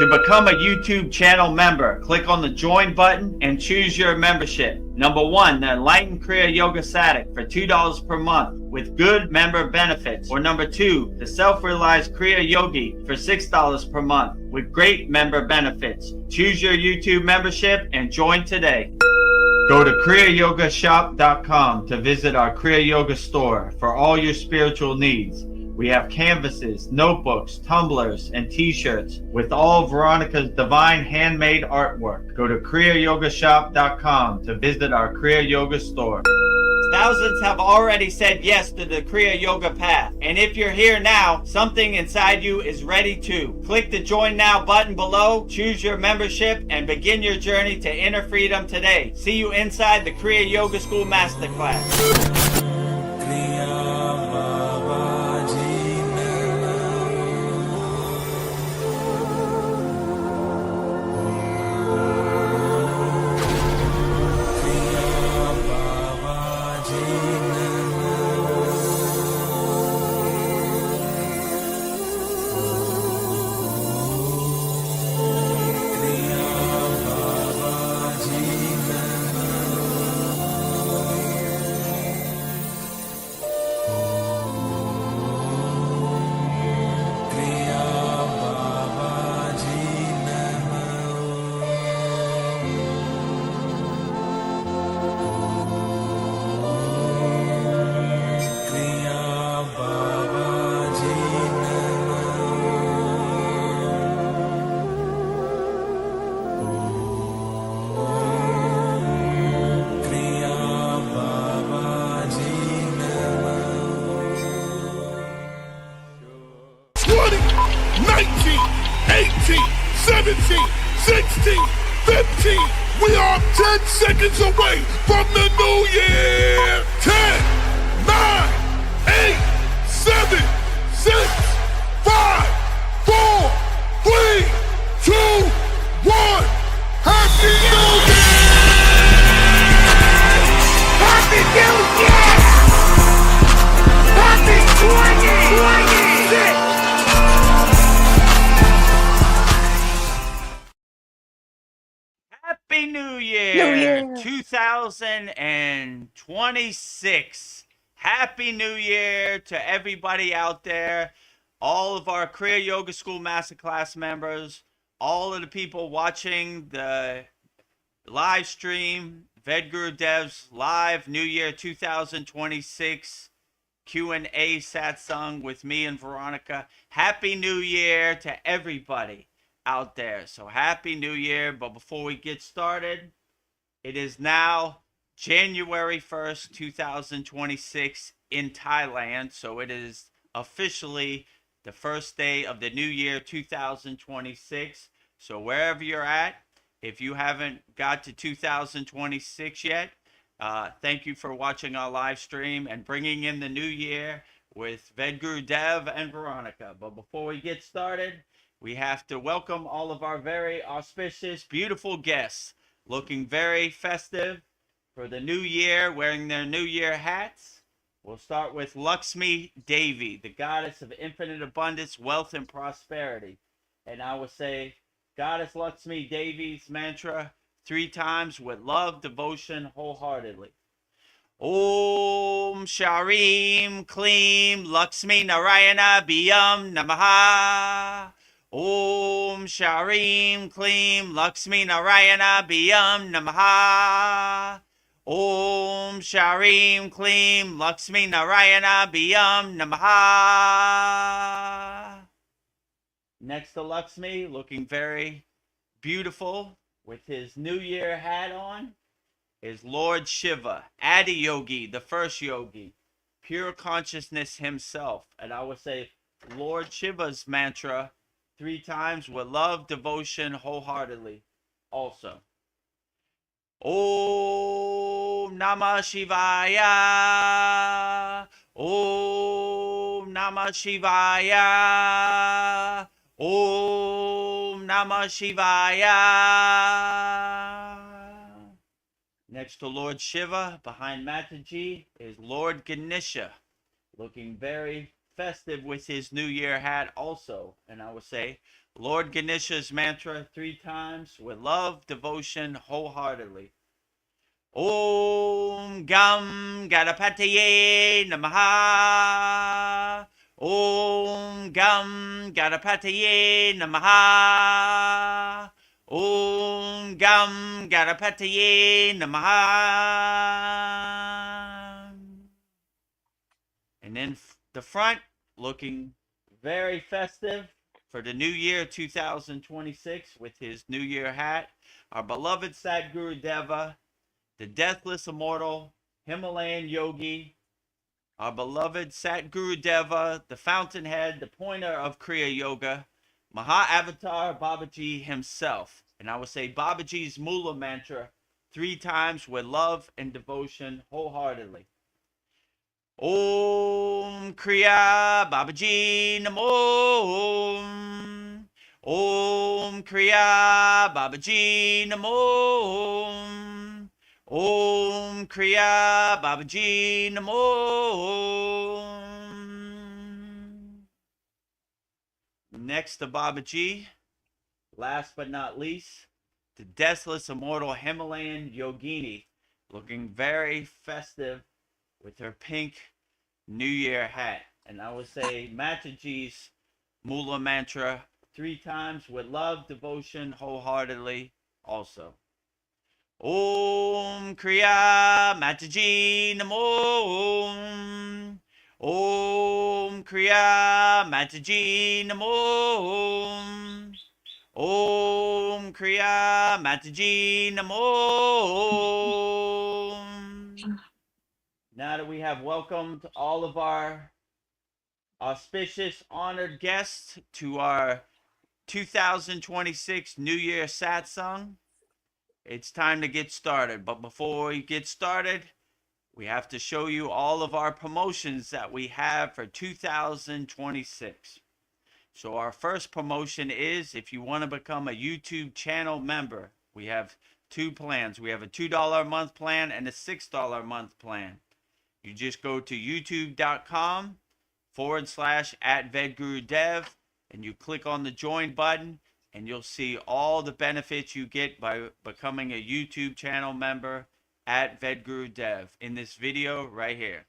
To become a YouTube channel member, click on the join button and choose your membership. Number 1, the Enlightened Kriya Yoga Sadik for $2 per month with good member benefits. Or number 2, the Self-Realized Kriya Yogi for $6 per month with great member benefits. Choose your YouTube membership and join today. Go to kriyayogashop.com to visit our Kriya Yoga store for all your spiritual needs. We have canvases, notebooks, tumblers, and t-shirts with all Veronica's divine handmade artwork. Go to kriyayogashop.com to visit our Kriya Yoga store. Thousands have already said yes to the Kriya Yoga path. And if you're here now, something inside you is ready too. Click the Join Now button below, choose your membership, and begin your journey to inner freedom today. See you inside the Kriya Yoga School Masterclass. Away from the new year. 10, 9, 8, 7, 6, 5, 4, 3, 2, 1. Happy New Year! Happy New Year! Happy 2026! Happy New Year, 2026. Happy New Year to everybody out there, all of our Kriya Yoga School Masterclass members, all of the people watching the live stream, Vedagrudev's live New Year 2026 Q&A Satsang with me and Veronica. Happy New Year to everybody out there. So happy New Year. But before we get started, it is now January 1st, 2026 in Thailand. So it is officially the first day of the new year 2026. So wherever you're at, if you haven't got to 2026 yet, thank you for watching our live stream and bringing in the new year with Vedagurudev and Veronica. But before we get started, we have to welcome all of our very auspicious, beautiful guests, looking very festive for the new year, wearing their new year hats. We'll start with Lakshmi Devi, the goddess of infinite abundance, wealth, and prosperity. And I will say, Goddess Lakshmi Devi's mantra 3 times with love, devotion, wholeheartedly. Om Sharim Kleem Lakshmi Narayana Biyam Namaha. Om Sharim Kleem Lakshmi Narayana Biyam Namaha. Om Sharim Kleem Lakshmi Narayana Biyam Namaha. Next to Lakshmi, looking very beautiful with his New Year hat on, is Lord Shiva, Adi Yogi, the first yogi, pure consciousness himself. And I would say Lord Shiva's mantra 3 times with love, devotion, wholeheartedly also. Om Namah Shivaya. Om Namah Shivaya. Om Namah Shivaya. Next to Lord Shiva, behind Mataji, is Lord Ganesha, looking very festive with his New Year hat also. And I would say, Lord Ganesha's mantra 3 times with love, devotion, wholeheartedly. Om Gam Ganapataye Namaha. Om Gam Ganapataye Namaha. Om Gam Ganapataye Namaha. And then the front, looking very festive for the new year 2026 with his New Year hat. Our beloved Sadgurudeva, the deathless immortal Himalayan yogi, our beloved Satgurudeva, the fountainhead, the pointer of Kriya Yoga, Maha Avatar Babaji himself. And I would say Babaji's Mula mantra 3 times with love and devotion wholeheartedly. Om Kriya Babaji Namo. Om Kriya Babaji Namo. Om Kriya Babaji Namo. Next to Babaji, last but not least, the deathless immortal Himalayan yogini, looking very festive with her pink New Year hat. And I would say Mataji's Mula mantra 3 times with love, devotion, wholeheartedly also. Om Kriya Mataji Namo. Om Kriya Mataji Namo. Om Kriya Mataji Namo. Now that we have welcomed all of our auspicious, honored guests to our 2026 New Year Satsang, it's time to get started. But before we get started, we have to show you all of our promotions that we have for 2026. So our first promotion is, if you want to become a YouTube channel member, we have 2 plans. We have a $2 a month plan and a $6 a month plan. You just go to youtube.com/@Vedagurudev and you click on the join button, and you'll see all the benefits you get by becoming a YouTube channel member at Vedagurudev in this video right here.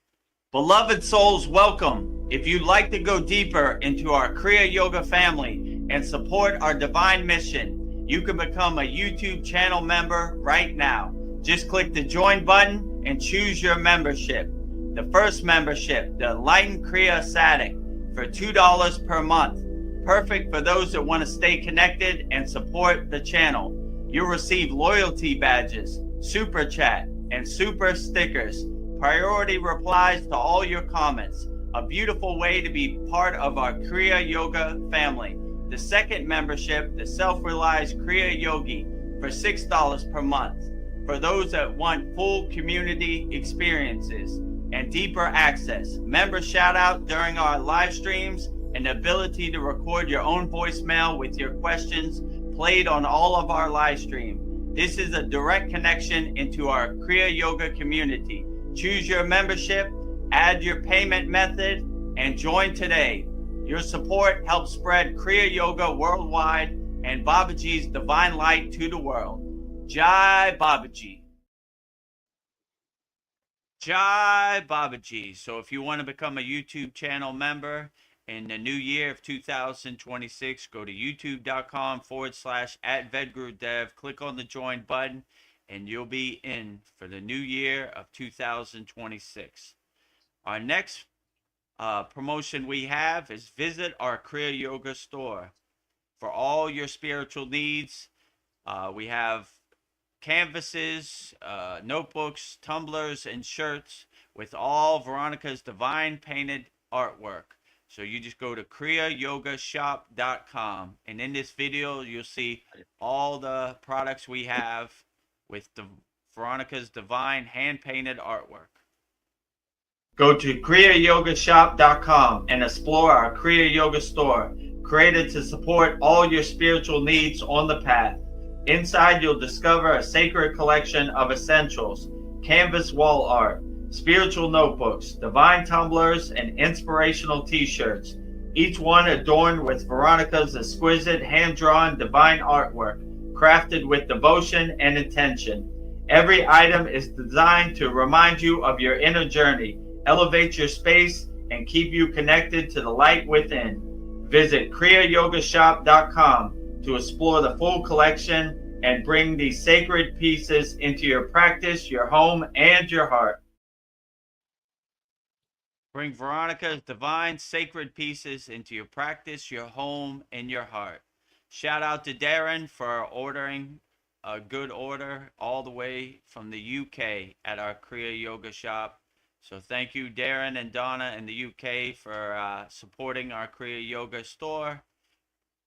Beloved souls, welcome. If you'd like to go deeper into our Kriya Yoga family and support our divine mission, you can become a YouTube channel member right now. Just click the join button and choose your membership. The first membership, the Enlightened Kriya Sadik, for $2 per month. Perfect for those that want to stay connected and support the channel. You'll receive loyalty badges, super chat, and super stickers, priority replies to all your comments. A beautiful way to be part of our Kriya Yoga family. The second membership, the Self-Realized Kriya Yogi, for $6 per month. For those that want full community experiences and deeper access, member shout out during our live streams, and the ability to record your own voicemail with your questions played on all of our live stream. This is a direct connection into our Kriya Yoga community. Choose your membership, add your payment method, and join today. Your support helps spread Kriya Yoga worldwide and Babaji's divine light to the world. Jai Babaji. Jai Babaji. So if you want to become a YouTube channel member in the new year of 2026, go to youtube.com/@Vedagurudev, click on the join button, and you'll be in for the new year of 2026. Our next promotion we have is visit our Kriya Yoga store for all your spiritual needs. We have canvases, notebooks, tumblers, and shirts with all Veronica's divine painted artwork. So you just go to kriyayogashop.com, and in this video you'll see all the products we have with the Veronica's divine hand painted artwork. Go to kriyayogashop.com and explore our Kriya Yoga store, created to support all your spiritual needs on the path. Inside you'll discover a sacred collection of essentials, canvas wall art, spiritual notebooks, divine tumblers, and inspirational t-shirts, each one adorned with Veronica's exquisite hand-drawn divine artwork, crafted with devotion and intention. Every item is designed to remind you of your inner journey, elevate your space, and keep you connected to the light within. Visit kriyayogashop.com to explore the full collection and bring these sacred pieces into your practice, your home, and your heart. Bring Veronica's divine sacred pieces into your practice, your home, and your heart. Shout out to Darren for ordering a good order all the way from the UK at our Kriya Yoga shop. So thank you, Darren and Donna in the UK, for supporting our Kriya Yoga store.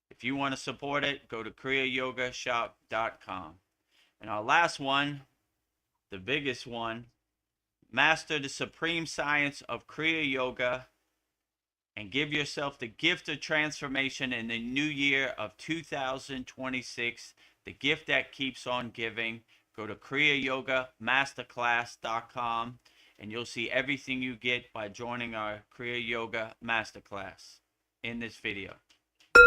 If you want to support it, go to kriyayogashop.com. And our last one, the biggest one, master the supreme science of Kriya Yoga and give yourself the gift of transformation in the new year of 2026, the gift that keeps on giving. Go to kriyayogamasterclass.com and you'll see everything you get by joining our Kriya Yoga Masterclass in this video.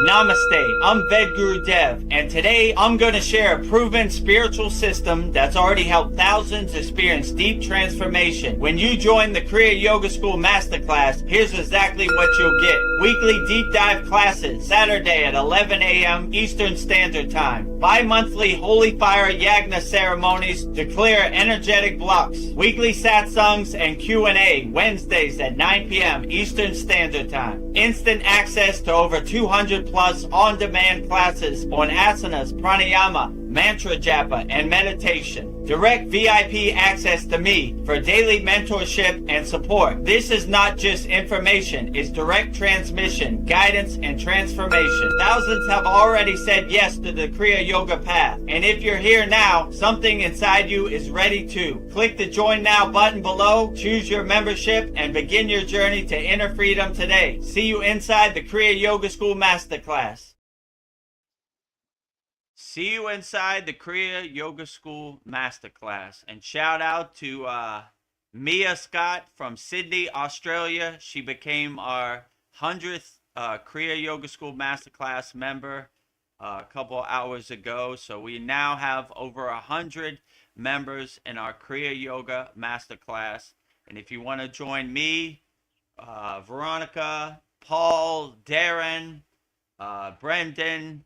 Namaste, I'm Vedagurudev, and today I'm going to share a proven spiritual system that's already helped thousands experience deep transformation. When you join the Kriya Yoga School Masterclass, here's exactly what you'll get. Weekly deep dive classes, Saturday at 11 a.m. Eastern Standard Time. Bi-monthly Holy Fire Yagna ceremonies to clear energetic blocks. Weekly Satsangs and Q&A, Wednesdays at 9 p.m. Eastern Standard Time. Instant access to over 200 plus on-demand classes on asanas, pranayama, mantra japa, and meditation. Direct VIP access to me for daily mentorship and support. This is not just information, it's direct transmission, guidance, and transformation. Thousands have already said yes to the Kriya Yoga path. And if you're here now, something inside you is ready to. Click the Join Now button below, choose your membership, and begin your journey to inner freedom today. See you inside the Kriya Yoga School Masterclass. See you inside the Kriya Yoga School Masterclass. And shout out to Mia Scott from Sydney, Australia. She became our 100th Kriya Yoga School Masterclass member a couple hours ago. So we now have over 100 members in our Kriya Yoga Masterclass. And if you want to join me, Veronica, Paul, Darren, Brendan,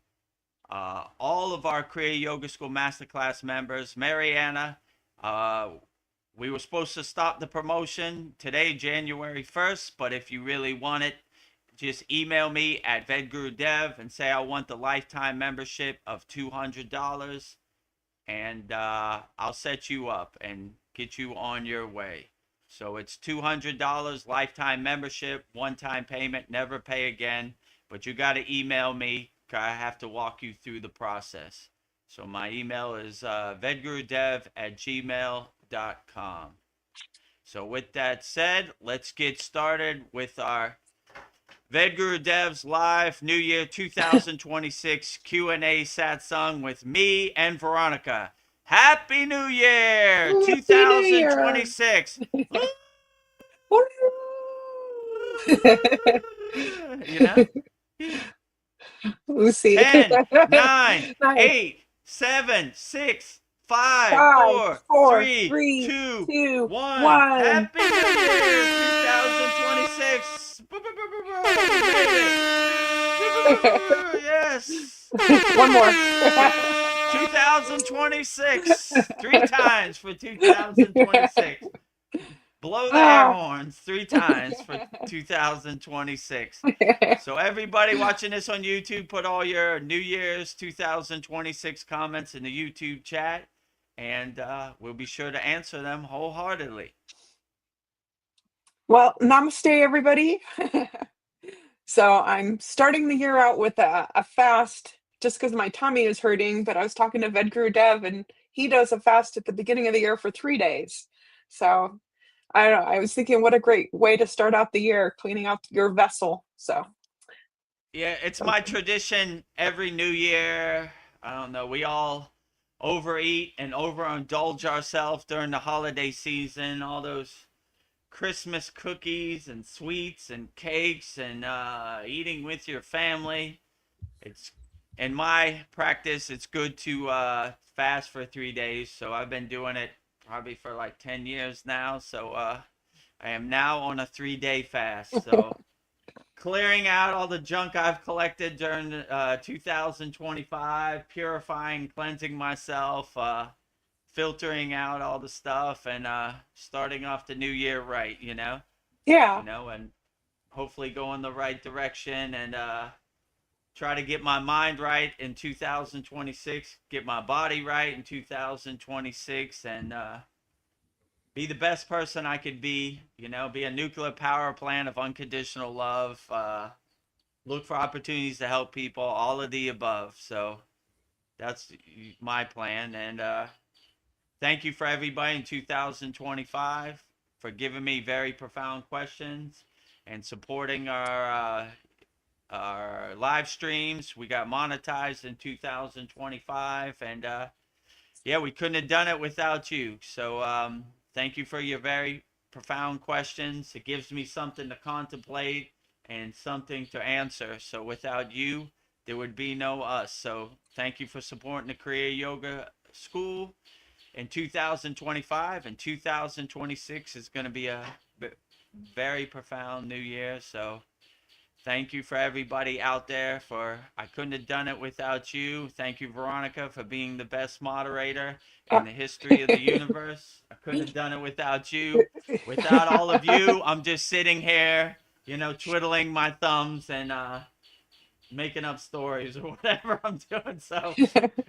all of our Kriya Yoga School Masterclass members, Mariana, we were supposed to stop the promotion today, January 1st, but if you really want it, just email me at Vedagurudev and say I want the lifetime membership of $200, and I'll set you up and get you on your way. So it's $200 lifetime membership, one-time payment, never pay again, but you got to email me. I have to walk you through the process. So my email is vedagurudev@gmail.com. So with that said, let's get started with our Vedgurudev's live New Year 2026 Q&A satsang with me and Veronica. Happy New Year 2026. You know? Lucy. 10, 9, 8, 7, 6, 5, 4, 3, 2, 1. Happy New Year 2026. Yes. One more. 2026. 3 times for 2026. Blow the air horns 3 times for 2026. So everybody watching this on YouTube, put all your New Year's 2026 comments in the YouTube chat, and we'll be sure to answer them wholeheartedly. Well, namaste, everybody. So I'm starting the year out with a fast just because my tummy is hurting, but I was talking to Vedagurudev, and he does a fast at the beginning of the year for 3 days. So I don't know. I was thinking, what a great way to start out the year, cleaning out your vessel. So, yeah, it's my tradition every New Year. I don't know. We all overeat and overindulge ourselves during the holiday season. All those Christmas cookies and sweets and cakes and eating with your family. It's in my practice, it's good to fast for 3 days. So I've been doing it probably for like 10 years now. So I am now on a 3-day fast. So clearing out all the junk I've collected during 2025, purifying, cleansing myself, filtering out all the stuff, and starting off the new year right, Yeah. and hopefully go in the right direction and try to get my mind right in 2026, get my body right in 2026, and be the best person I could be, be a nuclear power plant of unconditional love, look for opportunities to help people, all of the above. So that's my plan. And thank you for everybody in 2025 for giving me very profound questions and supporting our live streams. We got monetized in 2025, and yeah, we couldn't have done it without you. So thank you for your very profound questions. It gives me something to contemplate and something to answer. So without you, there would be no us. So thank you for supporting the Kriya Yoga School in 2025, and 2026 is going to be a very profound new year. So thank you for everybody out there. I couldn't have done it without you. Thank you, Veronica, for being the best moderator in the history of the universe. I couldn't have done it without you. Without all of you, I'm just sitting here, twiddling my thumbs and making up stories or whatever I'm doing. So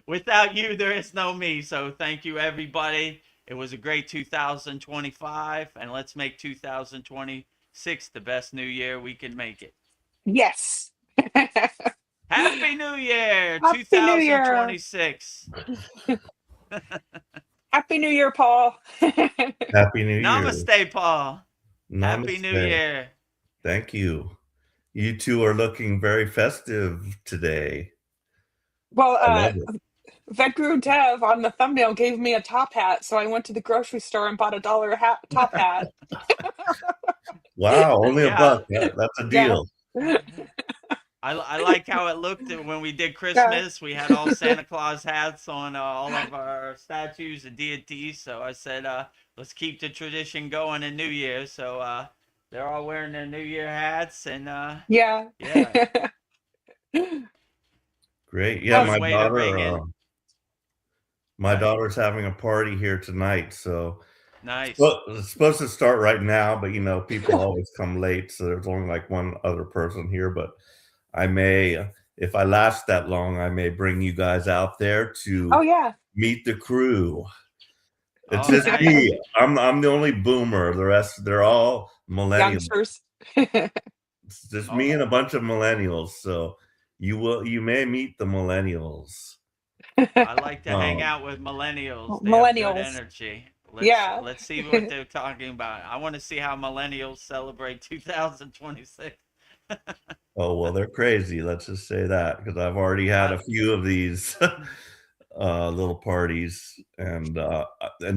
without you, there is no me. So thank you, everybody. It was a great 2025, and let's make 2026 the best new year we can make it. Yes. Happy New Year, Happy New Year. 2026. Happy New Year, Paul. Happy New Year. Namaste, Paul. Namaste. Happy New Year. Thank you. You two are looking very festive today. Well, Vedagurudev on the thumbnail gave me a top hat, so I went to the grocery store and bought $1 top hat. Wow, only $1. That's a deal. Yeah. I like how it looked when we did Christmas. We had all Santa Claus hats on all of our statues and deities. So I said, let's keep the tradition going in New Year. So they're all wearing their New Year hats, and yeah. Great. Yeah, my Right. daughter's having a party here tonight, so Nice. it's supposed to start right now, but people always come late, so there's only like one other person here, but I may, if I last that long, I may bring you guys out there to meet the crew. It's just nice. me. I'm the only boomer. The rest, they're all millennials. Youngsters. It's just me and a bunch of millennials. So you may meet the millennials. I like to hang out with millennials. They Millennials. have good energy. Let's see what they're talking about. I want to see how millennials celebrate 2026. Oh, well, they're crazy. Let's just say that, because I've already had a few of these little parties, and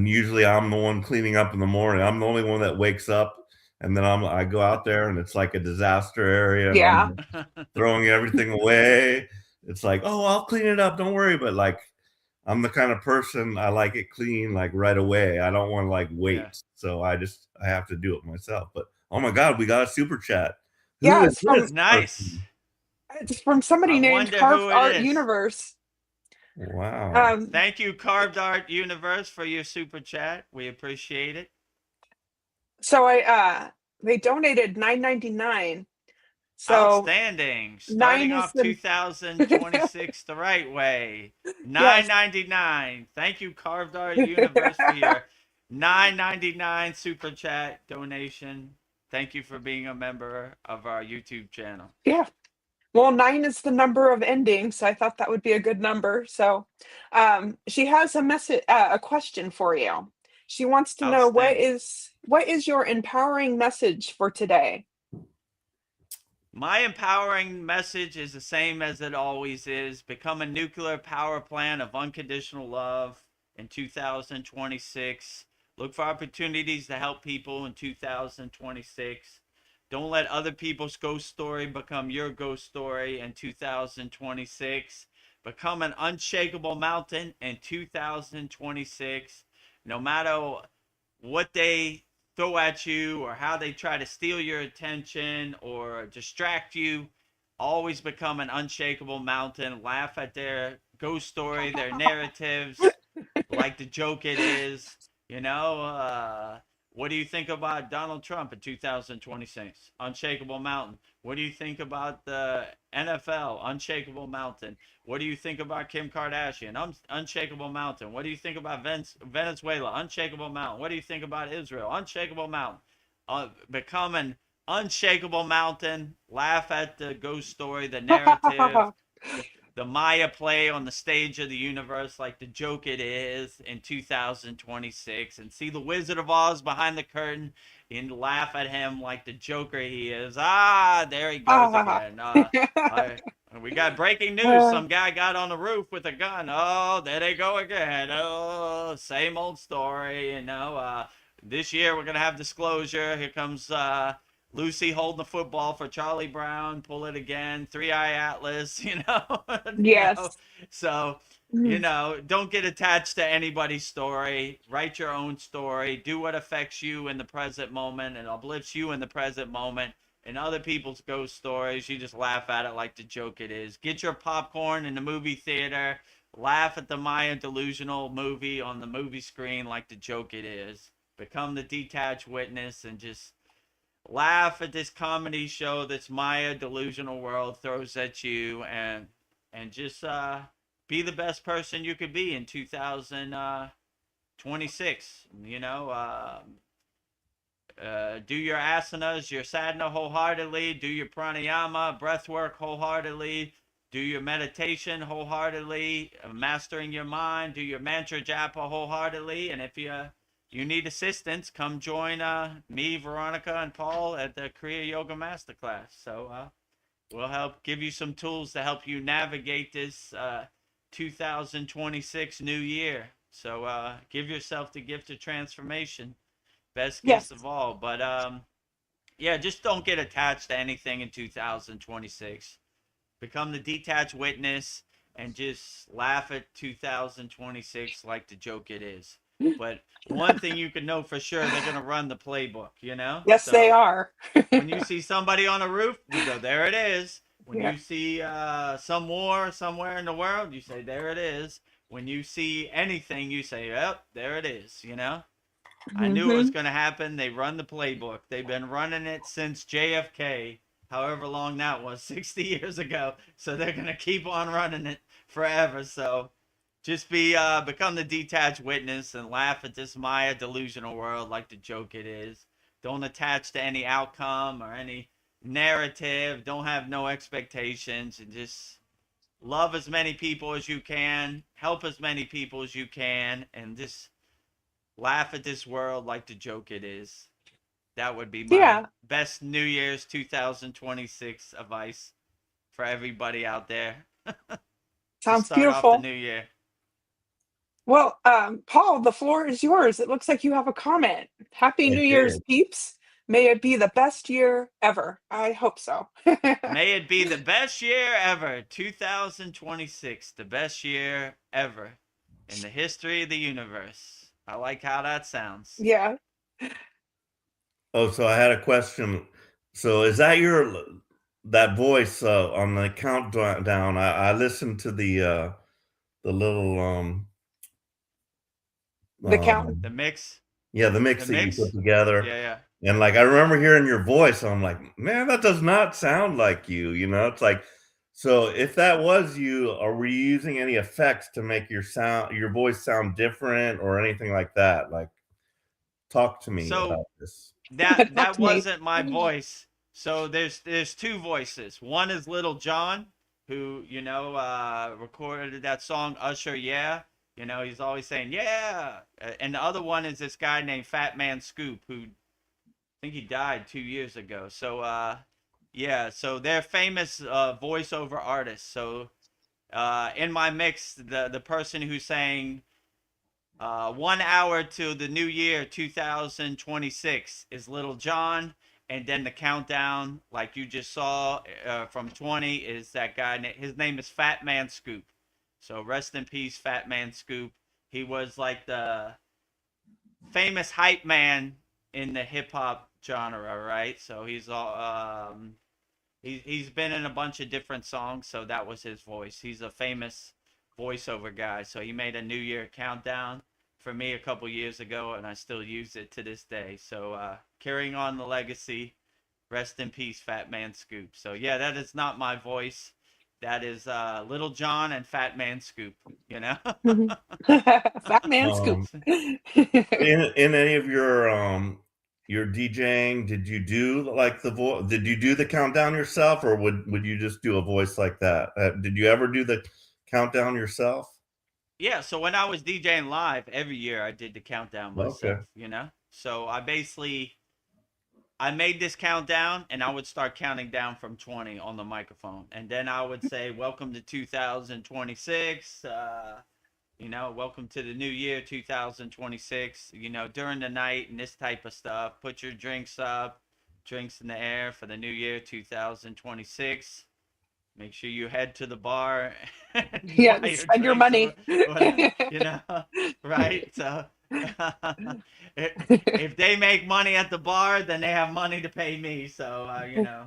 usually I'm the one cleaning up in the morning. I'm the only one that wakes up, and then I go out there and it's like a disaster area. And I'm throwing everything away. It's like, oh, I'll clean it up. Don't worry. But like, I'm the kind of person, I like it clean like right away. I don't want to like wait. Yeah. So I have to do it myself. But oh my God, we got a super chat. It's from nice. It's from somebody named Carved Art Universe. Wow. Thank you, Carved Art Universe, for your super chat. We appreciate it. So they donated $9.99. So outstanding. Starting off 2026 the right way. $9.99. Thank you, Carved Art Universe, for your $9.99 super chat donation. Thank you for being a member of our YouTube channel. Yeah. Well, 9 is the number of endings, so I thought that would be a good number. So she has a question for you. She wants to know what is your empowering message for today? My empowering message is the same as it always is. Become a nuclear power plant of unconditional love in 2026. Look for opportunities to help people in 2026. Don't let other people's ghost story become your ghost story in 2026. Become an unshakable mountain in 2026. No matter what they throw at you or how they try to steal your attention or distract you, always become an unshakable mountain. Laugh at their ghost story, their narratives, like the joke it is. You know, what do you think about Donald Trump in 2026? Unshakable mountain. What do you think about the NFL? Unshakable mountain. What do you think about Kim Kardashian? Unshakable mountain. What do you think about Venezuela? Unshakable mountain. What do you think about Israel? Unshakable mountain. Become an unshakable mountain. Laugh at the ghost story, the narrative, the Maya play on the stage of the universe like the joke it is in 2026, and see the Wizard of Oz behind the curtain and laugh at him like the Joker he is. There he goes again. We got breaking news. Some guy got on the roof with a gun. Oh, there they go again. Oh, same old story. This year we're going to have disclosure. Here comes Lucy holding the football for Charlie Brown. Pull it again. 3-Eye Atlas, Yes. So, don't get attached to anybody's story. Write your own story. Do what affects you in the present moment and uplifts you in the present moment. And other people's ghost stories, you just laugh at it like the joke it is. Get your popcorn in the movie theater. Laugh at the Maya delusional movie on the movie screen like the joke it is. Become the detached witness and just laugh at this comedy show this Maya delusional world throws at you, and just be the best person you could be in 2026. Do your asanas, your sadhana wholeheartedly. Do your pranayama, breath work wholeheartedly. Do your meditation wholeheartedly, mastering your mind. Do your mantra japa wholeheartedly. And if you need assistance, come join me, Veronica, and Paul at the Kriya Yoga Masterclass. So we'll help give you some tools to help you navigate this 2026 new year. So give yourself the gift of transformation. Best gift of all. But just don't get attached to anything in 2026. Become the detached witness and just laugh at 2026 like the joke it is. But one thing you can know for sure, they're going to run the playbook, Yes, so, they are. When you see somebody on a roof, you go, there it is. When you see some war somewhere in the world, you say, there it is. When you see anything, you say, yep, there it is, I knew it was going to happen. They run the playbook. They've been running it since JFK, however long that was, 60 years ago. So they're going to keep on running it forever. So just become the detached witness and laugh at this Maya delusional world like the joke it is. Don't attach to any outcome or any narrative. Don't have no expectations, and just love as many people as you can, help as many people as you can, and just laugh at this world like the joke it is. That would be my best New Year's 2026 advice for everybody out there. Sounds start beautiful. Off the new year. Well, Paul, the floor is yours. It looks like you have a comment. Happy New Year's, peeps. May it be the best year ever. I hope so. May it be the best year ever. 2026, the best year ever in the history of the universe. I like how that sounds. Yeah. Oh, so I had a question. So is that that voice on the countdown? I listened to the little the count, the mix. Yeah, the mix that you put together. Yeah. And like I remember hearing your voice, I'm like, man, that does not sound like you. It's like, so if that was you, were you using any effects to make your voice sound different or anything like that? Like, talk to me about this. That wasn't my voice. So there's two voices. One is Little John, who recorded that song Usher, yeah. He's always saying yeah. And the other one is this guy named Fat Man Scoop, who I think he died 2 years ago. So so they're famous voiceover artists. So in my mix, the person who sang 1 hour to the new year 2026 is Little John, and then the countdown, like you just saw, from 20 is that guy. His name is Fat Man Scoop. So rest in peace, Fat Man Scoop. He was like the famous hype man in the hip hop genre, right? So he's all he's been in a bunch of different songs, so that was his voice. He's a famous voiceover guy. So he made a New Year countdown for me a couple years ago, and I still use it to this day. So carrying on the legacy. Rest in peace, Fat Man Scoop. So yeah, that is not my voice. That is Little John and Fat Man Scoop. You know. Fat Man Scoop. In any of your DJing, did you do like did you do the countdown yourself, or would you just do a voice like that? Did you ever do the countdown yourself? Yeah, so when I was DJing live every year, I did the countdown myself. Okay. You know, so I made this countdown, and I would start counting down from 20 on the microphone, and then I would say, "Welcome to 2026." You know, welcome to the new year 2026. You know, during the night and this type of stuff. Put your drinks up, drinks in the air for the new year 2026. Make sure you head to the bar and Yeah, buy spend your drinks money. you know, right? So if they make money at the bar, then they have money to pay me. So you know,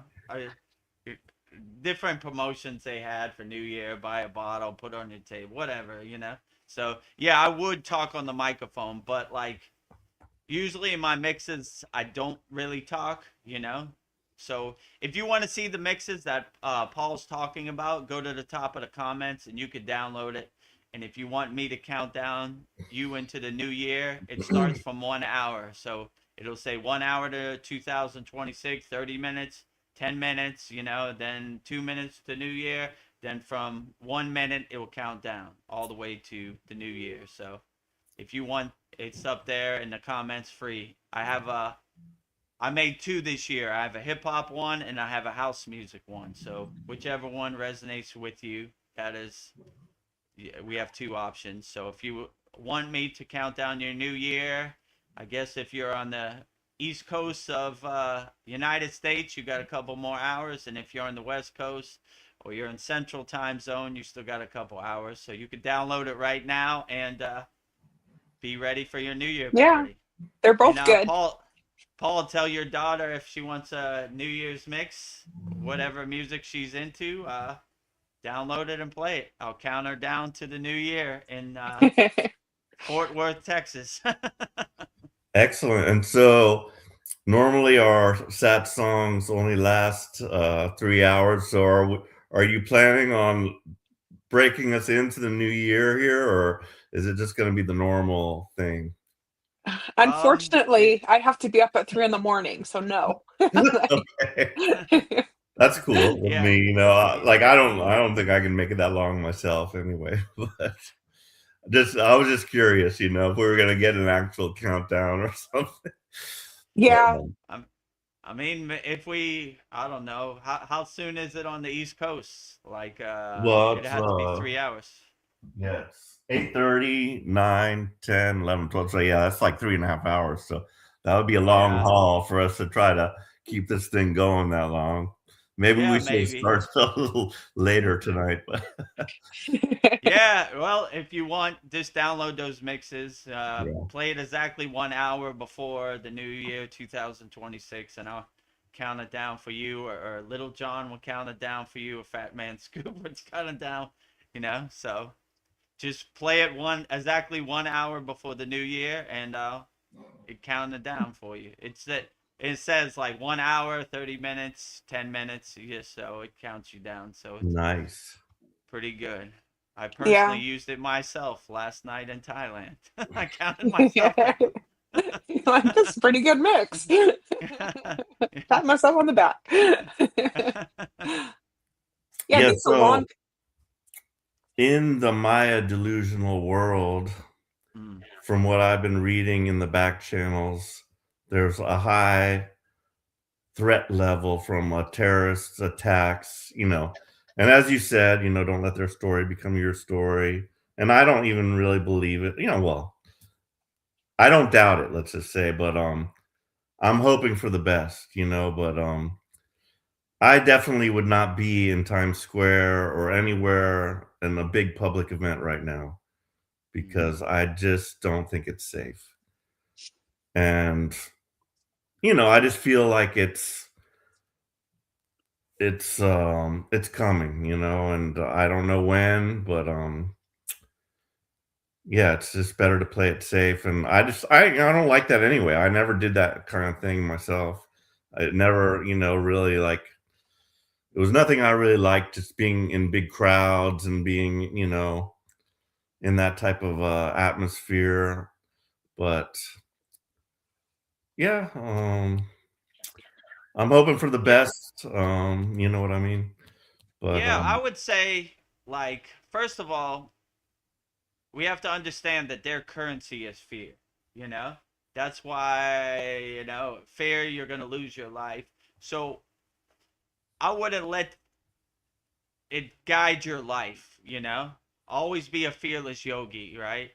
different promotions they had for New Year, buy a bottle, put it on your table, whatever, you know. So yeah, I would talk on the microphone, but like usually in my mixes, I don't really talk, you know. So if you want to see the mixes that Paul's talking about, go to the top of the comments and you could download it. And if you want me to count down you into the new year, it starts from 1 hour. So it'll say 1 hour to 2026, 30 minutes, 10 minutes, you know, then 2 minutes to New Year. Then from 1 minute, it will count down all the way to the new year. So if you want, it's up there in the comments free. I made 2 this year. I have a hip hop one and I have a house music one. So whichever one resonates with you, that is, we have 2 options. So if you want me to count down your new year, I guess if you're on the East Coast of United States, you got a couple more hours. And if you're on the West Coast or you're in Central Time Zone, you still got a couple hours. So you could download it right now and be ready for your New Year party. Yeah, they're both good. Paul, tell your daughter if she wants a New Year's mix, whatever music she's into, download it and play it. I'll count her down to the new year in Fort Worth, Texas. Excellent. And so normally our Satsangs only last 3 hours. So are you planning on breaking us into the new year here, or is it just going to be the normal thing? Unfortunately, I have to be up at 3 in the morning, so no. Okay. That's cool with me, you know. Like I don't think I can make it that long myself anyway. But I was just curious, you know, if we were gonna get an actual countdown or something. Yeah. I mean, I don't know, how soon is it on the East Coast? Like, well, it has to be 3 hours. Yes. 8:30, 9, 10, 11, 12. So yeah, that's like 3.5 hours. So that would be a long haul for us to try to keep this thing going that long. Maybe we should start a little later tonight. But yeah, well, if you want, just download those mixes. Play it exactly 1 hour before the new year 2026, and I'll count it down for you, or Little John will count it down for you, or Fat Man Scoop will count it down, you know. So just play it exactly 1 hour before the new year, and it count it down for you. It says like 1 hour, 30 minutes, 10 minutes, so it counts you down. So it's nice, pretty good. I personally used it myself last night in Thailand. I counted myself down. Like, this is a pretty good mix. Pat myself on the back. So in the Maya delusional world, from what I've been reading in the back channels, there's a high threat level from terrorist attacks, you know. And as you said, you know, don't let their story become your story. And I don't even really believe it. You know, well, I don't doubt it, let's just say, but I'm hoping for the best, but I definitely would not be in Times Square or anywhere in a big public event right now because I just don't think it's safe. And I just feel like it's coming, and I don't know when, but yeah, it's just better to play it safe. And I don't like that anyway. I never did that kind of thing myself. I never, really like it was nothing I really liked, just being in big crowds and being, in that type of atmosphere. But yeah, I'm hoping for the Yeah. best. You know what I mean? But Yeah, I would say, like, first of all, we have to understand that their currency is fear, you know? That's why, fear, you're going to lose your life. So I wouldn't let it guide your life, Always be a fearless yogi, right?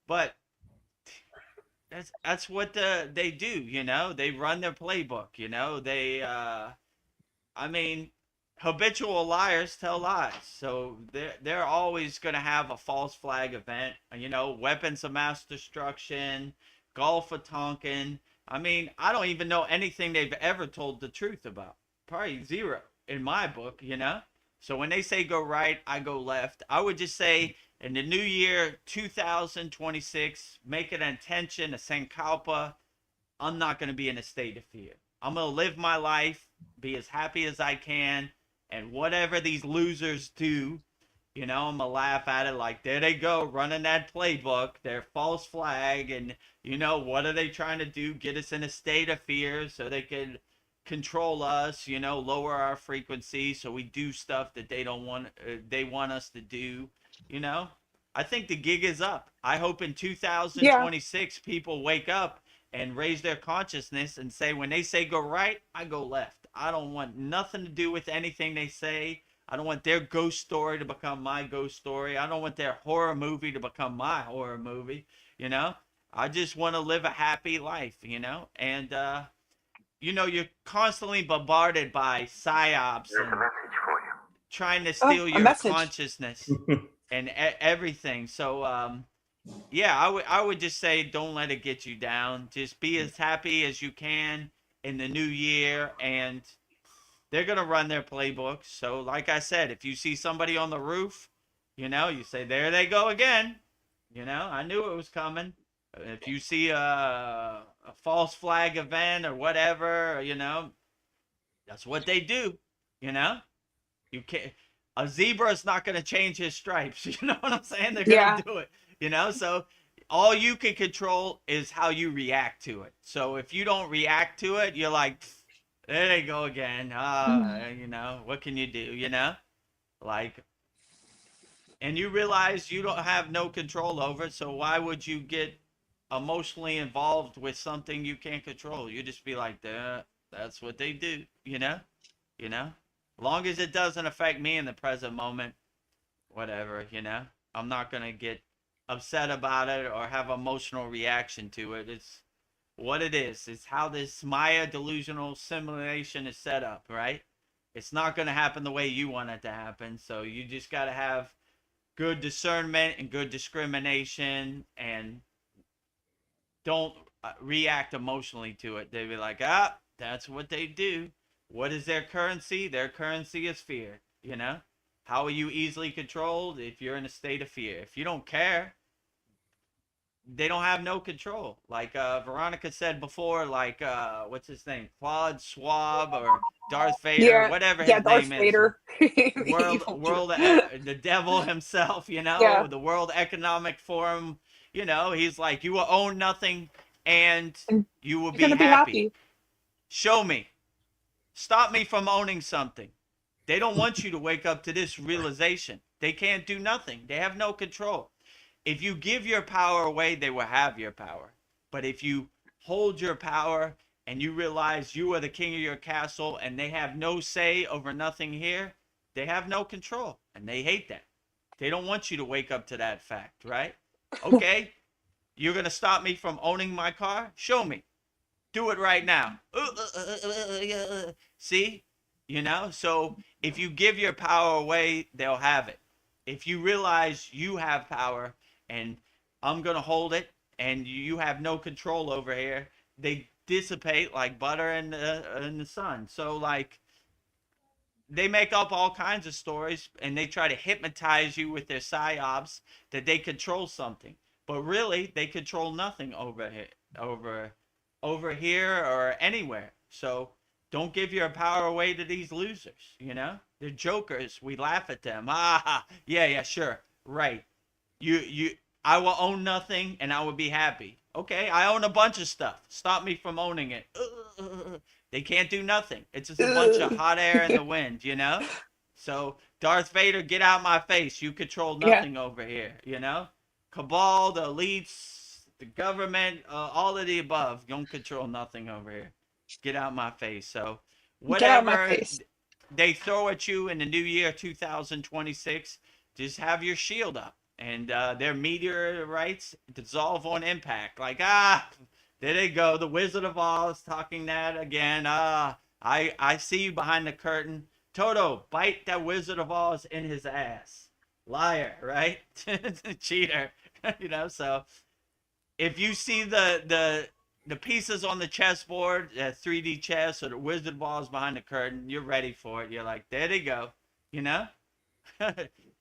But that's what they do, They run their playbook, I mean, habitual liars tell lies. So they're always going to have a false flag event, weapons of mass destruction, Gulf of Tonkin. I mean, I don't even know anything they've ever told the truth about. Probably zero in my book, So when they say go right, I go left. I would just say in the new year 2026, make an intention, a sankalpa. I'm not going to be in a state of fear. I'm going to live my life, be as happy as I can, and whatever these losers do, I'm going to laugh at it like, there they go, running that playbook, their false flag, and, what are they trying to do? Get us in a state of fear so they can control us, lower our frequency so we do stuff that they want us to do, you know? I think the gig is up. I hope in Yeah. 2026 people wake up and raise their consciousness and say, when they say go right, I go left. I don't want nothing to do with anything they say. I don't want their ghost story to become my ghost story. I don't want their horror movie to become my horror movie, you know? I just want to live a happy life, And you're constantly bombarded by psyops and trying to Oh, steal a your message. consciousness and everything. So yeah, I would just say don't let it get you down. Just be as happy as you can in the new year, and they're gonna run their playbooks. So like I said, if you see somebody on the roof, you say there they go again. I knew it was coming. If you see a false flag event or whatever, that's what they do. You know, you can't. A zebra is not going to change his stripes. You know what I'm saying? They're going Yeah. to do it. So all you can control is how you react to it. So if you don't react to it, you're like, there they go again. Mhm. What can you do? Like, and you realize you don't have no control over it. So why would you get emotionally involved with something you can't control? You just be like, that's what they do. You know, long as it doesn't affect me in the present moment, whatever, I'm not going to get upset about it or have emotional reaction to it. It's what it is. It's how this Maya delusional simulation is set up, right? It's not going to happen the way you want it to happen. So you just got to have good discernment and good discrimination and don't react emotionally to it. They be like, that's what they do. What is their currency? Their currency is fear. How are you easily controlled? If you're in a state of fear. If you don't care, they don't have no control. Like Veronica said before, like what's his name, Claude Schwab or Darth Vader, Yeah. whatever Yeah, his Darth name is, Vader. The world evil world dude. the devil himself, Yeah. the World Economic Forum. He's like, you will own nothing and And you will you're be gonna be happy. happy. Show me, stop me from owning something. They don't want you to wake up to this realization. They can't do nothing. They have no control. If you give your power away, they will have your power. But if you hold your power and you realize you are the king of your castle and they have no say over nothing here, they have no control. And they hate that. They don't want you to wake up to that fact, right? Okay, You're going to stop me from owning my car? Show me. Do it right now. See? You know? So if you give your power away, they'll have it. If you realize you have power and I'm going to hold it and you have no control over here, they dissipate like butter in the sun. So, like, they make up all kinds of stories and they try to hypnotize you with their psyops that they control something, but really they control nothing over here or anywhere. So don't give your power away to these losers. You know, they're jokers. We laugh at them. Yeah, sure, right. You I will own nothing and I will be happy. Okay, I own a bunch of stuff. Stop me from owning it. They can't do nothing. It's just a bunch of hot air in the wind, you know? So, Darth Vader, get out my face. You control nothing over here, you know? Cabal, the elites, the government, all of the above. You don't control nothing over here. Get out my face. So, whatever they throw at you in the new year 2026, just have your shield up. And their meteorites dissolve on impact. Like, there they go. The Wizard of Oz talking that again. I see you behind the curtain. Toto, bite that Wizard of Oz in his ass. Liar, right? Cheater. You know, so if you see the pieces on the chessboard, 3D chess, or the Wizard of Oz behind the curtain, you're ready for it. You're like, there they go. You know?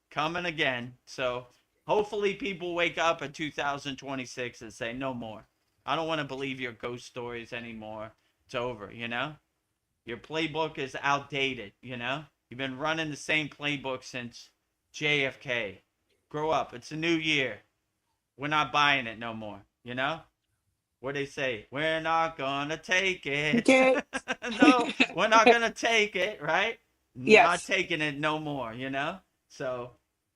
Coming again. So hopefully people wake up in 2026 and say, no more. I don't want to believe your ghost stories anymore. It's over, you know? Your playbook is outdated, you know? You've been running the same playbook since JFK. Grow up. It's a new year. We're not buying it no more, you know? What they say? We're not going to take it. No, we're not going to take it, right? Yes. Not taking it no more, you know? So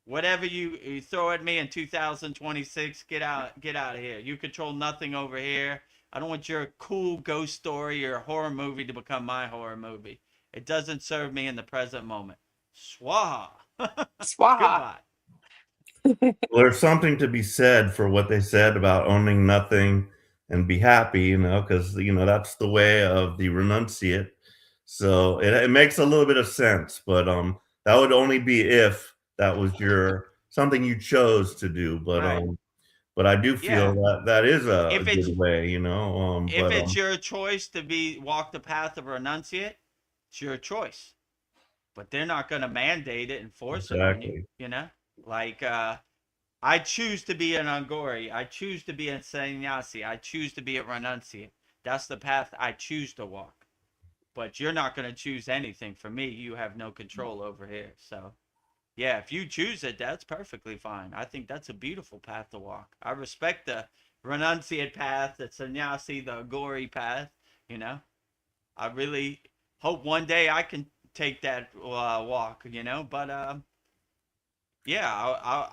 whatever you throw at me in 2026, get out of here. You control nothing over here. I don't want your cool ghost story or horror movie to become my horror movie. It doesn't serve me in the present moment. Swaha. Swaha. Goodbye. Well, there's something to be said for what they said about owning nothing and be happy, you know, because, you know, that's the way of the renunciate. So it makes a little bit of sense, but that would only be if that was something you chose to do. But Right. But I do feel that is a good way, you know. If it's your choice to walk the path of renunciate, it's your choice. But they're not going to mandate it and force it on you, you know? Like, I choose to be an Angori. I choose to be a sannyasi. I choose to be a renunciate. That's the path I choose to walk. But you're not going to choose anything for me. You have no control over here. So, yeah, if you choose it, that's perfectly fine. I think that's a beautiful path to walk. I respect the renunciate path, the sannyasi, the Angori path, you know? I really hope one day I can take that walk, you know? But, yeah,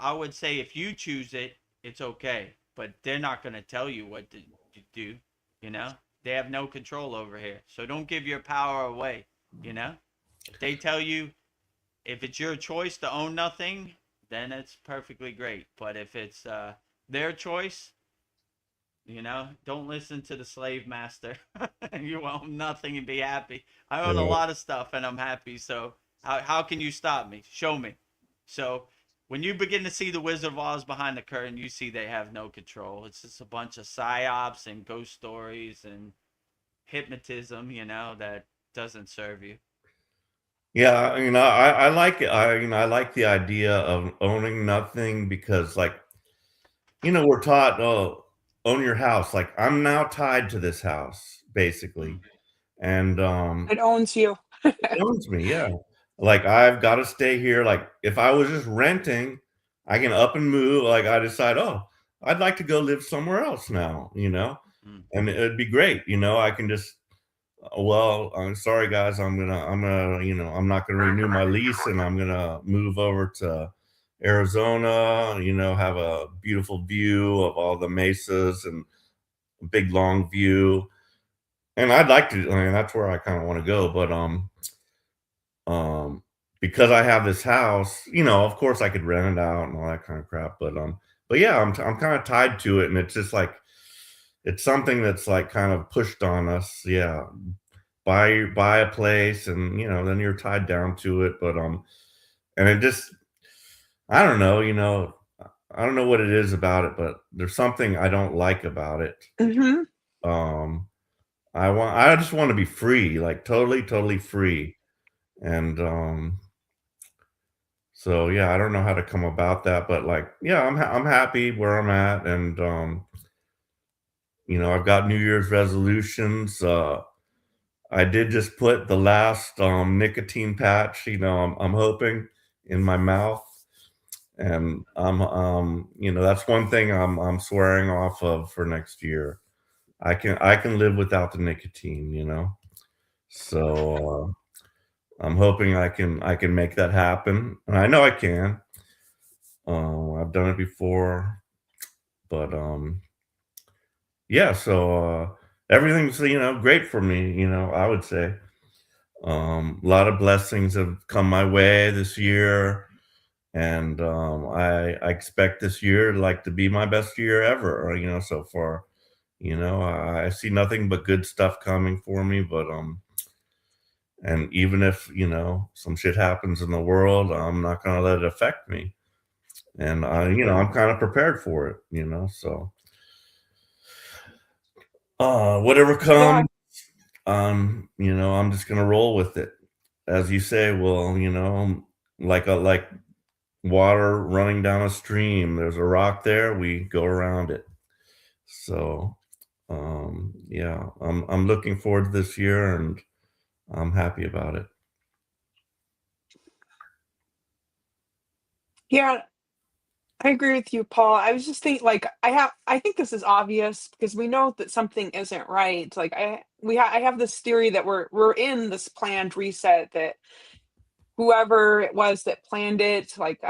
I would say if you choose it, it's okay. But they're not going to tell you what to do, you know? They have no control over here. So don't give your power away, you know? If they tell you, if it's your choice to own nothing, then it's perfectly great. But if it's their choice, you know, don't listen to the slave master. You own nothing and be happy. I own a lot of stuff and I'm happy. So how can you stop me? Show me. So when you begin to see the Wizard of Oz behind the curtain, you see they have no control. It's just a bunch of psyops and ghost stories and hypnotism, you know, that doesn't serve you. Yeah, you know, I like it. I like the idea of owning nothing because, like, you know, we're taught, oh, own your house. Like, I'm now tied to this house, basically. And it owns you. It owns me, yeah. Like, I've got to stay here. Like, if I was just renting, I can up and move. Like, I decide, oh, I'd like to go live somewhere else now, you know? And it'd be great, you know, I can just, well, I'm sorry guys, I'm gonna, you know, I'm not gonna renew my lease and I'm gonna move over to Arizona, you know, have a beautiful view of all the mesas and a big long view. And I'd like to, I mean, that's where I kind of want to go, but because I have this house, you know, of course I could rent it out and all that kind of crap, but but yeah, I'm kind of tied to it, and it's just like it's something that's like kind of pushed on us. Yeah, buy a place, and then you're tied down to it. But and it just I don't know, I don't know what it is about it, but there's something I don't like about it. Hmm. Um, I just want to be free, like totally, totally free. And so yeah, I don't know how to come about that, but like, yeah, I'm happy where I'm at, and I've got New Year's resolutions. I did just put the last nicotine patch, I'm hoping in my mouth, and that's one thing I'm swearing off of for next year. I can live without the nicotine. So I'm hoping I can make that happen, and I know I can. I've done it before, but yeah. So everything's great for me. I would say a lot of blessings have come my way this year, and I expect this year like to be my best year ever. So far. I see nothing but good stuff coming for me, but and even if some shit happens in the world, I'm not gonna let it affect me, and I'm kind of prepared for it. So whatever Yeah. comes, I'm just gonna roll with it, as you say. Well, like water running down a stream. There's a rock there, we go around it. So yeah, I'm looking forward to this year, and I'm happy about it. Yeah, I agree with you, Paul. I was just thinking, like, I think this is obvious because we know that something isn't right. Like, I have this theory that we're in this planned reset, that whoever it was that planned it, like,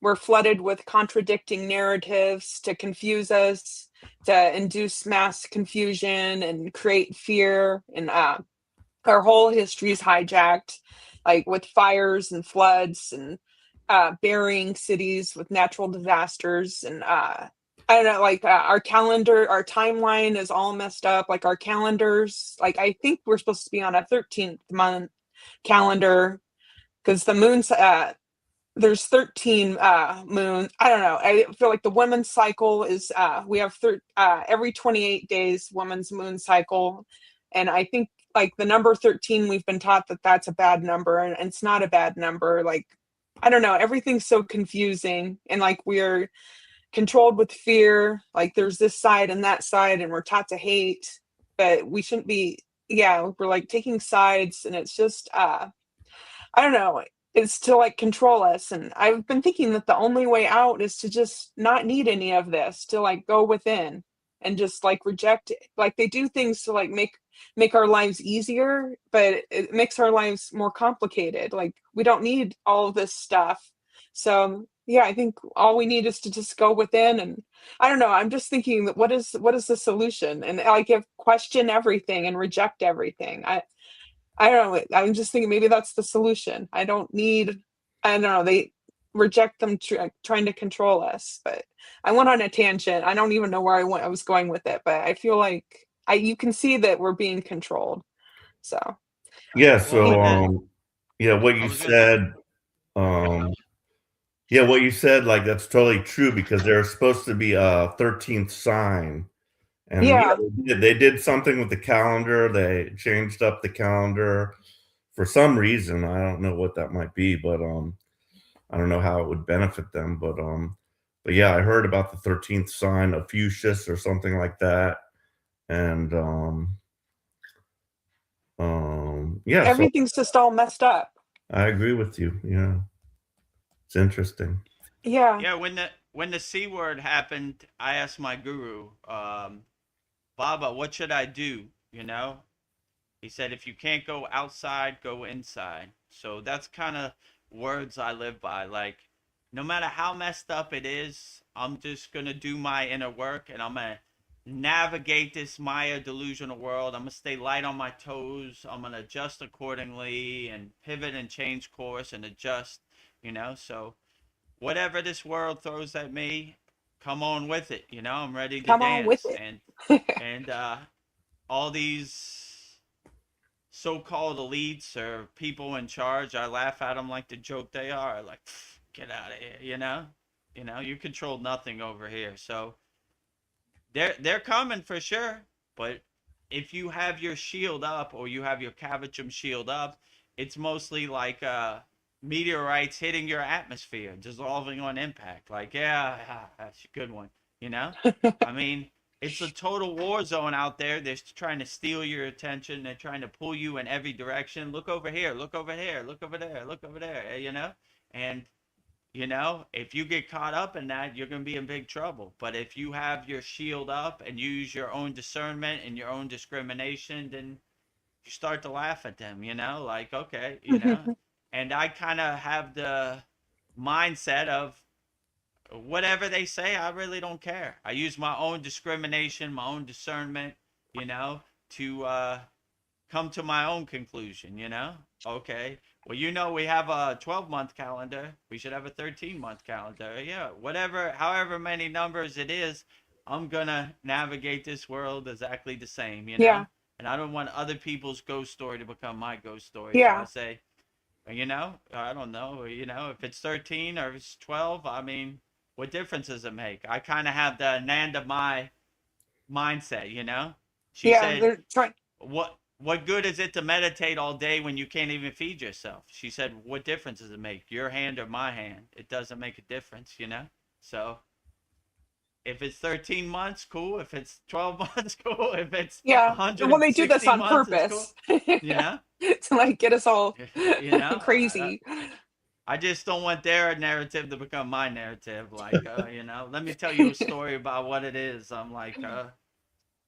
we're flooded with contradicting narratives to confuse us, to induce mass confusion and create fear, and our whole history is hijacked, like with fires and floods, and burying cities with natural disasters, and I don't know, like, our calendar, our timeline is all messed up. Like, our calendars, like, I think we're supposed to be on a 13th month calendar because the moon's there's 13 moon. I don't know. I feel like the women's cycle is we have every 28 days women's moon cycle, and I think like the number 13, we've been taught that that's a bad number, and it's not a bad number. Like, I don't know, everything's so confusing, and like we're controlled with fear. Like, there's this side and that side, and we're taught to hate, but we shouldn't be. Yeah, we're like taking sides, and it's just I don't know, it's to like control us. And I've been thinking that the only way out is to just not need any of this, to like go within and just like reject it. Like, they do things to like make our lives easier, but it makes our lives more complicated. Like, we don't need all of this stuff. So yeah, I think all we need is to just go within. And I don't know, I'm just thinking that what is the solution? And like, if question everything and reject everything. I don't know. I'm just thinking maybe that's the solution. I don't need. I don't know. They reject them trying to control us. But I went on a tangent. I don't even know where I went. I was going with it, but I feel like you can see that we're being controlled. So Yeah. Well, So yeah, what I you was gonna say, said. Um, yeah, what you said, like that's totally true, because there's supposed to be a 13th sign. And yeah, yeah, they did something with the calendar. They changed up the calendar for some reason. I don't know what that might be, but I don't know how it would benefit them. But yeah, I heard about the 13th sign of Fuchsius or something like that. And yeah, so everything's just all messed up. I agree with you. Yeah, it's interesting. Yeah, yeah, when the C word happened, I asked my guru, Baba, what should I do? You know, he said, if you can't go outside, go inside. So that's kind of words I live by. Like, no matter how messed up it is, I'm just going to do my inner work, and I'm going to navigate this Maya delusional world. I'm going to stay light on my toes. I'm going to adjust accordingly and pivot and change course and adjust, So whatever this world throws at me, come on with it. You know, I'm ready to Come on with dance. it. And all these so-called elites or people in charge, I laugh at them like the joke they are. Like, get out of here. You know, you control nothing over here. So they're coming for sure. But if you have your shield up or you have your Cavachum shield up, it's mostly like meteorites hitting your atmosphere, dissolving on impact. Like, yeah, that's a good one. You know, I mean, it's a total war zone out there. They're trying to steal your attention. They're trying to pull you in every direction. Look over here. Look over here. Look over there. Look over there. You know, and you know, if you get caught up in that, you're going to be in big trouble. But if you have your shield up and use your own discernment and your own discrimination, then you start to laugh at them, you know, like, okay, you know. And I kind of have the mindset of whatever they say, I really don't care. I use my own discrimination, my own discernment, you know, to come to my own conclusion, you know? Okay. Well, you know, we have a 12-month calendar. We should have a 13-month calendar. Yeah, whatever, however many numbers it is, I'm going to navigate this world exactly the same, you know? Yeah. And I don't want other people's ghost story to become my ghost story. Yeah. So I say, you know, I don't know, you know, if it's 13 or if it's 12, I mean, what difference does it make? I kind of have the Nanda Mai mindset, you know? She Yeah, said, they're trying. what good is it to meditate all day when you can't even feed yourself? She said, what difference does it make? Your hand or my hand? It doesn't make a difference, you know? So if it's 13 months, cool. If it's 12 months, cool. If it's Yeah. Well, they do this 160 on months, it's cool. purpose You know? to like get us all You know? crazy. I just don't want their narrative to become my narrative. Like, you know, let me tell you a story about what it is. I'm like,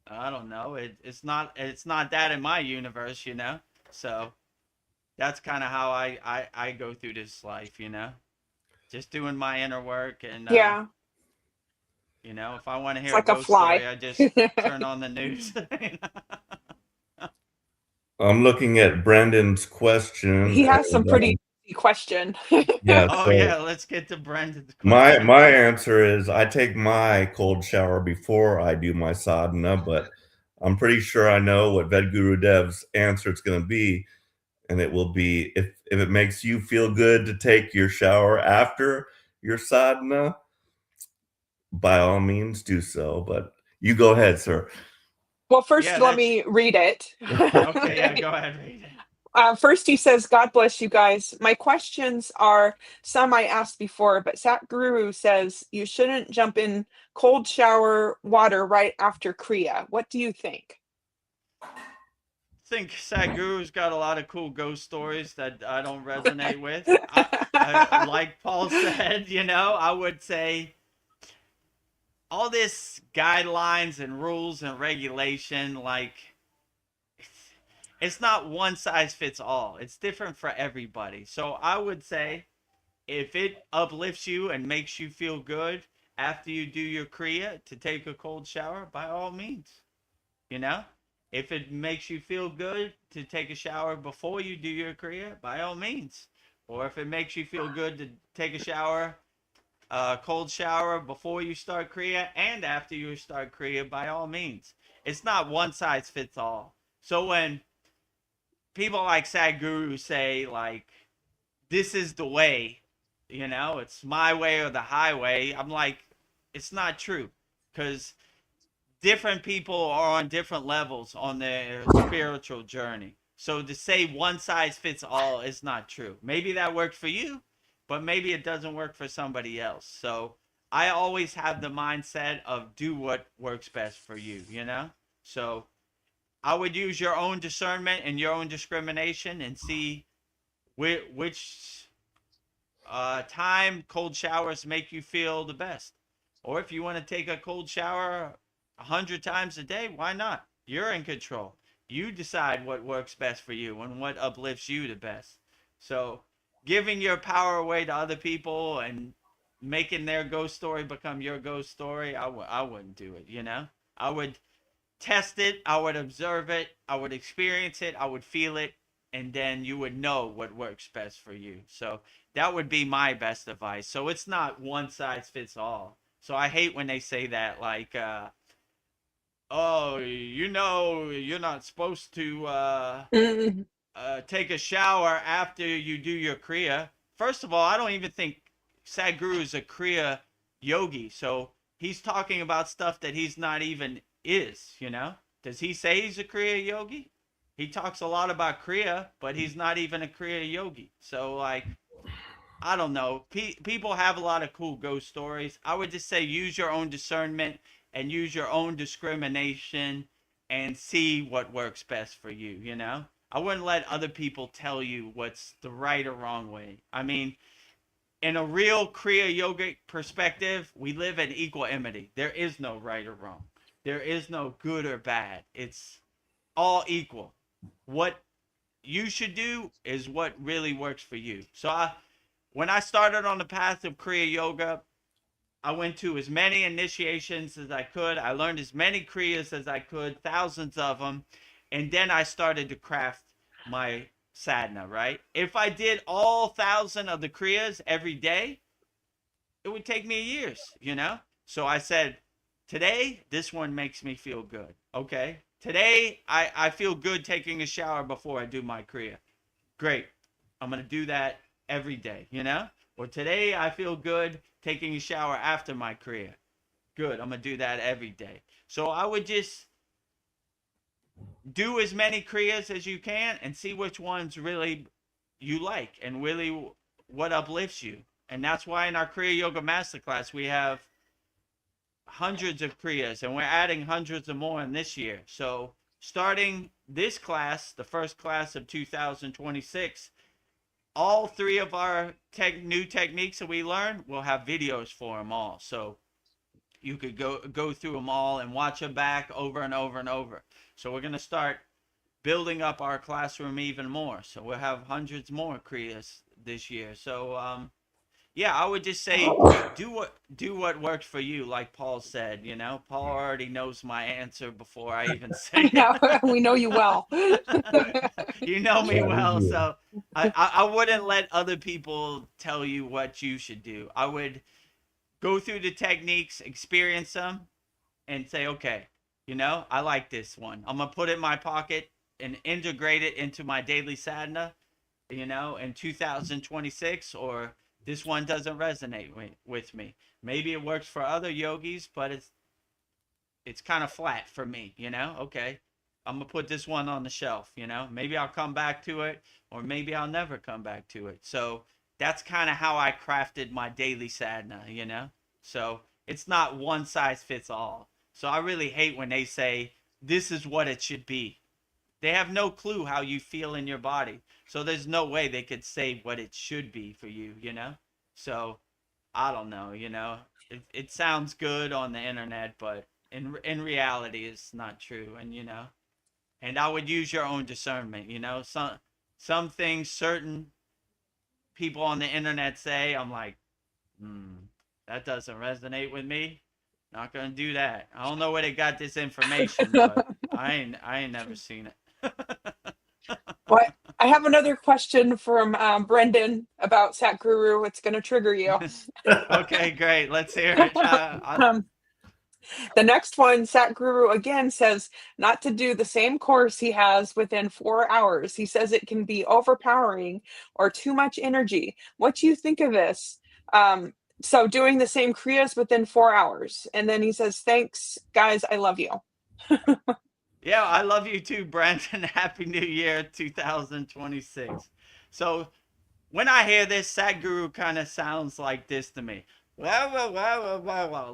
I don't know. It's not that in my universe, you know. So that's kind of how I go through this life, you know. Just doing my inner work, and Yeah, you know, if I want to it's hear a like a ghost story, fly. I just turn on the news. I'm looking at Brendan's question, He has some and pretty easy question. yeah. Oh So yeah, let's get to Brendan's my question. my answer is I take my cold shower before I do my sadhana, but I'm pretty sure I know what Vedgurudev's answer is going to be, and it will be if it makes you feel good to take your shower after your sadhana, by all means do so. But you go ahead, sir. Well, first, Yeah, let that's me read it. okay. Yeah, go ahead, read it. First, he says, God bless you guys. My questions are some I asked before, but Satguru says you shouldn't jump in cold shower water right after Kriya. What do you think? Think Sadhguru's got a lot of cool ghost stories that I don't resonate with. Like Paul said, you know, I would say all this guidelines and rules and regulation, like it's not one size fits all. It's different for everybody. So I would say if it uplifts you and makes you feel good after you do your Kriya to take a cold shower, by all means, you know? If it makes you feel good to take a shower before you do your Kriya, by all means. Or if it makes you feel good to take a shower, cold shower before you start Kriya and after you start Kriya, by all means. It's not one size fits all. So when people like Sadhguru say, like, this is the way, you know, it's my way or the highway, I'm like, it's not true. Because different people are on different levels on their spiritual journey. So to say one size fits all is not true. Maybe that worked for you, but maybe it doesn't work for somebody else. So I always have the mindset of do what works best for you, you know? So I would use your own discernment and your own discrimination and see which time cold showers make you feel the best. Or if you want to take a cold shower 100 times a day, why not? You're in control. You decide what works best for you and what uplifts you the best. So giving your power away to other people and making their ghost story become your ghost story, I wouldn't do it, you know? I would test it, I would observe it, I would experience it, I would feel it, and then you would know what works best for you. So that would be my best advice. So it's not one size fits all. So I hate when they say that, like, oh, you're not supposed to Mm. take a shower after you do your Kriya. First of all, I don't even think Sadhguru is a Kriya yogi. So he's talking about stuff that he's not even is, you know? Does he say he's a Kriya yogi? He talks a lot about Kriya, but he's not even a Kriya yogi. So, like, I don't know. People have a lot of cool ghost stories. I would just say use your own discernment and use your own discrimination and see what works best for you, you know? I wouldn't let other people tell you what's the right or wrong way. I mean, in a real Kriya yogic perspective, we live in equanimity. There is no right or wrong. There is no good or bad. It's all equal. What you should do is what really works for you. So when I started on the path of Kriya Yoga, I went to as many initiations as I could. I learned as many Kriyas as I could, thousands of them. And then I started to craft my sadhana, right? If I did all 1,000 of the Kriyas every day, it would take me years, you know? So I said, today, this one makes me feel good. Okay. Today, I feel good taking a shower before I do my Kriya. Great. I'm going to do that every day, you know? Or today I feel good taking a shower after my Kriya. Good. I'm going to do that every day. So I would just do as many Kriyas as you can and see which ones really you like and really what uplifts you. And that's why in our Kriya Yoga Masterclass, we have hundreds of Kriyas and we're adding hundreds of more in this year. So starting this class, the first class of 2026, all 3 of our new techniques that we learn, we'll have videos for them all. So you could go through them all and watch them back over and over and over. So we're going to start building up our classroom even more. So we'll have hundreds more Kriyas this year. So yeah, I would just say do what works for you, like Paul said, you know. Paul already knows my answer before I even say Yeah, we know you well. it. You know me Yeah, we well, do. so I wouldn't let other people tell you what you should do. I would go through the techniques, experience them, and say, okay, you know, I like this one. I'm going to put it in my pocket and integrate it into my daily sadhana, you know, in 2026, or this one doesn't resonate with me. Maybe it works for other yogis, but it's kind of flat for me, you know? Okay, I'm going to put this one on the shelf, you know? Maybe I'll come back to it, or maybe I'll never come back to it. So that's kind of how I crafted my daily sadhana, you know? So it's not one size fits all. So I really hate when they say, this is what it should be. They have no clue how you feel in your body. So there's no way they could say what it should be for you, you know? So I don't know, you know? It sounds good on the internet, but in reality, it's not true. And, you know, and I would use your own discernment, you know? Some things certain people on the internet say, I'm like, that doesn't resonate with me. Not gonna do that. I don't know where they got this information, but I ain't never seen it. Well, I have another question from Brendan about Satguru. It's going to trigger you. Okay, great. Let's hear it. Um, the next one, Satguru again says not to do the same course he has within 4 hours. He says it can be overpowering or too much energy. What do you think of this? So doing the same kriyas within 4 hours. And then he says, thanks, guys. I love you. Yeah, I love you too, Brandon. Happy New Year 2026. So when I hear this, Sadhguru kind of sounds like this to me. Well,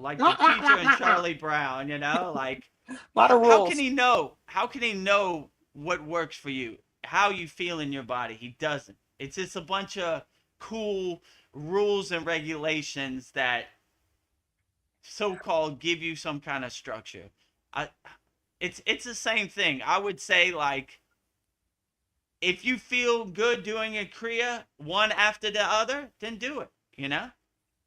like the teacher in Charlie Brown, you know, like A lot of how can rules. he know? How can he know what works for you? How you feel in your body? He doesn't. It's just a bunch of cool rules and regulations that so-called give you some kind of structure. I, it's the same thing. I would say, like, if you feel good doing a kriya one after the other, then do it. You know,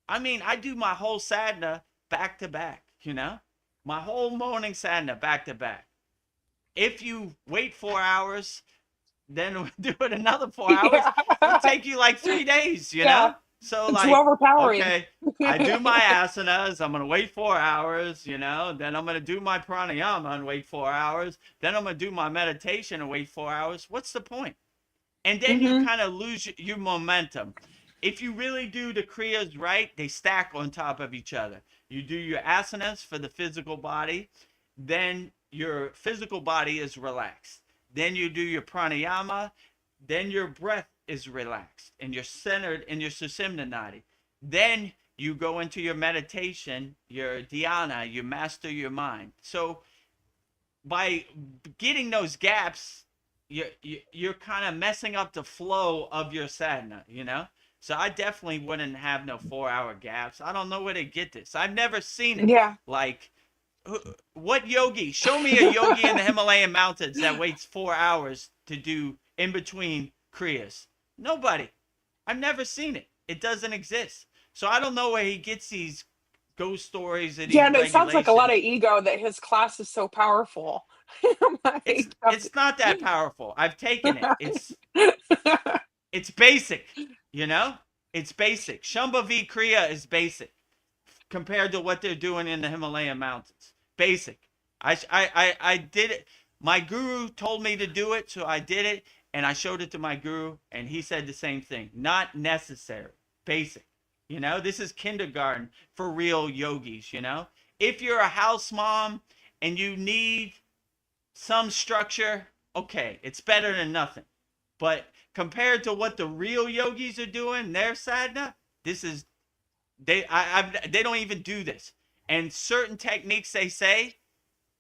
I mean, I do my whole sadhana back to back. You know, my whole morning sadhana back to back. If you wait 4 hours, then do it another 4 hours. Yeah. It'll take you like 3 days. You Yeah. know, So It's too like, overpowering. okay, I do my asanas. I'm gonna wait 4 hours. Then I'm gonna do my pranayama and wait 4 hours. Then I'm gonna do my meditation and wait 4 hours. What's the point? And then you Hmm. kind of lose your momentum. If you really do the kriyas right, they stack on top of each other. You do your asanas for the physical body, then your physical body is relaxed. Then you do your pranayama, then your breath is relaxed and you're centered in your susimna nadi. Then you go into your meditation, your dhyana, you master your mind. So by getting those gaps, you're kind of messing up the flow of your sadhana. So I definitely wouldn't have no 4 hour gaps. I don't know where they get this. I've never seen it. Yeah. Like, what yogi? Show me a yogi in the Himalayan mountains that waits 4 hours to do in between kriyas. Nobody. I've never seen it. It doesn't exist. So I don't know where he gets these ghost stories and Yeah, these and it sounds like a lot of regulations. ego that his class is so powerful. It's Like, it's not that powerful. I've taken it. It's basic, you know? It's basic. Shambhavi Kriya is basic compared to what they're doing in the Himalayan mountains. Basic. I did it. My guru told me to do it, so I did it, and I showed it to my guru, and he said the same thing. Not necessary. Basic. This is kindergarten for real yogis. If you're a house mom and you need some structure, okay, it's better than nothing. But compared to what the real yogis are doing, their sadhana, this is they don't even do this. And certain techniques they say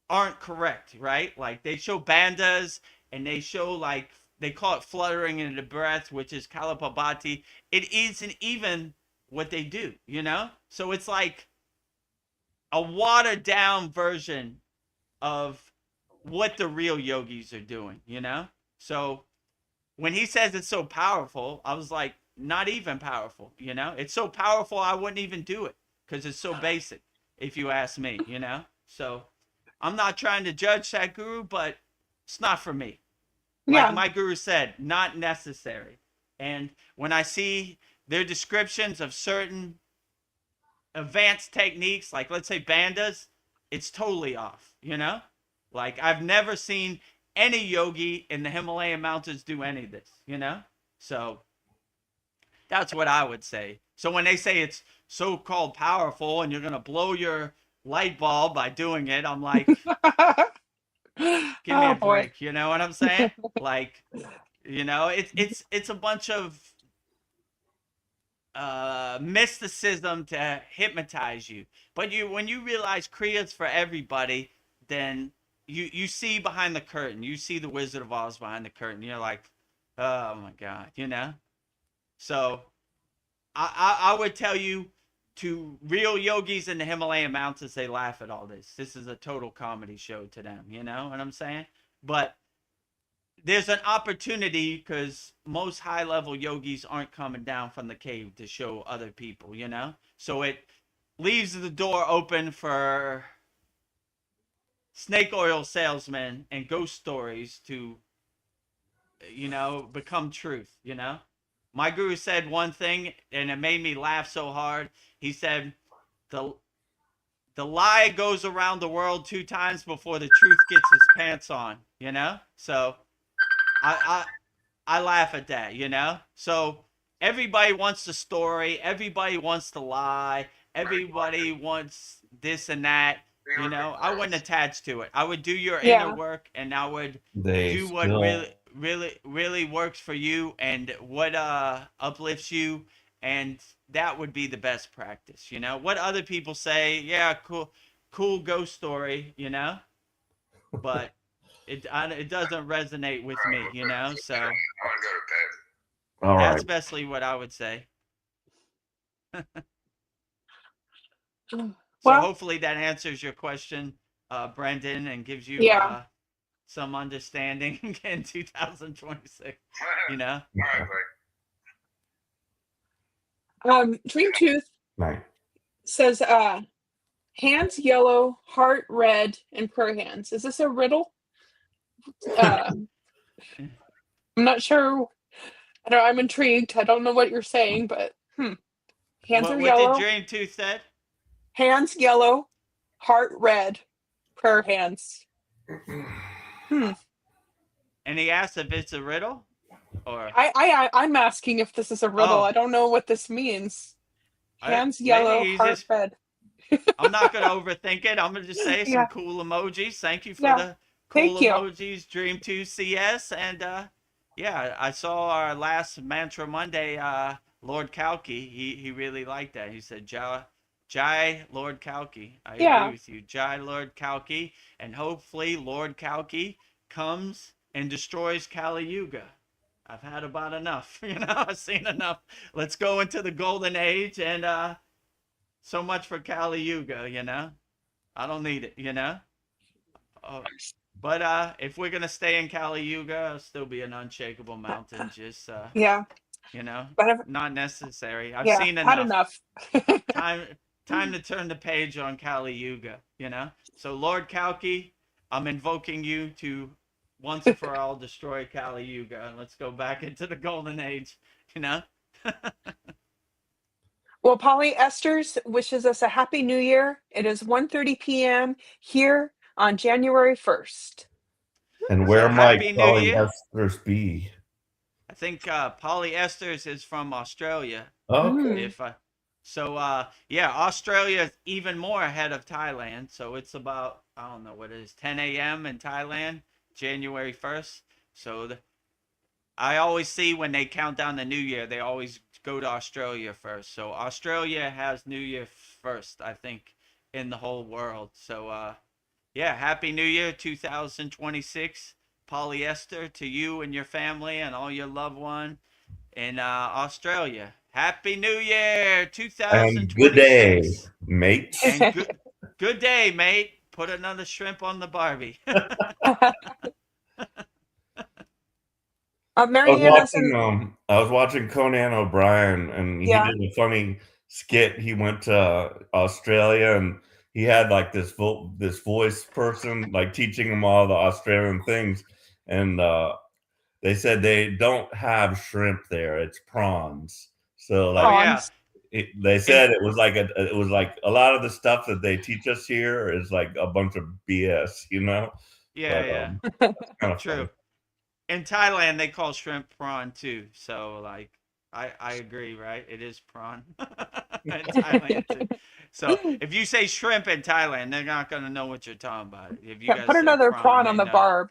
aren't correct, right? Like they show bandhas and they show like they call it fluttering in the breath, which is kalapabhati. It isn't even what they do. So it's like a watered down version of what the real yogis are doing. So when he says it's so powerful, I was like, not even powerful. It's so powerful I wouldn't even do it because it's so basic, if you ask me. So I'm not trying to judge that guru, but it's not for me. Like yeah. my guru said, not necessary. And when I see their descriptions of certain advanced techniques, like let's say bandhas, it's totally off. Like I've never seen any yogi in the Himalayan mountains do any of this. So that's what I would say. So when they say it's so-called powerful and you're going to blow your light bulb by doing it, I'm like, give me Oh a boy. break. You know what I'm saying? Like, it's a bunch of mysticism to hypnotize you. But when you realize Kriya's for everybody, then you see behind the curtain. You see the Wizard of Oz behind the curtain. You're like, oh my God. So I would tell you, to real yogis in the Himalayan mountains, they laugh at all this. This is a total comedy show to them. You know what I'm saying? But there's an opportunity because most high level yogis aren't coming down from the cave to show other people. So it leaves the door open for snake oil salesmen and ghost stories to become truth. My guru said one thing and it made me laugh so hard. He said the lie goes around the world 2 times before the truth gets his pants on. So I laugh at that. So everybody wants the story, everybody wants to lie, everybody wants this and that. I wouldn't attach to it. I would do your inner Yeah. work and I would They do what still really works for you and what uplifts you, and that would be the best practice. What other people say, yeah, cool ghost story. But it doesn't resonate with me. So I want to go to bed. all that's right. basically what I would say. So Well, hopefully that answers your question, Brendan, and gives you yeah. some understanding in 2026. All right, buddy. Dream Tooth Right. says hands yellow, heart red, and prayer hands. Is this a riddle? I'm not sure. I'm intrigued. I don't know what you're saying, but Hands are What did yellow. Dream 2 said? Hands yellow, heart red, prayer hands. And he asked if it's a riddle, or I'm asking if this is a riddle. Oh. I don't know what this means. Hands maybe yellow, he's heart just. red. I'm not gonna overthink it. I'm gonna just say some Yeah. cool emojis. Thank you for Yeah. the cool Thank you. emojis, Dream 2 CS, and yeah, I saw our last Mantra Monday. Lord Kalki, he really liked that. He said, Jai Lord Kalki. I agree Yeah. with you, Jai Lord Kalki, and hopefully Lord Kalki comes and destroys Kali Yuga. I've had about enough, I've seen enough. Let's go into the golden age, and so much for Kali Yuga, I don't need it. But if we're gonna stay in Kali Yuga, I'll still be an unshakable mountain. Just Yeah. But not necessary. I've yeah, seen had enough. enough. Time to turn the page on Kali Yuga. So Lord Kalki, I'm invoking you to once and for all destroy Kali Yuga, and let's go back into the golden age. Well, Polyesters wishes us a happy new year. It is 1:30 p.m. here on January 1st. And So where might happy New Year. polyesters be? I think polyesters is from Australia. Okay. If yeah, Australia is even more ahead of Thailand. So it's about, I don't know what it is, 10 a.m. in Thailand, January 1st. So I always see when they count down the New Year, they always go to Australia first. So Australia has New Year first, I think, in the whole world. So yeah, Happy New Year 2026. Polyester to you and your family and all your loved one in Australia. Happy New Year And good day, 2026. mates. And good day, mate. Put another shrimp on the Barbie. Mariana's I was watching Conan O'Brien, and he yeah. did a funny skit. He went to Australia, and he had like this voice person like teaching him all the Australian things, and they said they don't have shrimp there; it's prawns. So Oh like yeah. they said, it was like a lot of the stuff that they teach us here is like a bunch of BS, Yeah. But kind of True. funny. In Thailand, they call shrimp prawn too. So like, I agree, right? It is prawn in Thailand too. So if you say shrimp in Thailand, they're not gonna know what you're talking about. If you Yeah, guys put say another prawn, prawn on they the know. barb.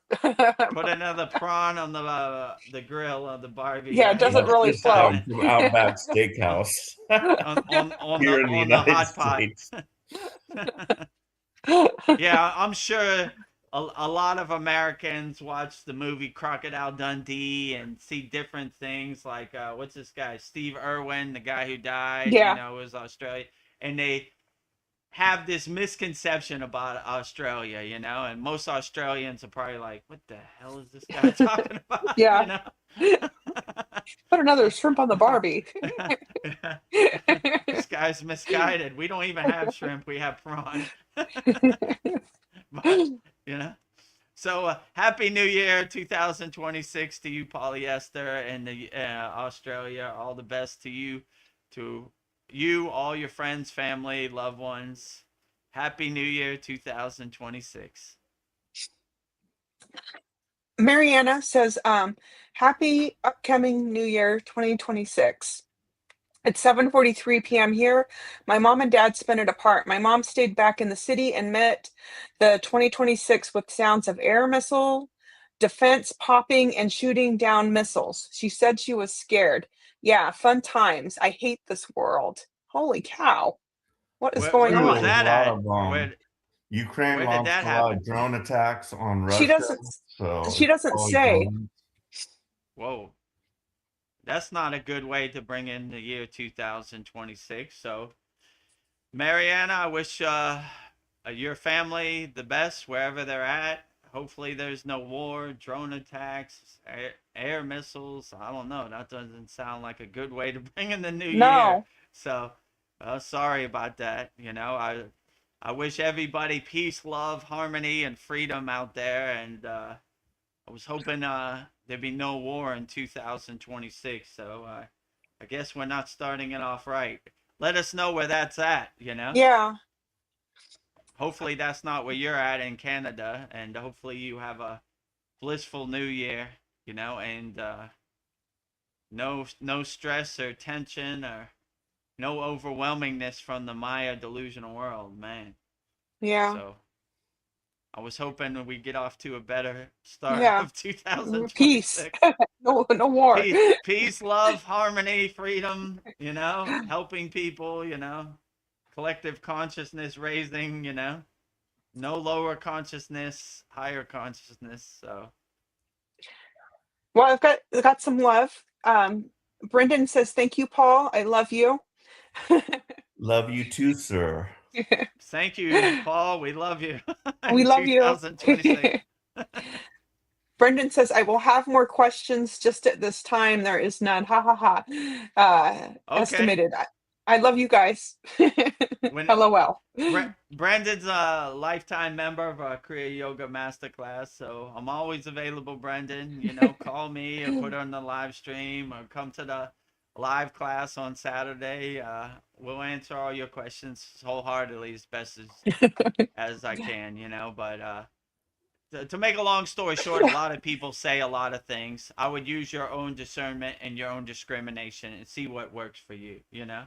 Put another prawn on the grill of the Barbie. Yeah, it doesn't That's really In just flow. Thailand. from Outback Steakhouse here in the On the United hot pot. States. Yeah, I'm sure a lot of Americans watch the movie Crocodile Dundee and see different things like what's this guy, Steve Irwin, the guy who died, Yeah. was Australia, and they have this misconception about Australia, and most Australians are probably like, what the hell is this guy talking about? Yeah. Put another shrimp on the Barbie. This guy's misguided. We don't even have shrimp, we have prawn. But so happy New Year 2026 to you, Polyester, and the Australia. All the best to you, all your friends, family, loved ones. Happy New Year 2026. Mariana says, happy upcoming New Year 2026. It's 7:43 p.m. here. My mom and dad spent it apart. My mom stayed back in the city and met the 2026 with sounds of air missile defense popping and shooting down missiles. She said she was scared. Yeah, fun times. I hate this world. Holy cow. What is going Where was on? that A lot at? of Ukraine Where did launched that a lot happen? of drone attacks on She Russia. doesn't So she doesn't say. Whoa. That's not a good way to bring in the year 2026. So, Mariana, I wish your family the best wherever they're at. Hopefully, there's no war, drone attacks, air missiles. I don't know. That doesn't sound like a good way to bring in the new year. No. So, sorry about that. I wish everybody peace, love, harmony, and freedom out there. And I was hoping there'd be no war in 2026. So I guess we're not starting it off right. let us know where that's at, you know? Yeah. Hopefully that's not where you're at in Canada, and hopefully you have a blissful new year, you know, and no stress or tension or no overwhelmingness from the Maya delusional world, man. Yeah. So I was hoping we get off to a better start Yeah. of Peace. 2026. No war. Peace, love, harmony, freedom, you know, helping people, you know, collective consciousness raising, you know, no lower consciousness, higher consciousness. So, Well, I've got some love. Brendan says, "Thank you, Paul. I love you." Love you too, sir. thank you, Paul. We love you We in love you. 2026. Brendan says, "I will have more questions. Just at this time, there is none." Ha ha ha. Okay. Estimated. I love you guys. When LOL. Brandon's a lifetime member of our Kriya Yoga Masterclass, so I'm always available, Brendan. You know, call me or put on the live stream or come to the live class on Saturday. We'll answer all your questions wholeheartedly as best as I can, you know. But to make a long story short, a lot of people say a lot of things. I would use your own discernment and your own discrimination and see what works for you, you know?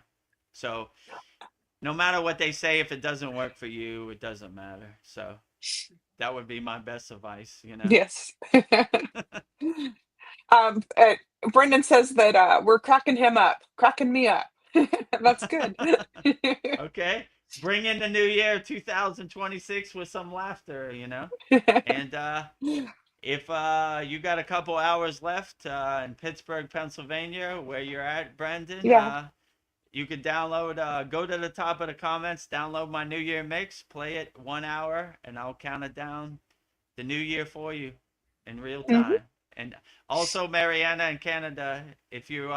So no matter what they say, if it doesn't work for you, it doesn't matter. So that would be my best advice, you know? Yes. Um, uh, Brendan says that we're cracking him up, cracking me up. That's good. Okay. Bring in the new year 2026 with some laughter, you know? And if you got a couple hours left in Pittsburgh, Pennsylvania, where you're at, Brandon, Yeah. you could download, go to the top of the comments, download my New Year mix, play it 1 hour, and I'll count it down the new year for you in real Mhm. time. And also, Mariana in Canada, if you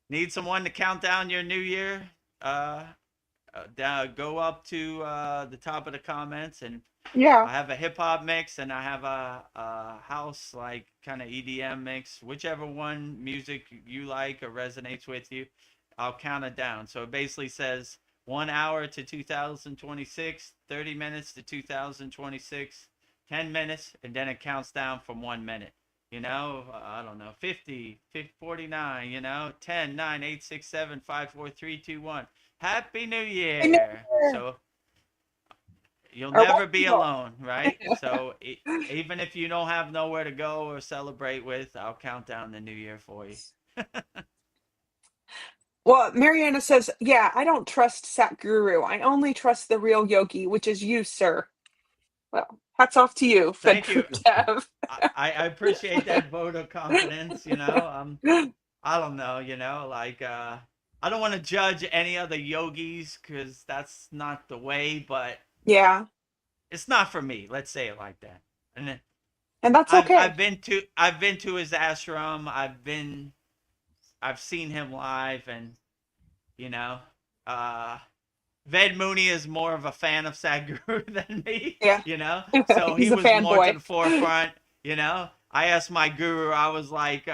need someone to count down your new year, go up to the top of the comments, and Yeah. I have a hip hop mix and I have a house like kind of EDM mix, whichever one music you like or resonates with you. I'll count it down. So it basically says 1 hour to 2026, 30 minutes to 2026, 10 minutes, and then it counts down from 1 minute. You know, I don't know, 50, 49, you know, 10, 9, 8, 6, 7, 5, 4, 3, 2, 1. Happy New I know. Year. So you'll Or never be Wonderful. alone, right? So even if you don't have nowhere to go or celebrate with, I'll count down the new year for you. Well, Mariana says, "Yeah, I don't trust Satguru. I only trust the real yogi, which is you, sir." Well, hats off to you, Thank you. Vedagurudev. I appreciate that vote of confidence. You know, I don't know. You know, like I don't want to judge any other yogis because that's not the way. But Yeah, it's not for me. Let's say it like that. And then and that's okay. I've been to his ashram. I've seen him live, and you know, uh, Ved Mooney is more of a fan of Sadhguru than me, Yeah, you know, so he he's a was more to fanboy. the forefront, you know. I asked my guru, I was like,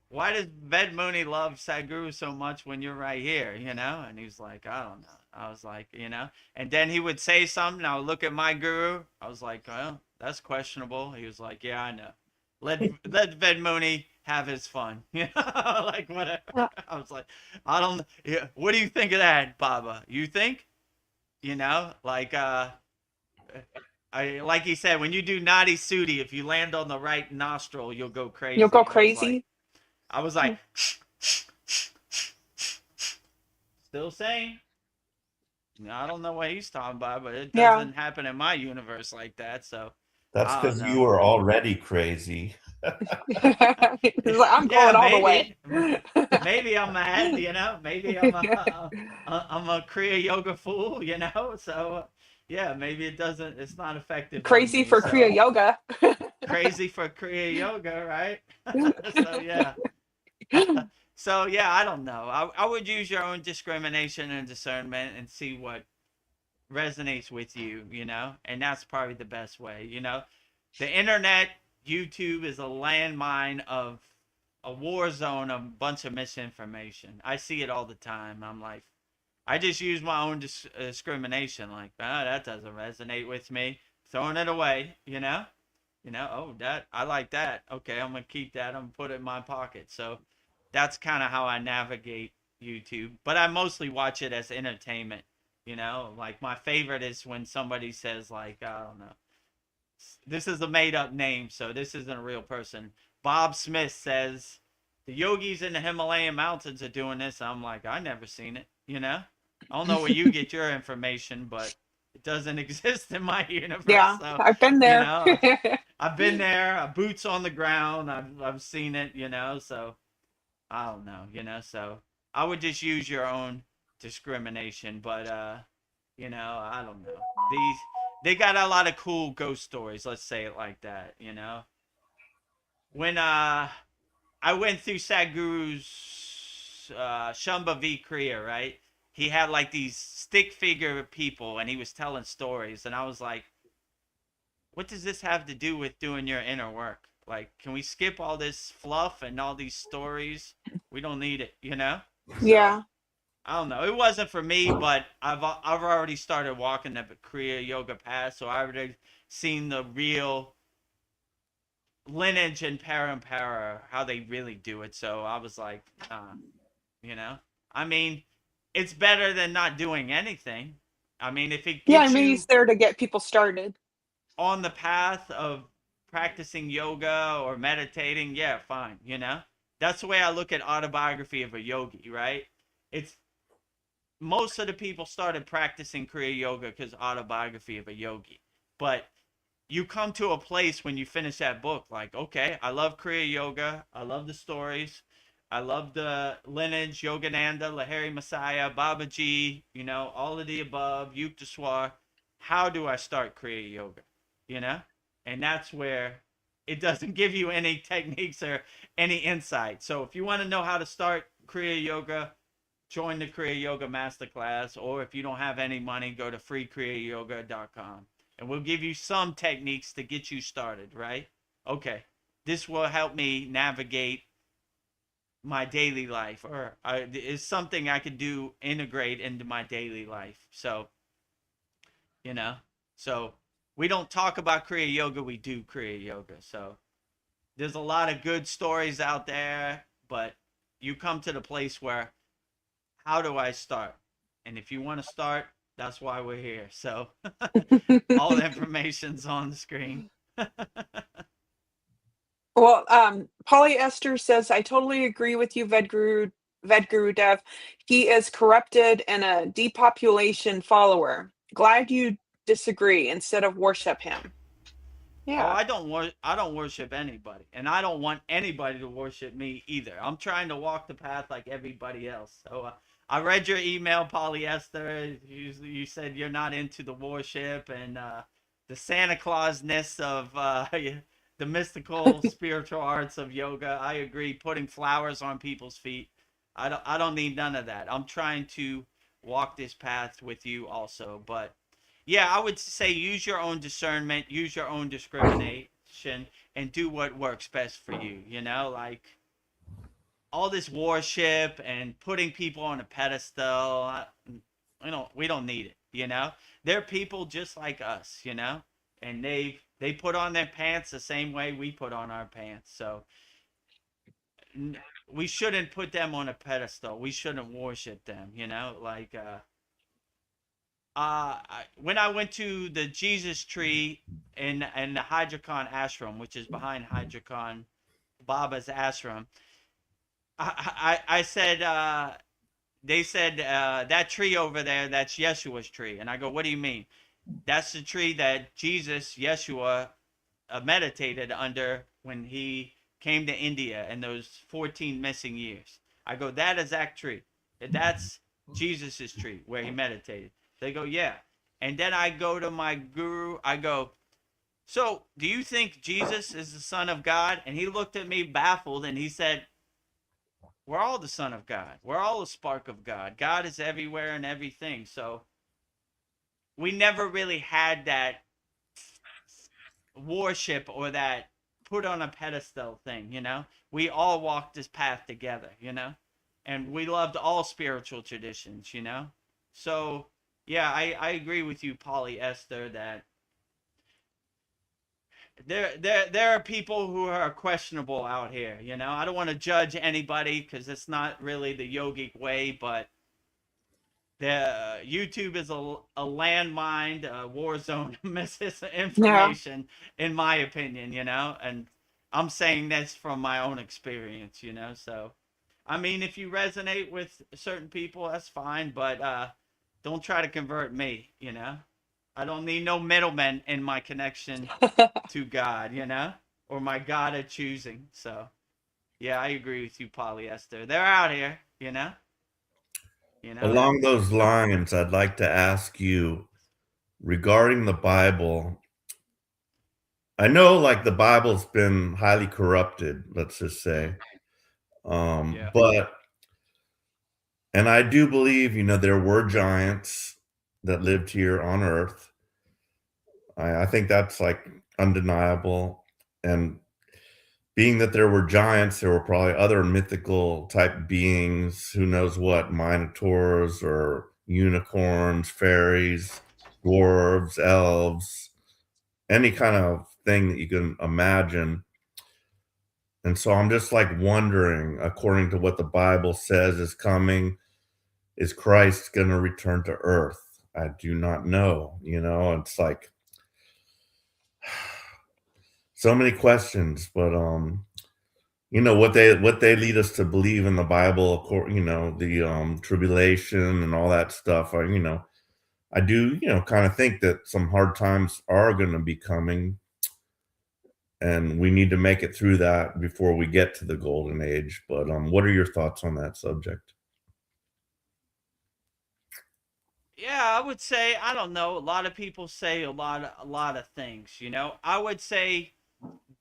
why does Ved Mooney love Sadhguru so much when you're right here, you know? And he was like, I don't know. I was like, you know, and then he would say something. I would look at my guru. I was like, well, that's questionable. He was like, yeah, I know. Let Ved Mooney have his fun, you know, like whatever. I was like, I don't. Yeah, what do you think of that, Baba? You think, you know, like I like he said, when you do Nadi Sudi, if you land on the right nostril, you'll go You'll go crazy. crazy. I was like, still saying. I don't know what he's talking about, but it Yeah. doesn't happen in my universe like that. So That's I don't because know. you are already crazy. He's like, "I'm Yeah, going all the way." maybe I'm mad, you know. Maybe I'm a Kriya yoga fool, you know. So yeah, maybe it doesn't. It's not effective on Crazy me. for Kriya So Yoga. crazy for Kriya yoga, right? So yeah. So yeah, I don't know. I would use your own discrimination and discernment and see what resonates with you, you know, and that's probably the best way, you know. The internet, YouTube is a landmine of a war zone of a bunch of misinformation. I see it all the time. I'm like, I just use my own discrimination. Like, that doesn't resonate with me. Throwing it away, you know? Oh, that, I like that. Okay, I'm going to keep that. I'm going to put it in my pocket. So that's kind of how I navigate YouTube. But I mostly watch it as entertainment, Like, my favorite is when somebody says, like, I don't know, this is a made up name, so this isn't a real person. Bob Smith says, the yogis in the Himalayan mountains are doing this. I'm like, I never seen it, I don't know where you get your information, but it doesn't exist in my universe. Yeah, So, I've been there. I've been there, boots on the ground. I've seen it, so I don't know, so I would just use your own discrimination, but I don't know. They got a lot of cool ghost stories, let's say it like that, When I went through Sadhguru's Shambhavi Kriya, right? He had like these stick figure people and he was telling stories, and I was like, what does this have to do with doing your inner work? Like, can we skip all this fluff and all these stories? We don't need it, So, Yeah. I don't know. It wasn't for me, but I've already started walking the Kriya yoga path, so I already seen the real lineage and parampara, how they really do it. So I was like, I mean, it's better than not doing anything. I mean, if it Yeah, I gets mean, you he's there to get people started. on the path of practicing yoga or meditating, yeah, fine, That's the way I look at Autobiography of a Yogi, right? It's most of the people started practicing Kriya Yoga because Autobiography of a Yogi. But you come to a place when you finish that book, like, okay, I love Kriya Yoga. I love the stories. I love the lineage, Yogananda, Lahiri Messiah, Babaji, all of the above, Yukteswar. How do I start Kriya Yoga? And that's where it doesn't give you any techniques or any insight. So if you want to know how to start Kriya Yoga, join the Kriya Yoga Masterclass, or if you don't have any money, go to freekriyayogashop.com. And we'll give you some techniques to get you started, right? Okay, this will help me navigate my daily life, or is something I could do, integrate into my daily life. So, so we don't talk about Kriya Yoga, we do Kriya Yoga. So there's a lot of good stories out there, but you come to the place where, how do I start? And if you want to start, that's why we're here. So all the information's on the screen. Well, Polyester says, I totally agree with you, Vedgurudev. He is corrupted and a depopulation follower. Glad you disagree instead of worship him. Oh, Yeah. I don't worship anybody, and I don't want anybody to worship me either. I'm trying to walk the path like everybody else. So I read your email, Polyester. You said you're not into the worship and the Santa Clausness of the mystical spiritual arts of yoga. I agree. Putting flowers on people's feet. I don't need none of that. I'm trying to walk this path with you also, but yeah, I would say use your own discernment, use your own discrimination, and do what works best for you. Like all this worship and putting people on a pedestal. We don't need it. They're people just like us. And they put on their pants the same way we put on our pants. So we shouldn't put them on a pedestal. We shouldn't worship them. Like. When I went to the Jesus tree in the Hydrocon ashram, which is behind Hydrocon Baba's ashram, I said, they said, that tree over there, that's Yeshua's tree. And I go, what do you mean? That's the tree that Jesus, Yeshua, meditated under when he came to India in those 14 missing years. I go, that exact tree. That's Jesus's tree where he meditated. They go, yeah. And then I go to my guru. I go, so do you think Jesus is the Son of God? And he looked at me baffled and he said, we're all the Son of God. We're all a spark of God. God is everywhere and everything. So we never really had that worship or that put on a pedestal thing, we all walked this path together, and we loved all spiritual traditions, so yeah, I agree with you, polyester, that there are people who are questionable out here, I don't want to judge anybody because it's not really the yogic way, but the YouTube is a landmine, a war zone, misinformation, in my opinion, and I'm saying this from my own experience, so I mean, if you resonate with certain people, that's fine, but don't try to convert me, I don't need no middlemen in my connection to God, or my God of choosing. So yeah, I agree with you, polyester. They're out here, Along those lines, I'd like to ask you regarding the Bible. I know, like, the Bible's been highly corrupted, let's just say. Yeah. But, and I do believe, there were giants that lived here on Earth. I think that's like undeniable. And being that there were giants, there were probably other mythical type beings, who knows what, minotaurs or unicorns, fairies, dwarves, elves, any kind of thing that you can imagine. And so I'm just like wondering, according to what the Bible says is coming, is Christ going to return to earth? I do not know. It's like so many questions, but what they lead us to believe in the Bible, the tribulation and all that stuff. I do, kind of think that some hard times are going to be coming, and we need to make it through that before we get to the golden age. But what are your thoughts on that subject? Yeah, I would say, I don't know. A lot of people say a lot of things. I would say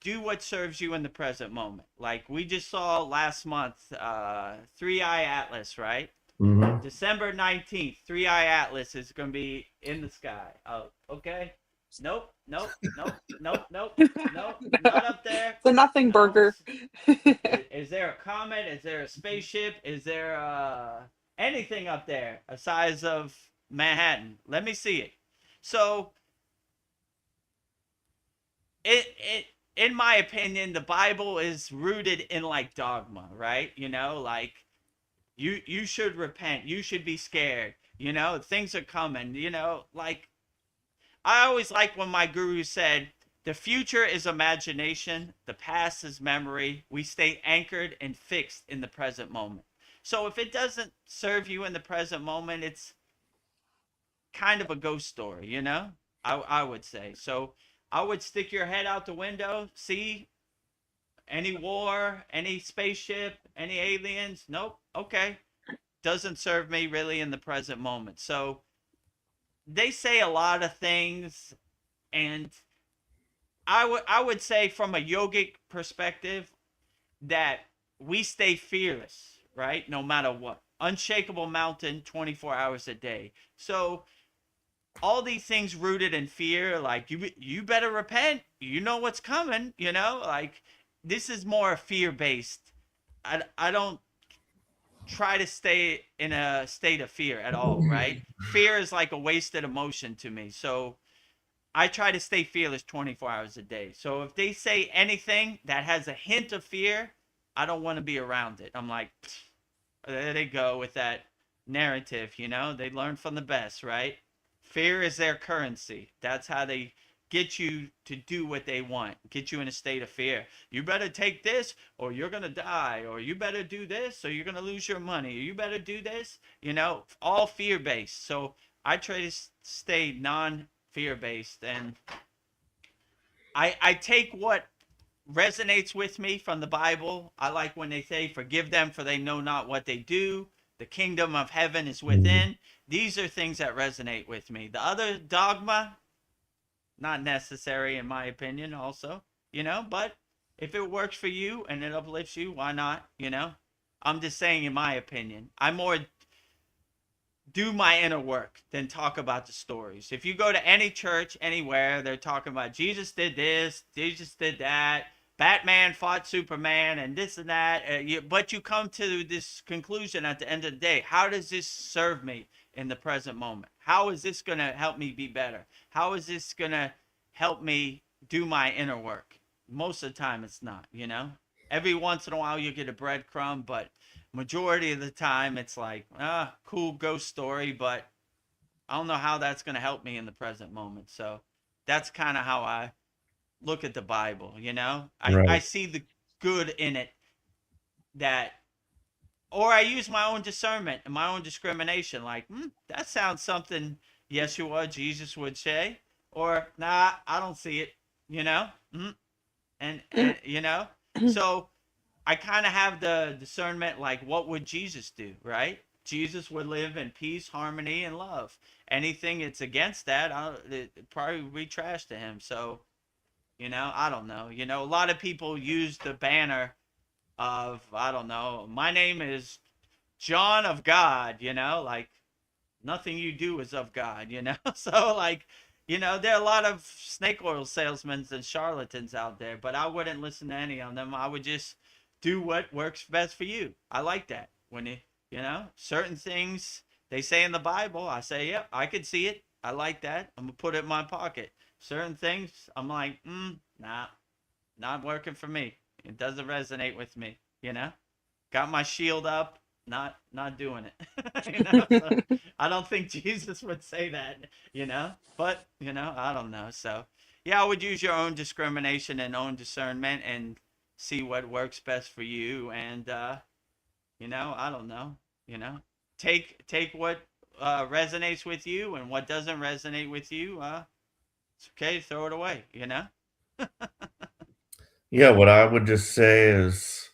do what serves you in the present moment. Like we just saw last month, Three Eye Atlas, right? Mm-hmm. December 19th, Three Eye Atlas is going to be in the sky. Oh, okay. Nope, nope, nope, nope, nope, nope, not up there. The nothing burger. Is there a comet? Is there a spaceship? Is there anything up there a size of Manhattan? Let me see it. So, in my opinion, the Bible is rooted in like dogma, right? Like you should repent. You should be scared. Things are coming. Like I always like when my guru said, the future is imagination, the past is memory. We stay anchored and fixed in the present moment. So if it doesn't serve you in the present moment, it's kind of a ghost story, I would say. So I would stick your head out the window, see any war, any spaceship, any aliens. Nope. Okay. Doesn't serve me really in the present moment. So they say a lot of things, and I would say from a yogic perspective that we stay fearless, right? No matter what. Unshakable mountain 24 hours a day. So all these things rooted in fear, like you better repent. You know what's coming, like this is more fear-based. I don't try to stay in a state of fear at all, right? Fear is like a wasted emotion to me. So I try to stay fearless 24 hours a day. So if they say anything that has a hint of fear, I don't want to be around it. I'm like, there they go with that narrative, they learn from the best, right? Fear is their currency. That's how they get you to do what they want, get you in a state of fear. You better take this or you're going to die, or you better do this or you're going to lose your money, or you better do this, all fear-based. So I try to stay non-fear-based, and I take what resonates with me from the Bible. I like when they say, forgive them for they know not what they do. The kingdom of heaven is within. These are things that resonate with me. The other dogma, not necessary in my opinion also, but if it works for you and it uplifts you, why not, I'm just saying, in my opinion, I more do my inner work than talk about the stories. If you go to any church anywhere, they're talking about Jesus did this, Jesus did that, Batman fought Superman and this and that. But you come to this conclusion at the end of the day. How does this serve me in the present moment? How is this going to help me be better? How is this going to help me do my inner work? Most of the time it's not, you know? Every once in a while you get a breadcrumb, but majority of the time it's like, cool ghost story, but I don't know how that's going to help me in the present moment. So that's kind of how I look at the Bible, you know? I Right. see the good in it, that, or I use my own discernment and my own discrimination. Like, that sounds something Yeshua, Jesus would say, or nah, I don't see it, you know? And you know, so I kind of have the discernment, like, what would Jesus do, right? Jesus would live in peace, harmony, and love. Anything that's against that, it probably would be trash to him. So, you know, I don't know. You know, a lot of people use the banner of, I don't know, my name is John of God, you know, like nothing you do is of God, you know? So, like, you know, there are a lot of snake oil salesmen and charlatans out there, but I wouldn't listen to any of them. I would just do what works best for you. I like that. When you know, certain things they say in the Bible, I say, yep, I could see it. I like that. I'm going to put it in my pocket. Certain things, I'm like, nah, not working for me. It doesn't resonate with me, you know? Got my shield up, not doing it. You know, so I don't think Jesus would say that, you know, but you know, I don't know. So yeah, I would use your own discrimination and own discernment and see what works best for you. And you know, I don't know, you know, take what resonates with you, and what doesn't resonate with you, it's okay, throw it away, you know. Yeah, what I would just say is,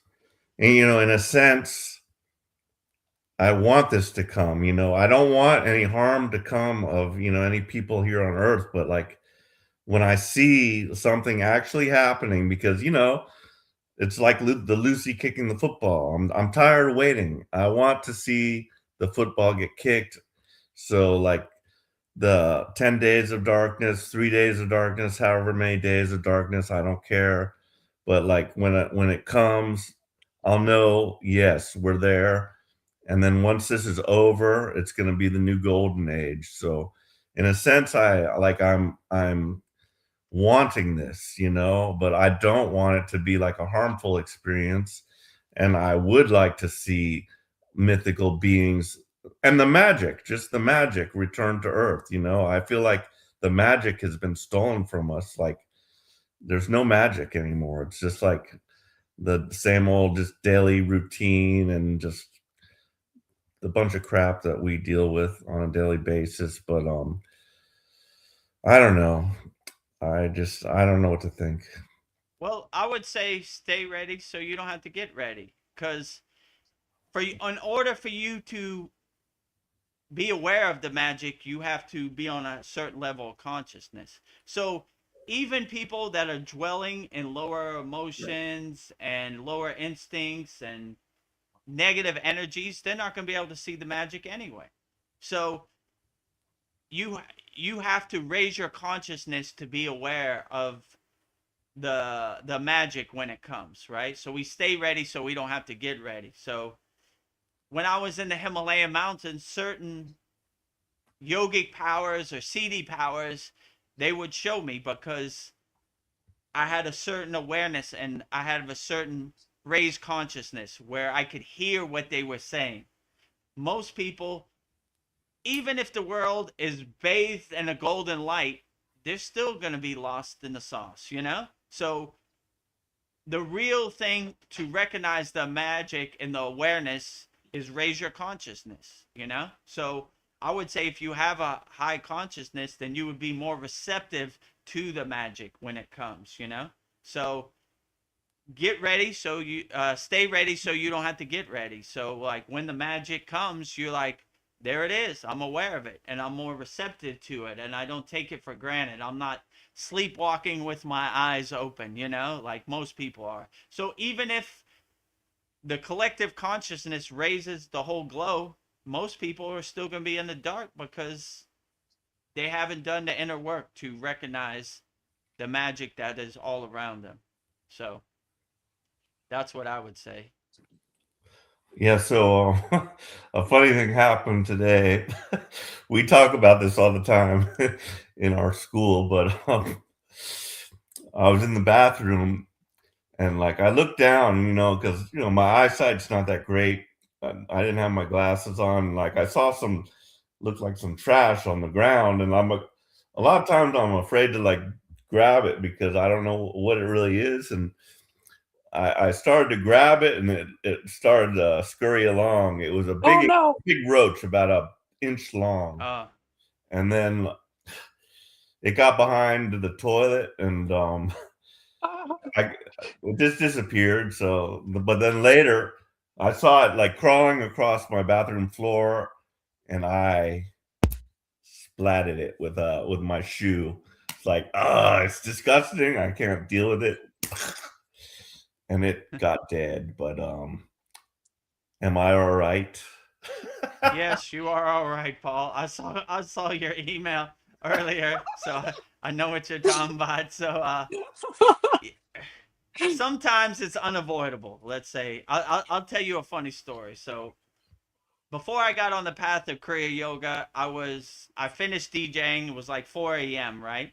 and, you know, in a sense, I want this to come, you know, I don't want any harm to come of, you know, any people here on earth, but like when I see something actually happening, because, you know, it's like the Lucy kicking the football. I'm tired of waiting. I want to see the football get kicked. So like the 10 days of darkness, 3 days of darkness, however many days of darkness, I don't care. But like when it comes, I'll know, yes, we're there. And then once this is over, it's going to be the new golden age. So in a sense, I'm wanting this, you know, but I don't want it to be like a harmful experience. And I would like to see mythical beings and the magic, just the magic, return to earth. You know, I feel like the magic has been stolen from us. Like there's no magic anymore. It's just like the same old, just daily routine and just the bunch of crap that we deal with on a daily basis. But I don't know. I don't know what to think. Well, I would say stay ready so you don't have to get ready, because in order for you to be aware of the magic, you have to be on a certain level of consciousness. So even people that are dwelling in lower emotions and lower instincts and negative energies, they're not going to be able to see the magic anyway. So you have to raise your consciousness to be aware of the magic when it comes, right? So we stay ready so we don't have to get ready. So when I was in the Himalayan mountains, certain yogic powers or CD powers, they would show me, because I had a certain awareness and I had a certain raised consciousness where I could hear what they were saying. Most people, even if the world is bathed in a golden light, they're still going to be lost in the sauce, you know? So the real thing to recognize the magic and the awareness is raise your consciousness, you know? So I would say if you have a high consciousness, then you would be more receptive to the magic when it comes, you know? So get ready so you stay ready so you don't have to get ready. So like when the magic comes, you're like, there it is. I'm aware of it and I'm more receptive to it and I don't take it for granted. I'm not sleepwalking with my eyes open, you know, like most people are. So even if the collective consciousness raises the whole glow, most people are still going to be in the dark because they haven't done the inner work to recognize the magic that is all around them. So That's what I would say. Yeah, so a funny thing happened today. We talk about this all the time in our school, but I was in the bathroom and like I looked down, because my eyesight's not that great. I didn't have my glasses on. Like I saw looked like some trash on the ground, and a lot of times I'm afraid to like grab it because I don't know what it really is, and I started to grab it, and it started to scurry along. It was a Oh no. big roach, about a inch long, Uh, and then it got behind the toilet, and it just disappeared. So, but then later, I saw it like crawling across my bathroom floor, and I splatted it with my shoe. It's like, it's disgusting. I can't deal with it. And it got dead, but am I all right? yes, you are all right, Paul. I saw your email earlier, so I know what you're talking about. So sometimes it's unavoidable. Let's say I'll tell you a funny story. So before I got on the path of Kriya yoga, I finished DJing. It was like 4 a.m. right,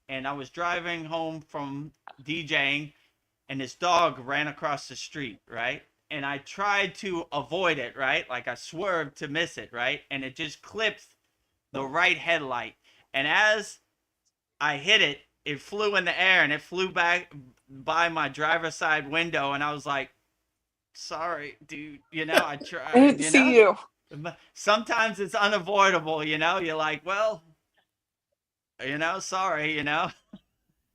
and I was driving home from DJing, and this dog ran across the street, right? And I tried to avoid it, right? Like I swerved to miss it, right? And it just clipped the right headlight. And as I hit it, it flew in the air and it flew back by my driver's side window. And I was like, sorry, dude. I I tried, didn't see you. Sometimes it's unavoidable, You're like, well, sorry,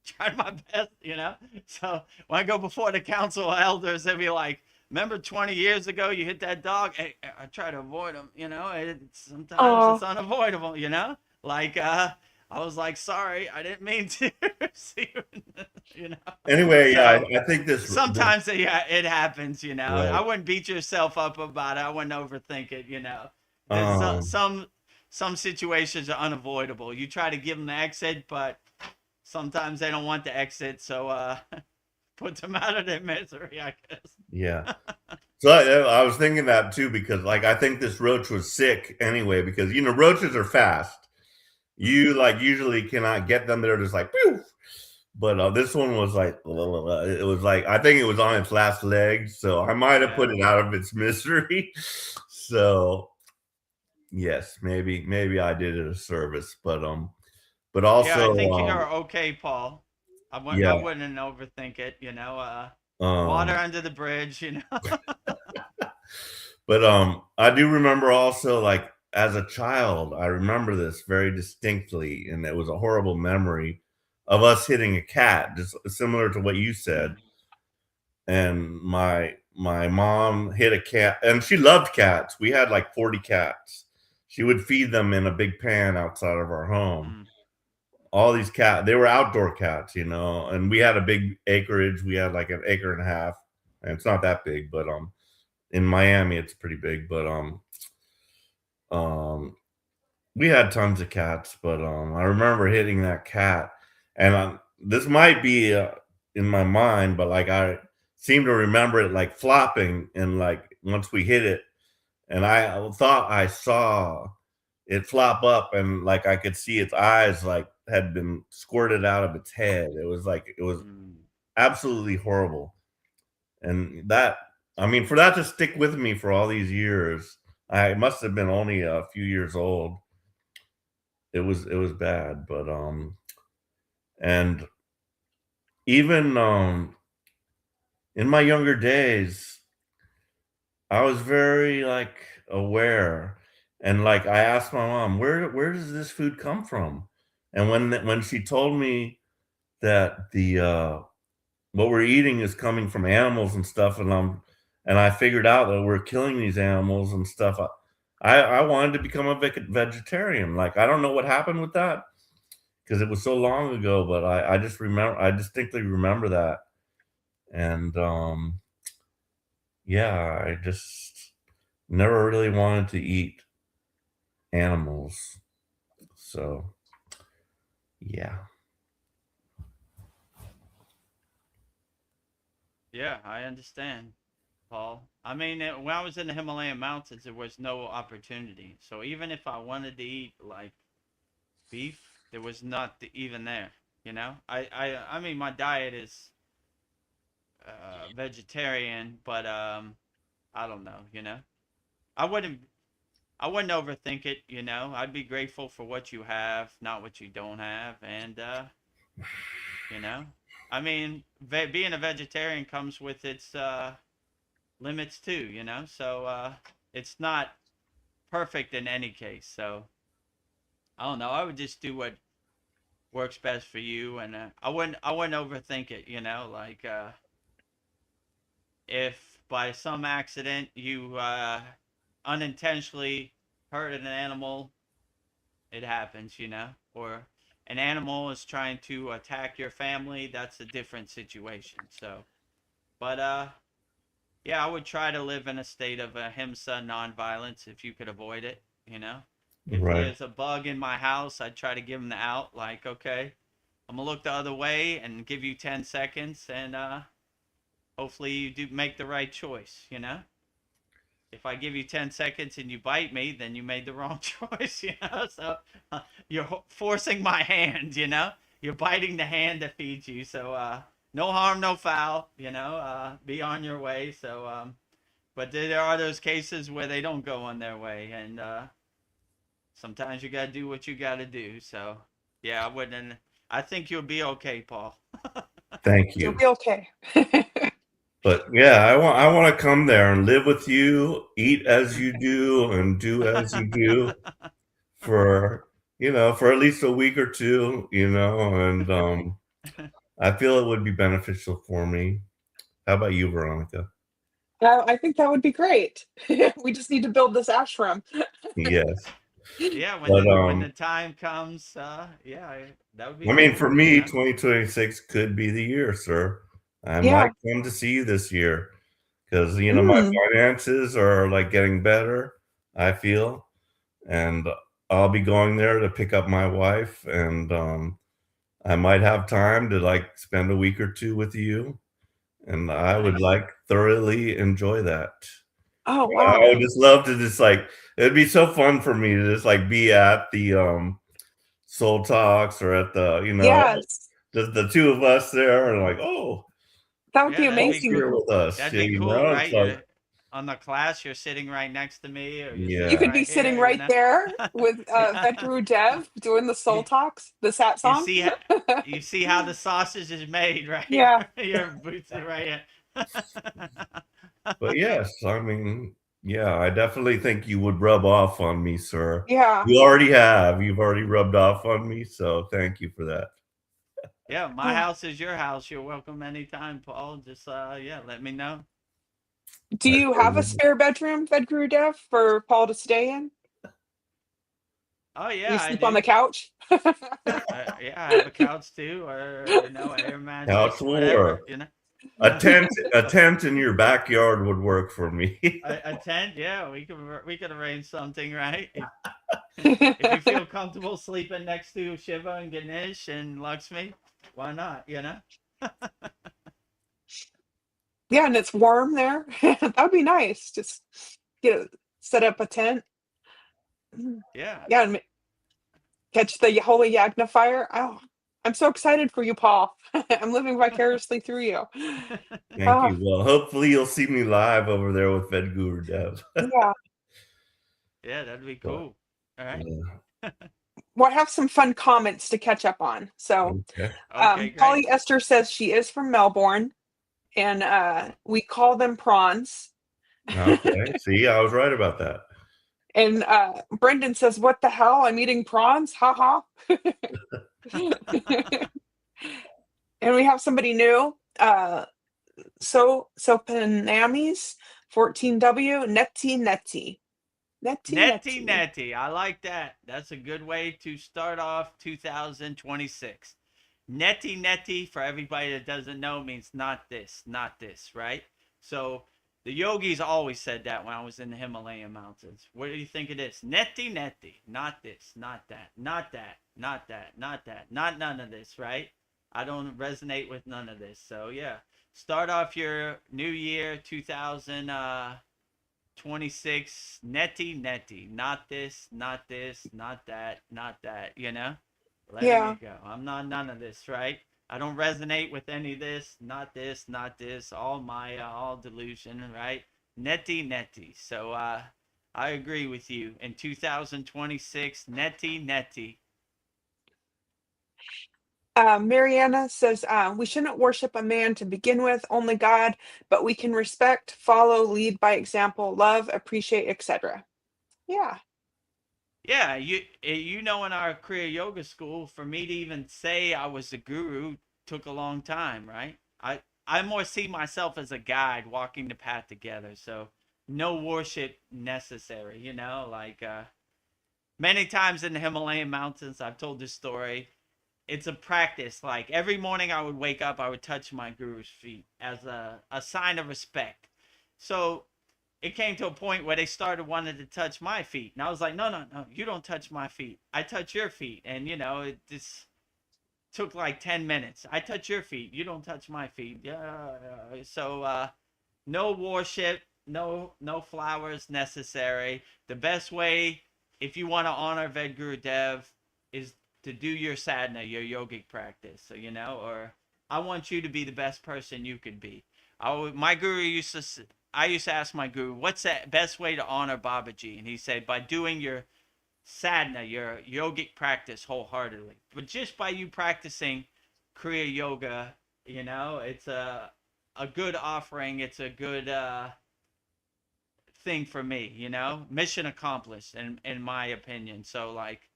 tried my best. So when I go before the council of elders, they'll be like, remember 20 years ago you hit that dog? Hey, I try to avoid them, sometimes Oh, it's unavoidable, Like I was like, sorry, I didn't mean to see you know. Anyway, yeah, So I think sometimes it happens, I right. wouldn't beat yourself up about it. I wouldn't overthink it, There's Um, some situations are unavoidable. You try to give them the exit, but sometimes they don't want to exit, so put them out of their misery, I guess. yeah. So I was thinking that too because like I think this roach was sick anyway because roaches are fast. You like usually cannot get them. They're just like, pew! But this one was like, it was like I think it was on its last legs, so I might have put Yeah. it out of its misery. So yes, maybe I did it a service, but Yeah, I also think you're okay, Paul. I yeah, wouldn't overthink it, water um, under the bridge. but I do remember also like as a child, I remember this very distinctly, and it was a horrible memory of us hitting a cat, just similar to what you said. And my mom hit a cat, and she loved cats. We had like 40 cats. She would feed them in a big pan outside of our home. Mm. All these cats, they were outdoor cats, and we had a big acreage. We had like an acre and a half, and it's not that big, but in Miami it's pretty big. But um we had tons of cats, but I remember hitting that cat, and this might be in my mind, but like I seem to remember it like flopping, and like once we hit it, and I thought I saw it flop up, and like I could see its eyes like had been squirted out of its head. It was Mm. absolutely horrible, and that I mean, for that to stick with me for all these years, I must have been only a few years old. It was bad, but and even in my younger days, I was very like aware, and like I asked my mom, where does this food come from? And when she told me that the what we're eating is coming from animals and stuff, and I figured out that we're killing these animals and stuff. I wanted to become a vegetarian. Like I don't know what happened with that because it was so long ago, but I distinctly remember that. And yeah, I just never really wanted to eat animals. So yeah. Yeah, I understand, Paul. I mean, when I was in the Himalayan mountains, there was no opportunity. So even if I wanted to eat like beef, there was not even there. You know, I mean, my diet is vegetarian, but I don't know. You know, I wouldn't I wouldn't overthink it. You know, I'd be grateful for what you have, not what you don't have, and you know, I mean, being a vegetarian comes with its limits too. You know, so it's not perfect in any case. So I don't know. I would just do what works best for you, and I wouldn't overthink it. You know, like if by some accident you unintentionally hurt an animal, it happens. You know, or an animal is trying to attack your family, that's a different situation. So, but yeah, I would try to live in a state of ahimsa, nonviolence, if you could avoid it. You know, if Right. there's a bug in my house, I'd try to give them the out. Like, okay, I'm gonna look the other way and give you 10 seconds, and hopefully you do make the right choice. You know, if I give you 10 seconds and you bite me, then you made the wrong choice. You know, so you're forcing my hand. You know, you're biting the hand that feeds you. So no harm, no foul. You know, be on your way. So but there are those cases where they don't go on their way, and sometimes you gotta do what you gotta do. So yeah, I wouldn't. I think you'll be okay, Paul. Thank You'll you. be okay. But yeah, I want to come there and live with you, eat as you do, and do as you do for for at least a week or two, and I feel it would be beneficial for me. How about you, Veronica? I think that would be great. We just need to build this ashram. Yes, Yeah, when but the time comes, yeah, that would be I mean, cool. for You me, know. 2026 could be the year, sir. I Yeah. might come to see you this year because my Mm. finances are like getting better, I feel, and I'll be going there to pick up my wife, and I might have time to like spend a week or two with you, and I would Nice. like thoroughly enjoy that. Oh, I wow. would just love to just like it'd be so fun for me to just like be at the Soul Talks or at the Yes. just the two of us there and like, oh, That would Yeah, be Paul's amazing. here with us. that'd Yeah, be cool, it's right? like, You're on the class. You're sitting right next to me, or you're You sitting yeah, could be right sitting here. You right know. there with Vedagurudev doing the soul you, talks, the sat you song. see you see how the sausage is made, right? Yeah. Your boots are right here. but yes, I mean, yeah, I definitely think you would rub off on me, sir. Yeah. You already have. You've already rubbed off on me, so thank you for that. Yeah, my Oh. house is your house. You're welcome anytime, Paul. Just yeah, let me know. Do I you have a certainly spare bedroom, Vedagurudev, for Paul to stay in? Oh You yeah, I sleep on the do. couch? Yeah, I have a couch too, or air couch mattress, will whatever. work. You know. A tent in your backyard would work for me. A tent, yeah, we could arrange something, right? If you feel comfortable sleeping next to Shiva and Ganesh and Lakshmi, why not? You know? Yeah, and it's warm there. That would be nice. Just set up a tent. Mm. Yeah. Yeah, and catch the holy Yagna fire. Oh, I'm so excited for you, Paul. I'm living vicariously through you. Thank Oh, you. Well, hopefully you'll see me live over there with Vedagurudev. yeah. Yeah, that'd be But, cool. All right. yeah, Well, I have some fun comments to catch up on. So, okay. Okay, great. Polly Esther says she is from Melbourne, and we call them prawns. Okay. See, I was right about that. And Brendan says, "What the hell? I'm eating prawns? Ha ha!" And we have somebody new. So Panamis 14W Netty Netty. netty. I like that. That's a good way to start off 2026. Netty netty, for everybody that doesn't know, means not this, right? So the yogis always said that when I was in the Himalayan mountains. What do you think it is? Netty netty. Not this, not that, not that, not that, not that, not none of this, right? I don't resonate with none of this. So yeah, start off your new year 2026 netty, not this, not this, not that, not that, letting Yeah. it go. I'm not none of this, right? I don't resonate with any of this, not this, not this, all Maya, all delusion, right? Netty. So I agree with you. In 2026, netty. Mariana says, we shouldn't worship a man to begin with, only God, but we can respect, follow, lead by example, love, appreciate, etc. Yeah. Yeah, in our Kriya Yoga school, for me to even say I was a guru took a long time, right? I more see myself as a guide walking the path together. So no worship necessary, like many times in the Himalayan mountains, I've told this story. It's a practice. Like every morning I would wake up, I would touch my guru's feet as a sign of respect. So it came to a point where they started wanting to touch my feet. And I was like, no, you don't touch my feet. I touch your feet. And, it just took like 10 minutes. I touch your feet. You don't touch my feet. Yeah. So, no worship, no flowers necessary. The best way, if you want to honor Vedagurudev, is to do your sadhana, your yogic practice. So, or I want you to be the best person you could be. My guru I used to ask my guru, what's the best way to honor Babaji? And he said, by doing your sadhana, your yogic practice wholeheartedly. But just by you practicing Kriya Yoga, it's a good offering. It's a good thing for me, mission accomplished in my opinion. So like,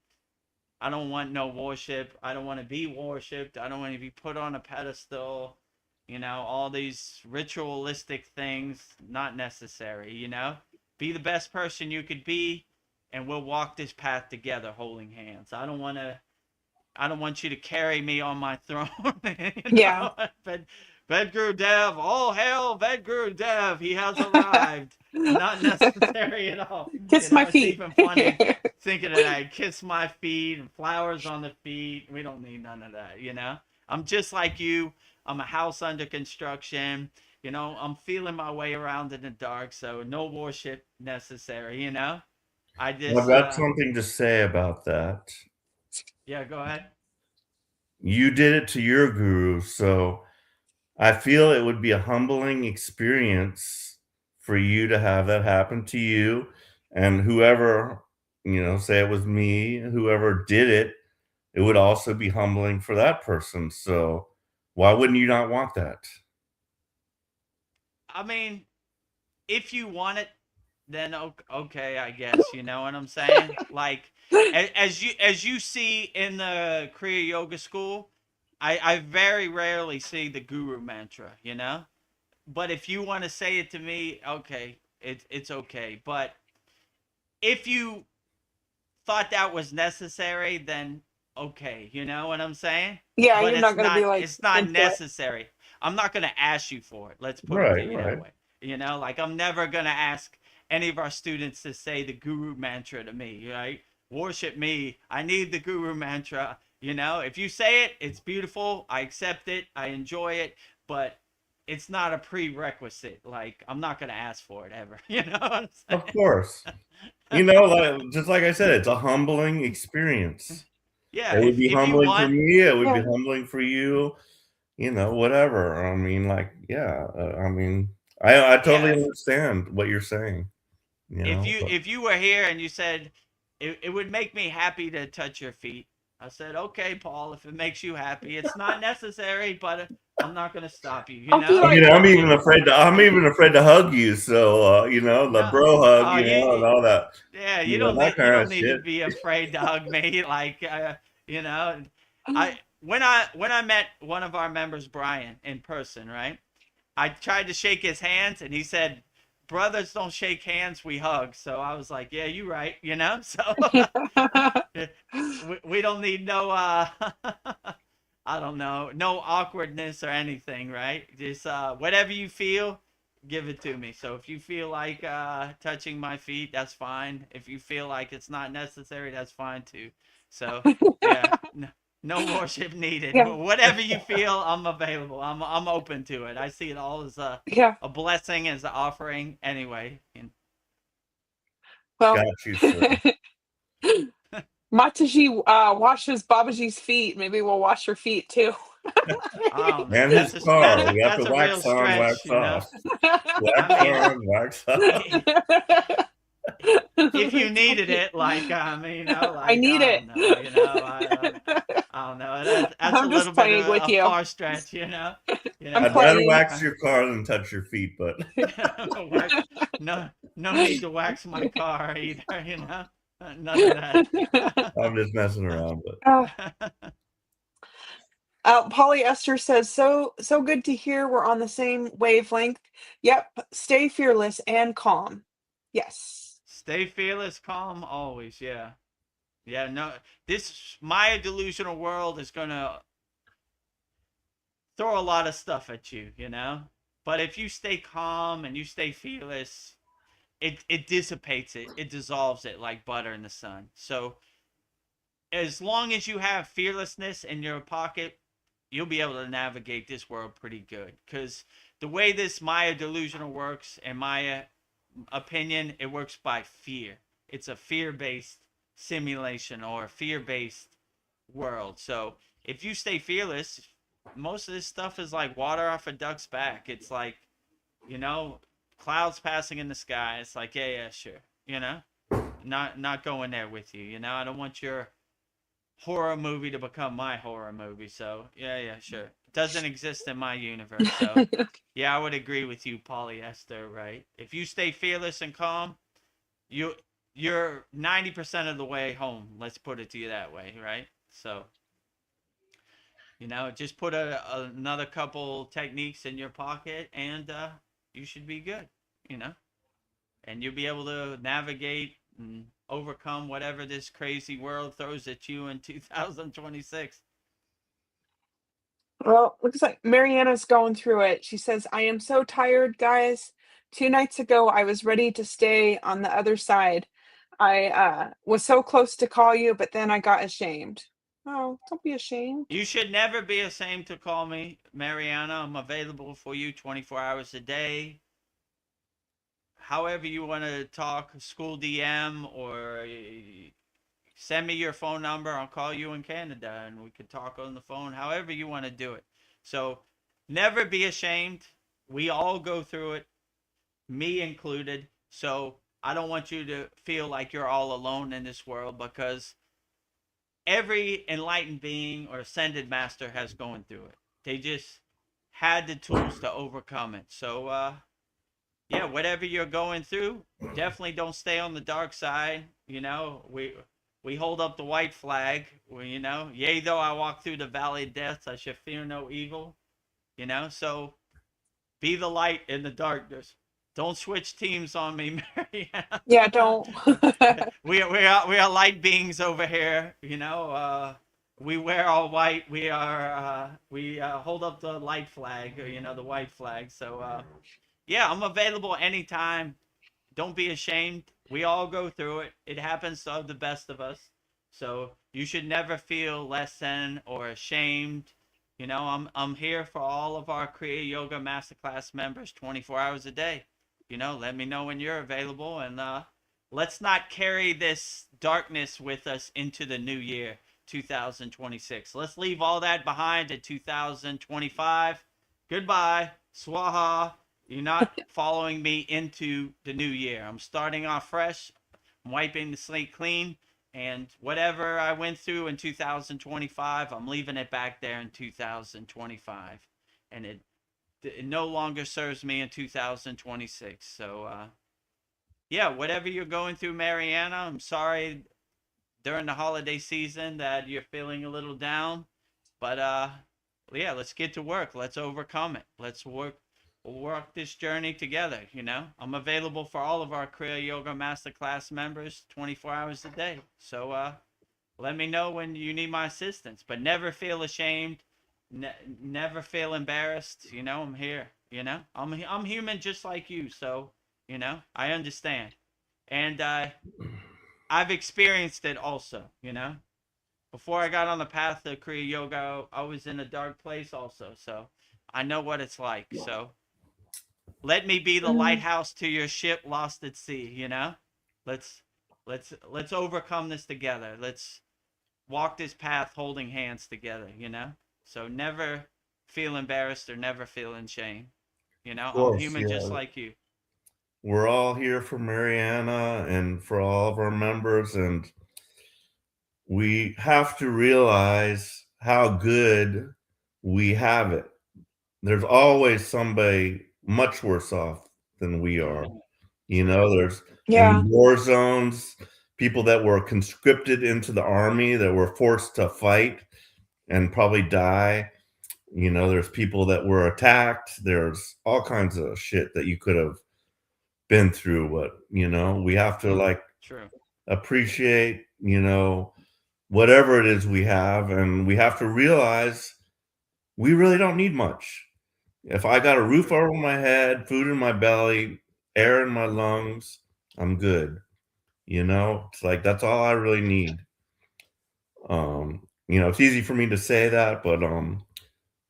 I don't want no worship. I don't want to be worshipped. I don't want to be put on a pedestal. All these ritualistic things, not necessary, Be the best person you could be, and we'll walk this path together holding hands. I don't want you to carry me on my throne, Yeah. But Vedagurudev, all hail Vedagurudev, he has arrived. Not necessary at all. Kiss my It's feet. even funny thinking of that. Kiss my feet and flowers on the feet. We don't need none of that, I'm just like you. I'm a house under construction. I'm feeling my way around in the dark, so no worship necessary, I just I've got something to say about that. Yeah, go ahead. You did it to your guru, so I feel it would be a humbling experience for you to have that happen to you, and whoever, say it was me, whoever did it, it would also be humbling for that person. So why wouldn't you not want that? I mean, if you want it, then okay, I guess, you know what I'm saying? Like as you see in the Kriya Yoga school, I very rarely see the guru mantra, But if you want to say it to me, okay, it's okay. But if you thought that was necessary, then okay, you know what I'm saying? Yeah, But you're not gonna be like it's not into it. necessary. I'm not gonna ask you for it. Let's put it to Right, you right. that way. Like I'm never gonna ask any of our students to say the guru mantra to me, right? Worship me. I need the guru mantra. If you say it, it's beautiful. I accept it. I enjoy it, but it's not a prerequisite. Like I'm not gonna ask for it ever. You know what I'm saying? Of course. Just like I said, it's a humbling experience. Yeah, It would be if you humbling for want, me. It would be Yeah. humbling for you. Whatever. I mean, like, yeah. I totally yeah, understand what you're saying. But if you were here and you said it would make me happy to touch your feet, I said, okay, Paul, if it makes you happy, it's not necessary, but I'm not gonna stop you. I'll be I like, mean, I'm even afraid to hug you. So, the No, bro hug, oh, and all that, yeah, that you kind don't of need to shit. be afraid to hug me. Like, you know, when I met one of our members, Brian, in person, right? I tried to shake his hands, and he said, "Brothers don't shake hands, we hug." So I was like, "Yeah, you're right," So we don't need no I don't know, no awkwardness or anything, right? Just whatever you feel, give it to me. So if you feel like touching my feet, that's fine. If you feel like it's not necessary, that's fine too. So yeah, No worship needed. Yeah. Whatever you feel, I'm available. I'm open to it. I see it all as a blessing, as an offering. Anyway. Well, Got you, sir. Mataji washes Babaji's feet. Maybe we'll wash your feet too. Oh, And that's his a, car. that's, We have that's to a real wax on, wax stretch, you know. off. Wax I mean, on, wax off. if you needed it, like, you know, like, I need it. I don't know, you know, I don't know. That's I'm a just little bit playing of with a you. far stretch, you know. I'm I'd rather playing. wax your car than touch your feet, but no need to wax my car either, you know. None of that. I'm just messing around. But Polyester says, so good to hear we're on the same wavelength. Yep, stay fearless and calm. Yes. Stay fearless, calm, always. Yeah. No, this Maya delusional world is gonna throw a lot of stuff at you, you know. But if you stay calm and you stay fearless, it dissipates it. It dissolves it like butter in the sun. So as long as you have fearlessness in your pocket, you'll be able to navigate this world pretty good. Because the way this Maya delusional works, in my opinion, it works by fear. It's a fear-based simulation or a fear-based world. So if you stay fearless, most of this stuff is like water off a duck's back. It's like, you know, clouds passing in the sky. It's like, yeah, sure. You know, not going there with you. You know, I don't want your horror movie to become my horror movie. So yeah, sure. It doesn't exist in my universe. So yeah, I would agree with you, Polyester. Right? If you stay fearless and calm, you're 90% of the way home. Let's put it to you that way, right? So, you know, just put another couple techniques in your pocket, and you should be good. You know, and you'll be able to navigate and overcome whatever this crazy world throws at you in 2026. Well, looks like Mariana's going through it. She says, I am so tired, guys. 2 nights ago, I was ready to stay on the other side. I was so close to call you, but then I got ashamed. Oh, don't be ashamed. You should never be ashamed to call me, Mariana. I'm available for you 24 hours a day. However you want to talk, school DM, or send me your phone number. I'll call you in Canada and we can talk on the phone, however you want to do it. So never be ashamed. We all go through it, me included. So I don't want you to feel like you're all alone in this world, because every enlightened being or ascended master has gone through it. They just had the tools to overcome it. So yeah, whatever you're going through, definitely don't stay on the dark side. You know, we hold up the white flag. You know, yea, though I walk through the valley of death, I shall fear no evil. You know, so be the light in the darkness. Don't switch teams on me, Mariana. Yeah, don't. we are light beings over here. You know, we wear all white. We hold up the light flag. You know, the white flag. So yeah, I'm available anytime. Don't be ashamed. We all go through it. It happens to the best of us. So you should never feel less than or ashamed. You know, I'm here for all of our Kriya Yoga Masterclass members 24 hours a day. You know, let me know when you're available, and let's not carry this darkness with us into the new year, 2026. Let's leave all that behind in 2025. Goodbye. Swaha. You're not following me into the new year. I'm starting off fresh. I'm wiping the slate clean. And whatever I went through in 2025, I'm leaving it back there in 2025. And it no longer serves me in 2026. So, yeah, whatever you're going through, Mariana, I'm sorry during the holiday season that you're feeling a little down. But, yeah, let's get to work. Let's overcome it. We'll work this journey together, you know. I'm available for all of our Kriya Yoga Masterclass members 24 hours a day. So let me know when you need my assistance. But never feel ashamed. Never feel embarrassed. You know, I'm here. You know, I'm human just like you. So, you know, I understand. And I've experienced it also, you know. before I got on the path of Kriya Yoga, I was in a dark place also. So I know what it's like. So let me be the Mm, lighthouse to your ship lost at sea, you know? Let's let's overcome this together. Let's walk this path holding hands together, you know? So never feel embarrassed or never feel in shame. You know, Of I'm course, human just yeah. like you. We're all here for Mariana and for all of our members, and we have to realize how good we have it. There's always somebody much worse off than we are. You True. know, there's yeah. in war zones, people that were conscripted into the army that were forced to fight and probably die. You know, there's people that were attacked. There's all kinds of shit that you could have been through. But, you know, we have to like True. appreciate, you know, whatever it is we have. And we have to realize we really don't need much. If I got a roof True. over my head, food in my belly, air in my lungs, I'm good. You know, it's like that's all I really need. You know, it's easy for me to say that, but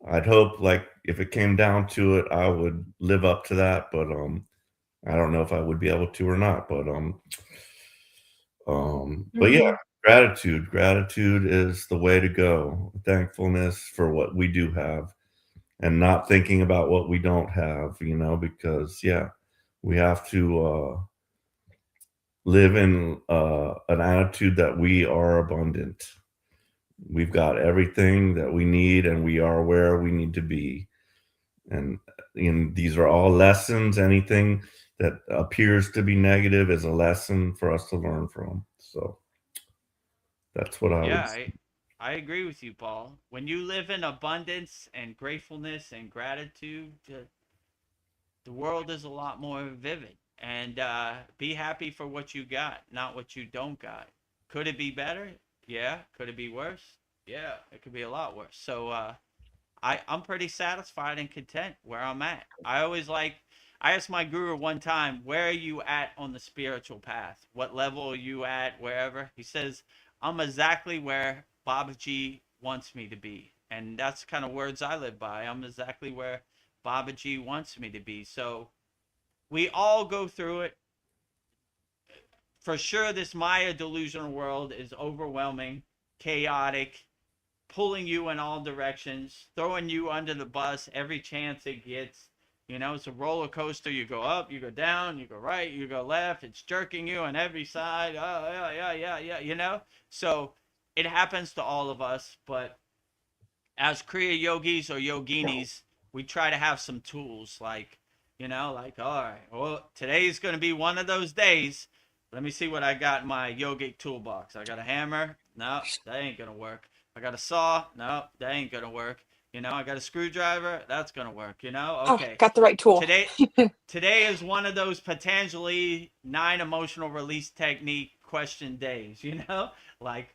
I'd hope like if it came down to it, I would live up to that. But I don't know if I would be able to or not. But yeah, Mm, gratitude is the way to go. Thankfulness for what we do have and not thinking about what we don't have, you know, because yeah, we have to live in an attitude that we are abundant. We've got everything that we need and we are where we need to be. And these are all lessons. Anything that appears to be negative is a lesson for us to learn from. So that's what I Yeah, would say. I agree with you, Paul. When you live in abundance and gratefulness and gratitude, the world is a lot more vivid. And be happy for what you got, not what you don't got. Could it be better? Yeah. Could it be worse? Yeah, it could be a lot worse. So I'm pretty satisfied and content where I'm at. I asked my guru one time, where are you at on the spiritual path? What level are you at, wherever? He says, I'm exactly where Babaji wants me to be. And that's kind of words I live by. I'm exactly where Babaji wants me to be. So we all go through it. For sure, this Maya delusional world is overwhelming, chaotic, pulling you in all directions, throwing you under the bus every chance it gets. You know, it's a roller coaster. You go up, you go down, you go right, you go left. It's jerking you on every side. Oh, yeah, yeah, yeah, yeah, you know? So it happens to all of us. But as Kriya yogis or yoginis, we try to have some tools like, you know, like, all right, well, today's going to be one of those days. Let me see what I got in my yogic toolbox. I got a hammer. No, that ain't going to work. I got a saw. No, that ain't going to work. You know, I got a screwdriver. That's going to work. You know, oh, okay. got the right tool. Today is one of those Patanjali 9 emotional release technique question days, you know? Like,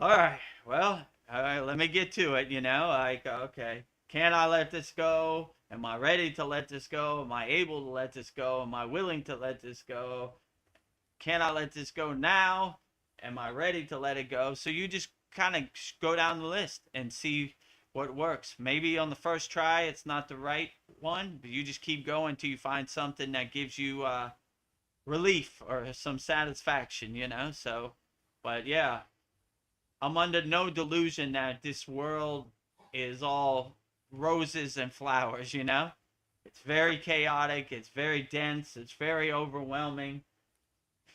all right, well, all right, let me get to it, you know? Like, okay, can I let this go? Am I ready to let this go? Am I able to let this go? Am I willing to let this go? Can I let this go now? Am I ready to let it go? So you just kind of go down the list and see what works. Maybe on the first try it's not the right one, but you just keep going until you find something that gives you relief or some satisfaction, you know? So, but yeah, I'm under no delusion that this world is all roses and flowers, you know? It's very chaotic, it's very dense, it's very overwhelming.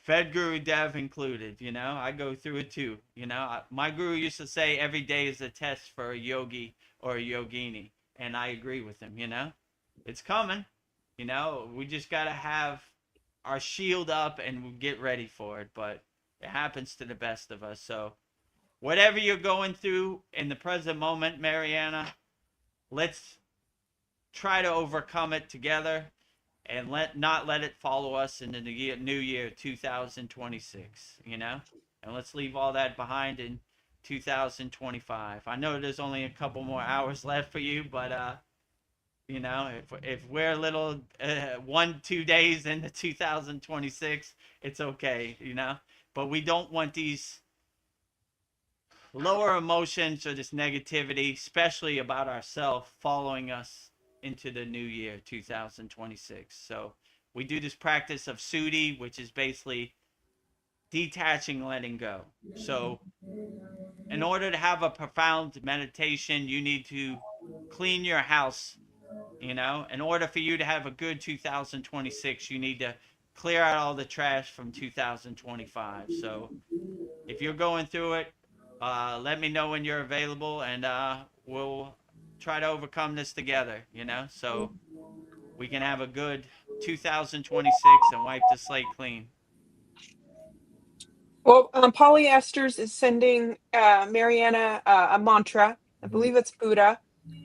Vedagurudev included, you know, I go through it too. You know, my guru used to say every day is a test for a yogi or a yogini, and I agree with him. You know, it's coming. You know, we just gotta have our shield up and get ready for it. But it happens to the best of us. So whatever you're going through in the present moment, Mariana, let's try to overcome it together and not let it follow us into the new year 2026, you know? And let's leave all that behind in 2025. I know there's only a couple more hours left for you, but you know, if we're a little 1-2 days into 2026, it's okay, you know? But we don't want these lower emotions or this negativity, especially about ourselves, following us into the new year, 2026. So we do this practice of Sudi, which is basically detaching, letting go. So in order to have a profound meditation, you need to clean your house. In order for you to have a good 2026, you need to clear out all the trash from 2025. So if you're going through it, let me know when you're available, and we'll try to overcome this together, so we can have a good 2026 and wipe the slate clean. Well, Polyesters is sending Mariana a mantra. I believe it's Buddha.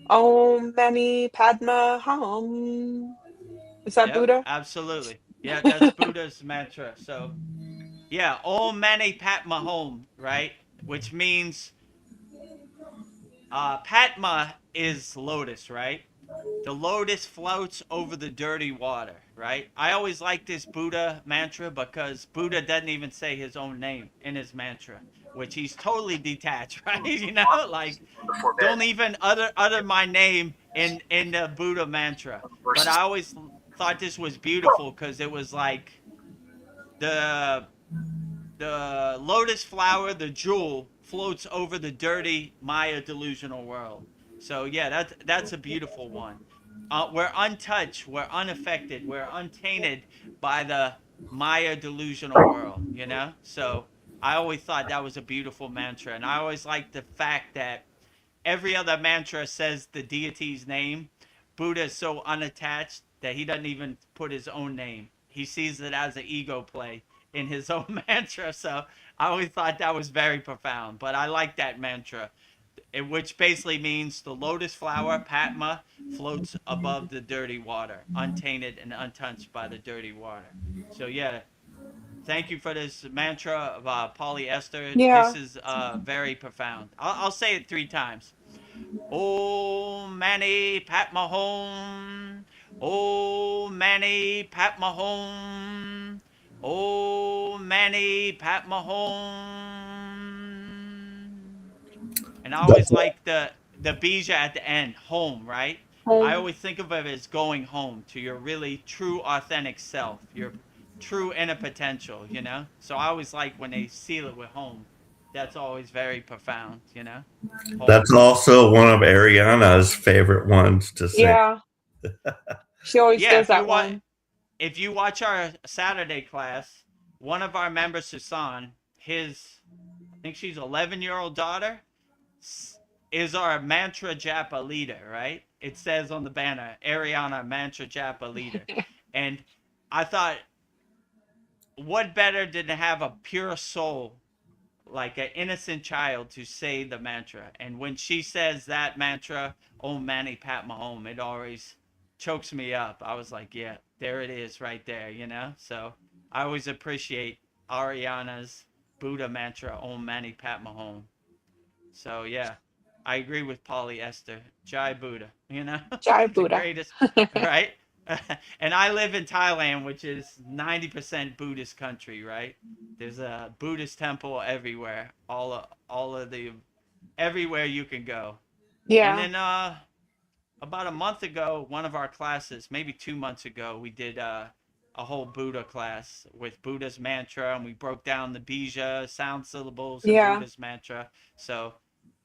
Om Mani Padma Hum. Is that Yep, Buddha? absolutely. Yeah, that's Buddha's mantra. So, yeah, Om Mani Padma Hum, right? Which means Padma is lotus, right? The lotus floats over the dirty water, right? I always like this Buddha mantra because Buddha doesn't even say his own name in his mantra, which he's totally detached, right? Like Before bed. don't even utter my name in the Buddha mantra. But I always thought this was beautiful because it was like the the lotus flower, the jewel, floats over the dirty Maya delusional world. So yeah, that's a beautiful one. We're untouched, we're unaffected, we're untainted by the Maya delusional world. So I always thought that was a beautiful mantra, and I always liked the fact that every other mantra says the deity's name. Buddha is so unattached that he doesn't even put his own name. He sees it as an ego play in his own mantra. So I always thought that was very profound. But I like that mantra, which basically means the lotus flower, Padma, floats above the dirty water, untainted and untouched by the dirty water. So yeah, thank you for this mantra of polyester. This Yeah. is very profound. I'll say it 3 times. Om Mani Padma Hum. Om Mani Padma Hum. Om Mani Padma Hum. And I always That's like the bija at the end, home, right? I Home. always think of it as going home to your really true authentic self, your true inner potential. So I always like when they seal it with home. That's always very profound. Home. that's also one of Ariana's favorite ones to sing. Yeah. She always Yeah, does that one. if you watch our Saturday class, one of our members, Susan, I think she's 11-year-old daughter, is our mantra japa leader, right? It says on the banner, Ariana mantra japa leader. And I thought, what better than to have a pure soul, like an innocent child, to say the mantra? And when she says that mantra, Om Mani Padma Hum, it always chokes me up. I was like, yeah, there it is right there. So I always appreciate Ariana's Buddha mantra, Om Mani Padma Hum. So yeah, I agree with polyester. Jai Buddha, Jai the Buddha. greatest, right? And I live in Thailand, which is 90% Buddhist country, right? There's a Buddhist temple everywhere, all of the everywhere you can go. And Yeah. then about a month ago, one of our classes, maybe 2 months ago, we did a whole Buddha class with Buddha's mantra, and we broke down the bija sound syllables and Yeah. Buddha's mantra. So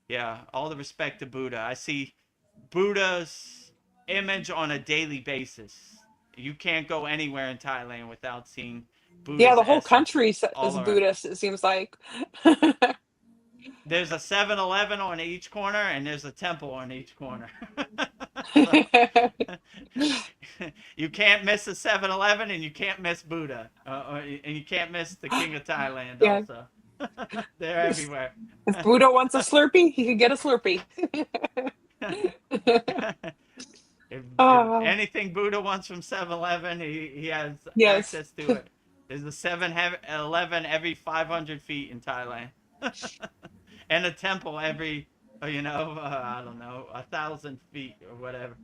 yeah, all the respect to Buddha. I see Buddha's image on a daily basis. You can't go anywhere in Thailand without seeing Yeah, Buddha's the whole essence country all is around. Buddhist, it seems like. There's a 7-Eleven on each corner, and there's a temple on each corner. So you can't miss a 7-Eleven, and you can't miss Buddha, and you can't miss the King of Thailand Yeah. also. They're everywhere. If Buddha wants a Slurpee, he can get a Slurpee. If Ah, anything Buddha wants from 7-Eleven, he has yes. access to it. There's a 7-Eleven every 500 feet in Thailand, and a temple every, I don't know, 1,000 feet or whatever.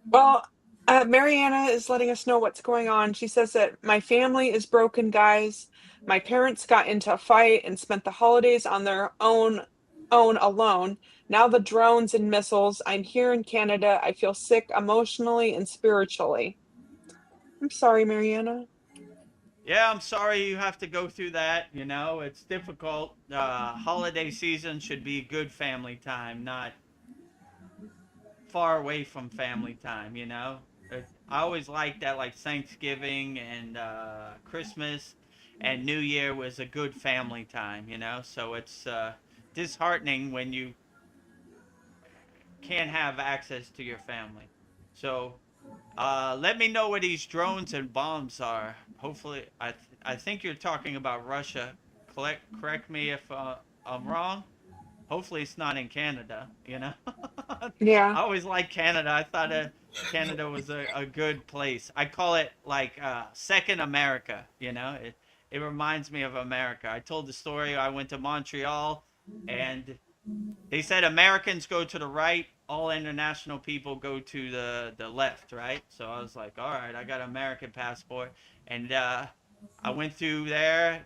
Well, Mariana is letting us know what's going on. She says that my family is broken, guys. My parents got into a fight and spent the holidays on their own alone. Now the drones and missiles. I'm here in Canada. I feel sick emotionally and spiritually. I'm sorry, Mariana. Yeah, I'm sorry you have to go through that. You know, it's difficult. Holiday season should be good family time, not far away from family time. You know, I always liked that, like Thanksgiving and Christmas and New Year was a good family time. You know, so it's disheartening when you can't have access to your family. So let me know where these drones and bombs are. Hopefully, I think you're talking about Russia. Correct me if I'm wrong. Hopefully, it's not in Canada. You know, I Yeah. always liked Canada. I thought Canada was a good place. I call it like second America. You know, it reminds me of America. I told the story. I went to Montreal, and they said Americans go to the right, all international people go to the left, right? So I was like, all right, I got an American passport, and I went through there.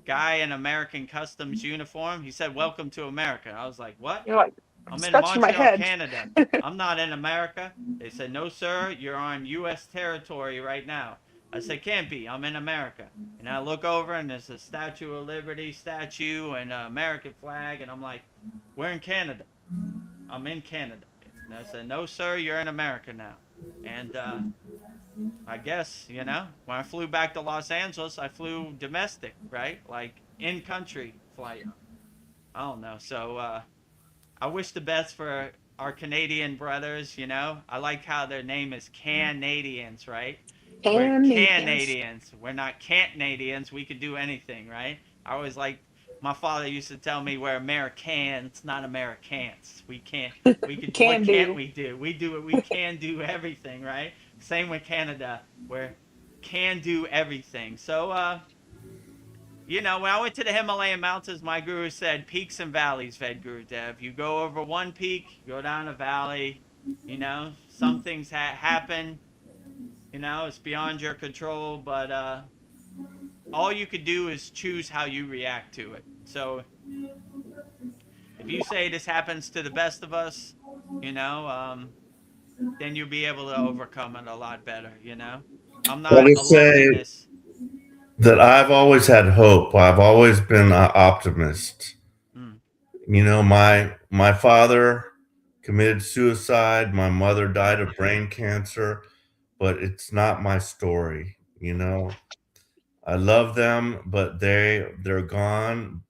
Guy in American customs uniform. He said, "Welcome to America." I was like, "What? You're like, I'm I'm in scratching my Montreal, head. Canada. I'm not in America." They said, "No, sir. You're on U.S. territory right now." I said, "Can't be. I'm in America." And I look over, and there's a Statue of Liberty statue and an American flag, and I'm like, "We're in Canada. I'm in Canada." And I said, "No, sir. You're in America now." And I guess, you know, when I flew back to Los Angeles, I flew domestic, right? Like in country flight. I don't know. So I wish the best for our Canadian brothers, you know. I like how their name is Canadians, right? We're Canadians. Canadians. We're not Canadians. We could do anything, right? I always like my father used to tell me we're Americans, not Americans. We could what Can can't do. we do? We can do everything, right? Same with Canada. We're can do everything. So you know, when I went to the Himalayan mountains, my guru said peaks and valleys, Vedagurudev. You go over one peak, you go down a valley. You know, some things happen. You know, it's beyond your control, but all you could do is choose how you react to it. So if you say this happens to the best of us, you know, then you'll be able to overcome it a lot better. You know, I'm Let not me alone say in this. that I've always had hope. I've always been an optimist. Mm. You know, my father committed suicide. My mother died of brain cancer, but it's not my story. You know, I love them, but they're gone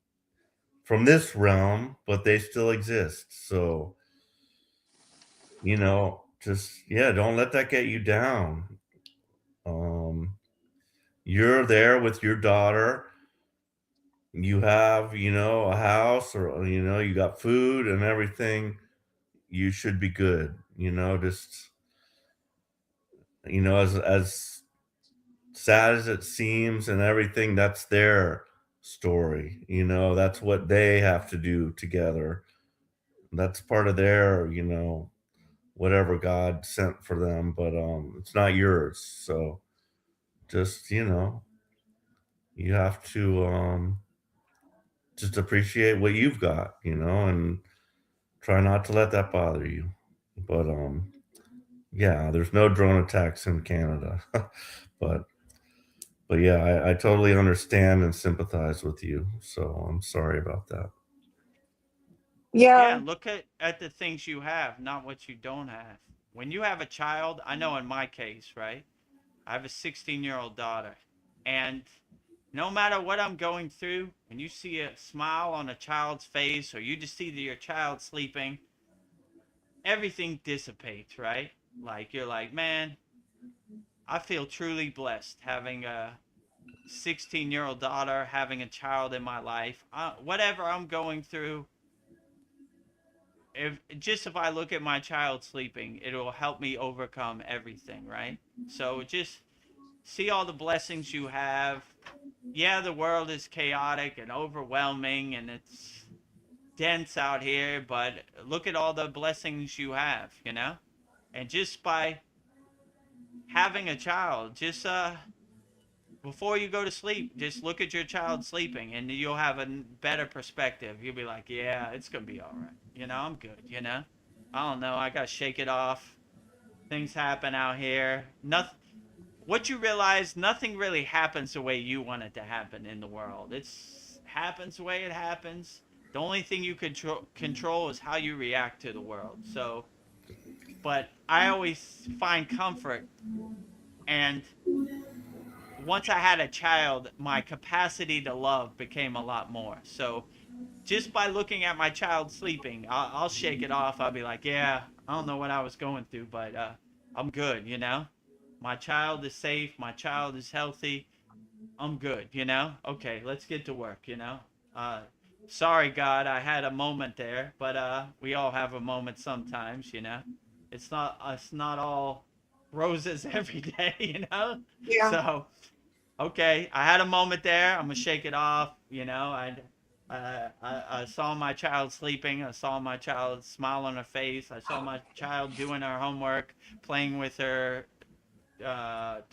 from this realm, but they still exist. So, you know, just yeah, don't let that get you down. Um, you're there with your daughter. You have, you know, a house or you know, you got food and everything. You should be good. You know, just you know, as sad as it seems and everything, that's their story. You know, that's what they have to do together. That's part of their, you know, whatever God sent for them, but it's not yours. So just, you know, you have to just appreciate what you've got, you know, and try not to let that bother you. But yeah, there's no drone attacks in Canada. but yeah, I totally understand and sympathize with you. So I'm sorry about that. Yeah, Yeah. and look at the things you have, not what you don't have. When you have a child, I know in my case, right? I have a 16-year-old daughter. And no matter what I'm going through, when you see a smile on a child's face or you just see that your child sleeping, everything dissipates, right? Like you're like, man, I feel truly blessed having a 16-year-old daughter, having a child in my life. Whatever I'm going through, if I look at my child sleeping, it will help me overcome everything, right? So just see all the blessings you have. Yeah, the world is chaotic and overwhelming and it's dense out here, but look at all the blessings you have, you know? And just by having a child, just before you go to sleep, just look at your child sleeping, and you'll have a better perspective. You'll be like, yeah, it's gonna be all right. I'm good. I don't know. I gotta shake it off. Things happen out here. Nothing. What you realize, nothing really happens the way you want it to happen in the world. It's happens the way it happens. The only thing you control is how you react to the world. So, but I always find comfort, and once I had a child, my capacity to love became a lot more. So just by looking at my child sleeping, I'll shake it off. I'll be like, yeah, I don't know what I was going through, but I'm good. My child is safe. My child is healthy. I'm good. Okay, let's get to work. Uh, Sorry, God, I had a moment there, but we all have a moment sometimes. It's not all roses every day. Yeah. So okay, I had a moment there. I'm gonna shake it off. I saw my child sleeping. I saw my child smile on her face. I saw my child doing her homework, playing with her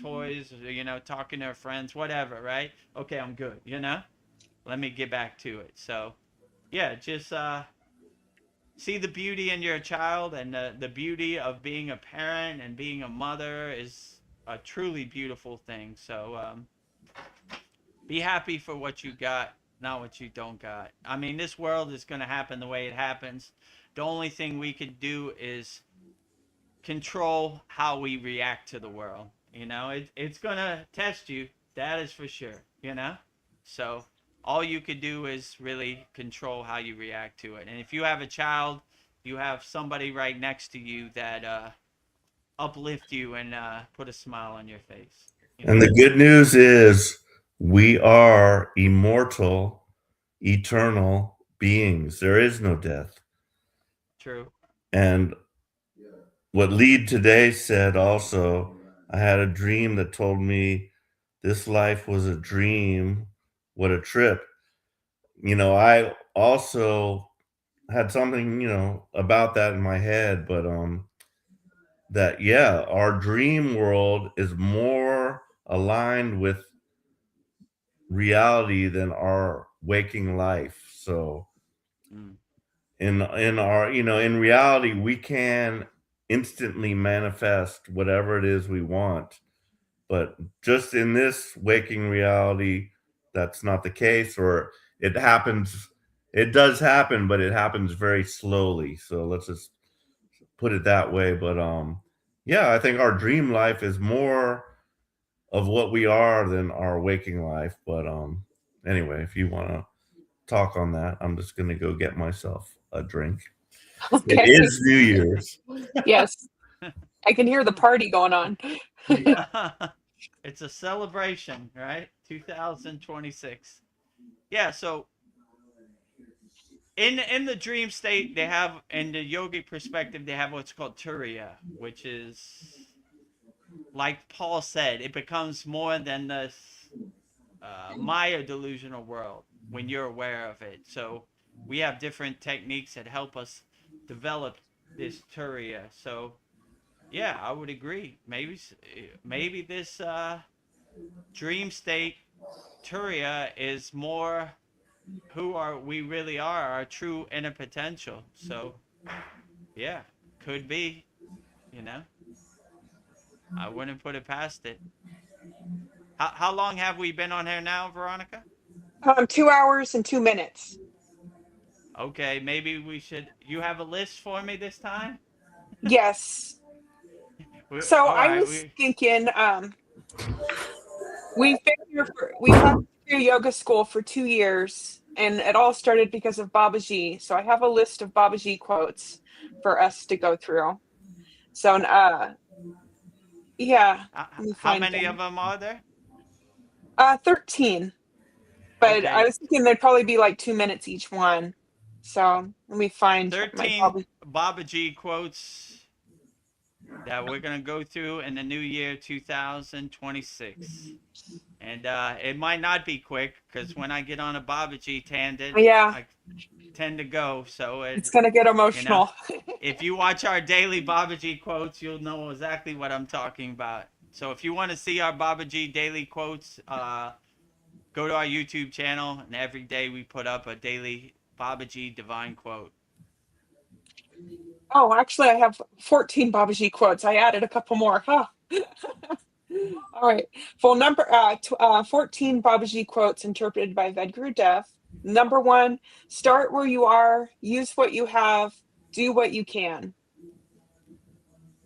toys. Talking to her friends, whatever. Right? Okay, I'm good. Let me get back to it. So, yeah, just see the beauty in your child, and the beauty of being a parent and being a mother is a truly beautiful thing. So, be happy for what you got, not what you don't got. I mean, this world is going to happen the way it happens. The only thing we could do is control how we react to the world. It's going to test you. That is for sure. So all you could do is really control how you react to it. And if you have a child, you have somebody right next to you that uplift you and put a smile on your face. And the good news is we are immortal, eternal beings. There is no death. True. And what Lead today said also, I had a dream that told me this life was a dream. What a trip. I also had something, about that in my head, but that yeah, our dream world is more aligned with reality than our waking life. So in our, in reality, we can instantly manifest whatever it is we want. But just in this waking reality, that's not the case, or it happens, it does happen, but it happens very slowly. So let's just put it that way. But yeah, I think our dream life is more of what we are than our waking life. But anyway, if you want to talk on that, I'm just going to go get myself a drink. Okay. It is New Year's. Yes. I can hear the party going on. It's a celebration, right? 2026. Yeah, so in the dream state, they have, in the yogic perspective, they have what's called turiya, which is, like Paul said, it becomes more than this Maya delusional world when you're aware of it. So we have different techniques that help us develop this turiya. So yeah, I would agree. Maybe this dream state turiya is more we really are, our true inner potential. So yeah, could be. I wouldn't put it past it. How long have we been on here now, Veronica? 2 hours and 2 minutes. Okay, maybe you have a list for me this time? Yes. So All I right, was thinking, we've had Kriya yoga school for 2 years, and it all started because of Babaji. So I have a list of Babaji quotes for us to go through. So yeah, let me how find many them. of them are there? 13. But Okay. I was thinking they'd probably be like 2 minutes each one. So let me find my 13 Babaji quotes that we're going to go through in the new year 2026. And it might not be quick, because when I get on a Babaji tangent, Yeah. I tend to go. So It's going to get emotional. if you watch our daily Babaji quotes, you'll know exactly what I'm talking about. So if you want to see our Babaji daily quotes, go to our YouTube channel, and every day we put up a daily Babaji divine quote. Oh, actually, I have 14 Babaji quotes. I added a couple more. Huh. All right. Well, 14 Babaji quotes interpreted by Vedagurudev. Number 1, start where you are, use what you have, do what you can.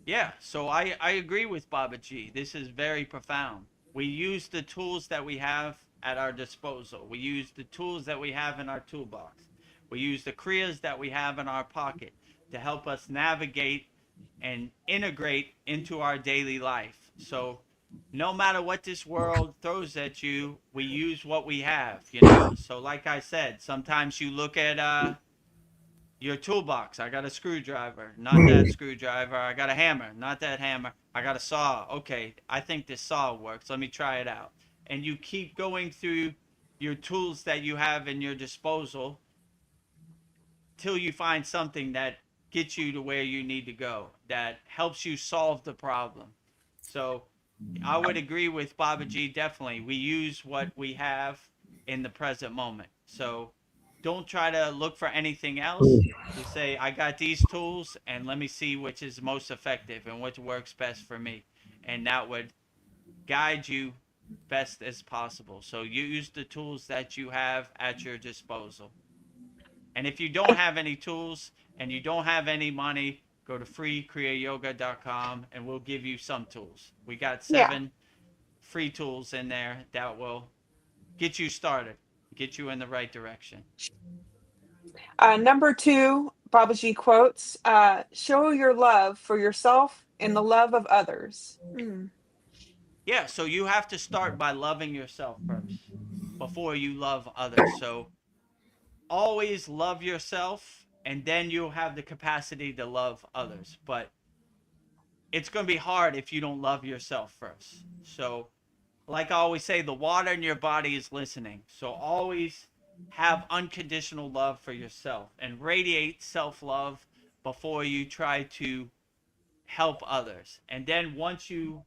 Yeah, so I agree with Babaji. This is very profound. We use the tools that we have at our disposal. We use the tools that we have in our toolbox. We use the kriyas that we have in our pocket to help us navigate and integrate into our daily life. So no matter what this world throws at you, we use what we have, you know? So like I said, sometimes you look at your toolbox. I got a screwdriver, not that screwdriver. I got a hammer, not that hammer. I got a saw. Okay, I think this saw works. Let me try it out. And you keep going through your tools that you have in your disposal till you find something that gets you to where you need to go, that helps you solve the problem. So I would agree with Babaji, definitely. We use what we have in the present moment. So don't try to look for anything else. Just say, I got these tools, and let me see which is most effective and which works best for me. And that would guide you best as possible. So you use the tools that you have at your disposal. And if you don't have any tools and you don't have any money, go to kriyayogashop.com and we'll give you some tools. We got 7 free tools in there that will get you started, get you in the right direction. Number 2, Babaji quotes, show your love for yourself and the love of others. Yeah, so you have to start by loving yourself first before you love others. So always love yourself, and then you'll have the capacity to love others. But it's going to be hard if you don't love yourself first. So like I always say, the water in your body is listening. So always have unconditional love for yourself and radiate self-love before you try to help others. And then once you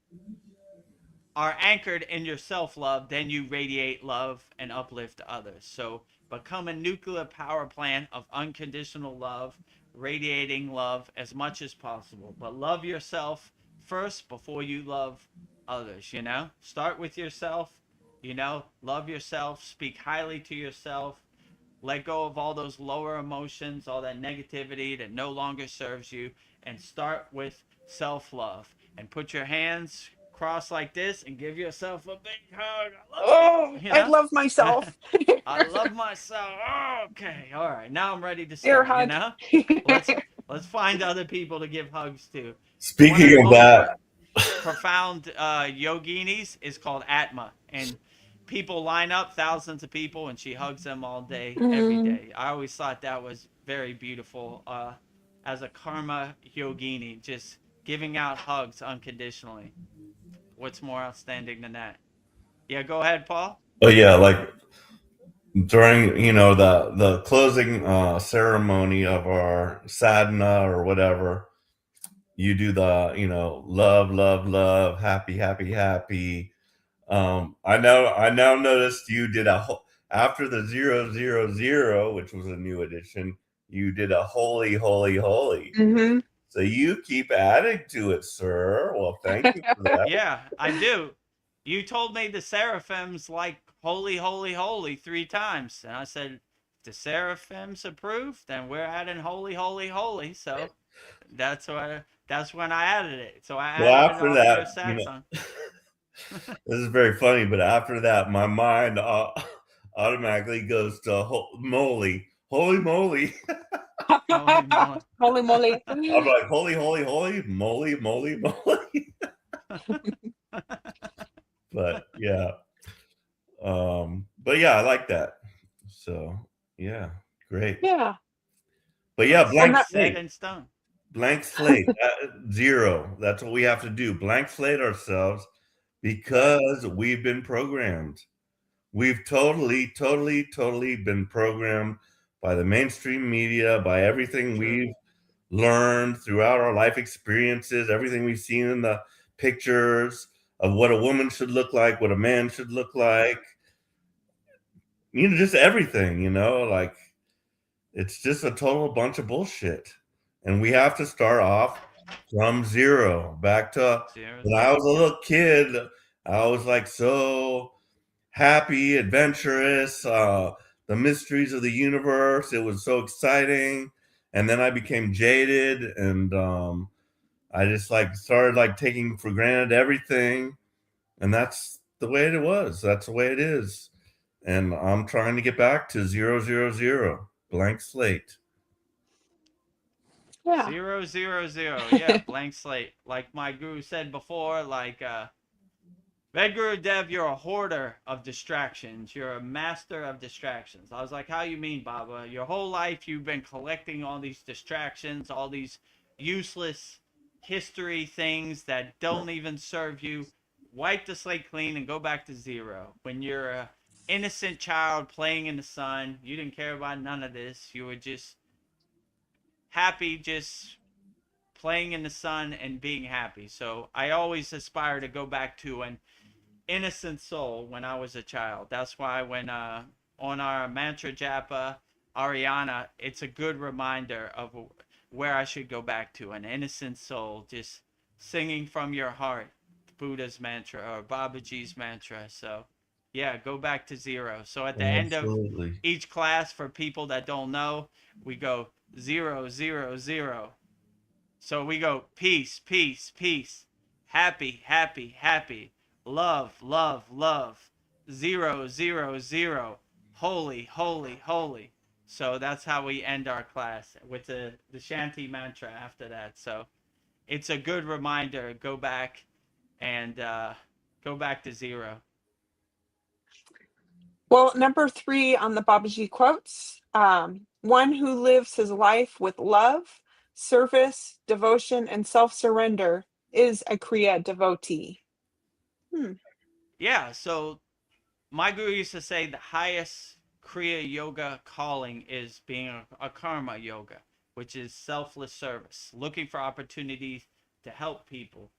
are anchored in your self-love, then you radiate love and uplift others. So become a nuclear power plant of unconditional love, radiating love as much as possible. But love yourself first before you love others, you know? Start with yourself, you know? Love yourself, speak highly to yourself, let go of all those lower emotions, all that negativity that no longer serves you, and start with self-love. And put your hands crossed like this and give yourself a big hug. I love myself. I love myself. Oh, okay, all right. Now I'm ready to Air start. hug. You know, let's find other people to give hugs to. Speaking of that, Profound yoginis is called Atma, and people line up, thousands of people, and she hugs them all day, every day. I always thought that was very beautiful. As a karma yogini, just giving out hugs unconditionally. What's more outstanding than that? Yeah, go ahead, Paul. oh yeah, like during the closing ceremony of our sadhana or whatever, you do the love, love, love, happy, happy, happy. I now noticed you did after the 000, which was a new addition. You did a holy, holy, holy. Mm-hmm. So you keep adding to it, sir. Well, thank you for that. Yeah, I do. You told me the seraphims like holy, holy, holy 3 times. And I said, if the seraphims approve, then we're adding holy, holy, holy. So that's when I added it. So I added Well, it after off that, your satsang. this is very funny, but after that, my mind automatically goes to moly, holy moly. Holy moly. Holy moly. I'm like, holy, holy, holy, moly, moly, moly. But yeah. But yeah, I like that. So yeah, great. Yeah. But yeah, blank Set slate. in stone. Blank slate. 0. That's what we have to do. Blank slate ourselves because we've been programmed. We've totally been programmed by the mainstream media, by everything we've learned throughout our life experiences, everything we've seen in the pictures, of what a woman should look like, what a man should look like, just everything, like it's just a total bunch of bullshit. And we have to start off from zero, back to when I was a little kid. I was like so happy, adventurous, the mysteries of the universe. It was so exciting. And then I became jaded, and I just started taking for granted everything. And that's the way it was. That's the way it is. And I'm trying to get back to 000, blank slate. Yeah. 000. Yeah, blank slate. Like my guru said before, Vedagurudev, you're a hoarder of distractions. You're a master of distractions. I was like, how you mean, Baba? Your whole life you've been collecting all these distractions, all these useless history things that don't even serve you. Wipe the slate clean and go back to zero. When you're a innocent child playing in the sun, you didn't care about none of this. You were just happy, just playing in the sun and being happy. So I always aspire to go back to an innocent soul when I was a child. That's why when on our mantra japa Ariana, it's a good reminder of where I should go back to, an innocent soul, just singing from your heart Buddha's mantra or Babaji's mantra. So yeah, go back to zero. So at the end of each class, for people that don't know, we go 000. So we go peace, peace, peace, happy, happy, happy, love, love, love, 000, holy, holy, holy. So that's how we end our class, with the Shanti mantra after that. So it's a good reminder. Go back and go back to zero. Well, number 3 on the Babaji quotes, one who lives his life with love, service, devotion, and self-surrender is a Kriya devotee. Yeah, so my guru used to say the highest Kriya yoga calling is being a karma yoga, which is selfless service, looking for opportunities to help people,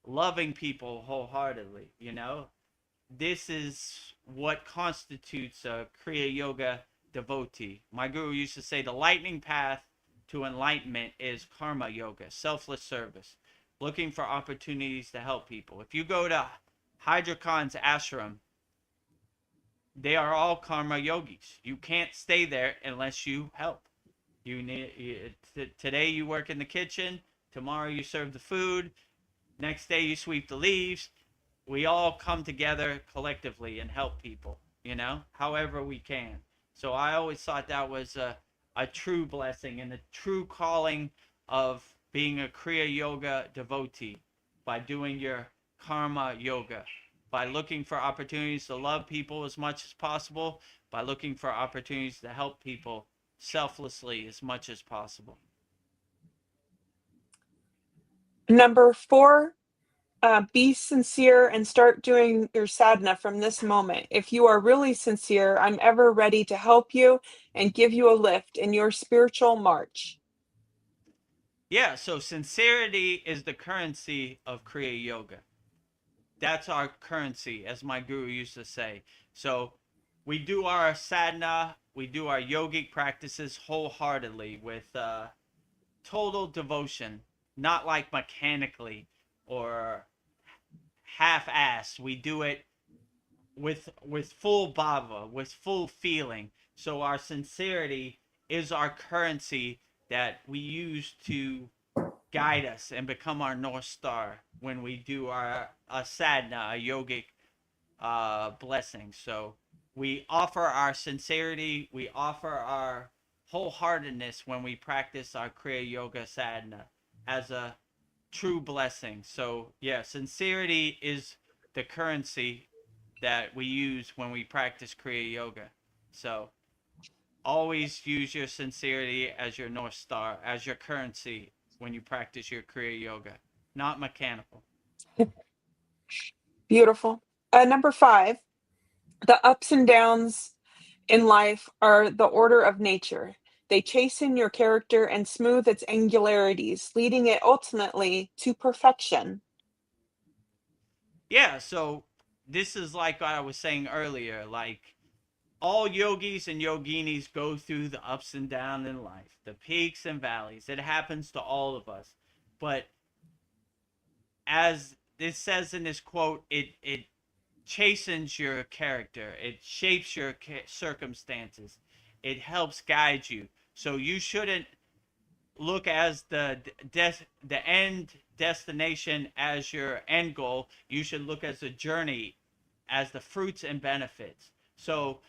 loving people wholeheartedly, This is what constitutes a Kriya yoga devotee. My guru used to say the lightning path to enlightenment is karma yoga, selfless service, looking for opportunities to help people. If you go to Hydra Khan's ashram, they are all karma yogis. You can't stay there unless you help. Today you work in the kitchen, tomorrow you serve the food, next day you sweep the leaves. We all come together collectively and help people, however we can. So I always thought that was a true blessing and a true calling of being a Kriya yoga devotee, by doing your karma yoga, by looking for opportunities to love people as much as possible, by looking for opportunities to help people selflessly as much as possible. Number 4, be sincere and start doing your sadhana from this moment. If you are really sincere, I'm ever ready to help you and give you a lift in your spiritual march. Yeah, so sincerity is the currency of Kriya yoga. That's our currency, as my guru used to say. So we do our sadhana, we do our yogic practices wholeheartedly with total devotion, not like mechanically or half-assed. We do it with full bhava, with full feeling. So our sincerity is our currency that we use to guide us and become our North Star when we do a sadhana, a yogic blessing. So we offer our sincerity, we offer our wholeheartedness when we practice our Kriya Yoga sadhana as a true blessing. So yeah, sincerity is the currency that we use when we practice Kriya Yoga. So always use your sincerity as your North Star, as your currency when you practice your Kriya Yoga, not mechanical. Beautiful. Number 5, the ups and downs in life are the order of nature. They chasten your character and smooth its angularities, leading it ultimately to perfection. Yeah, so this is like what I was saying earlier. Like, all yogis and yoginis go through the ups and downs in life, the peaks and valleys. It happens to all of us. But as this says in this quote, it chastens your character. It shapes your circumstances. It helps guide you. So you shouldn't look as the end destination as your end goal. You should look as a journey, as the fruits and benefits. So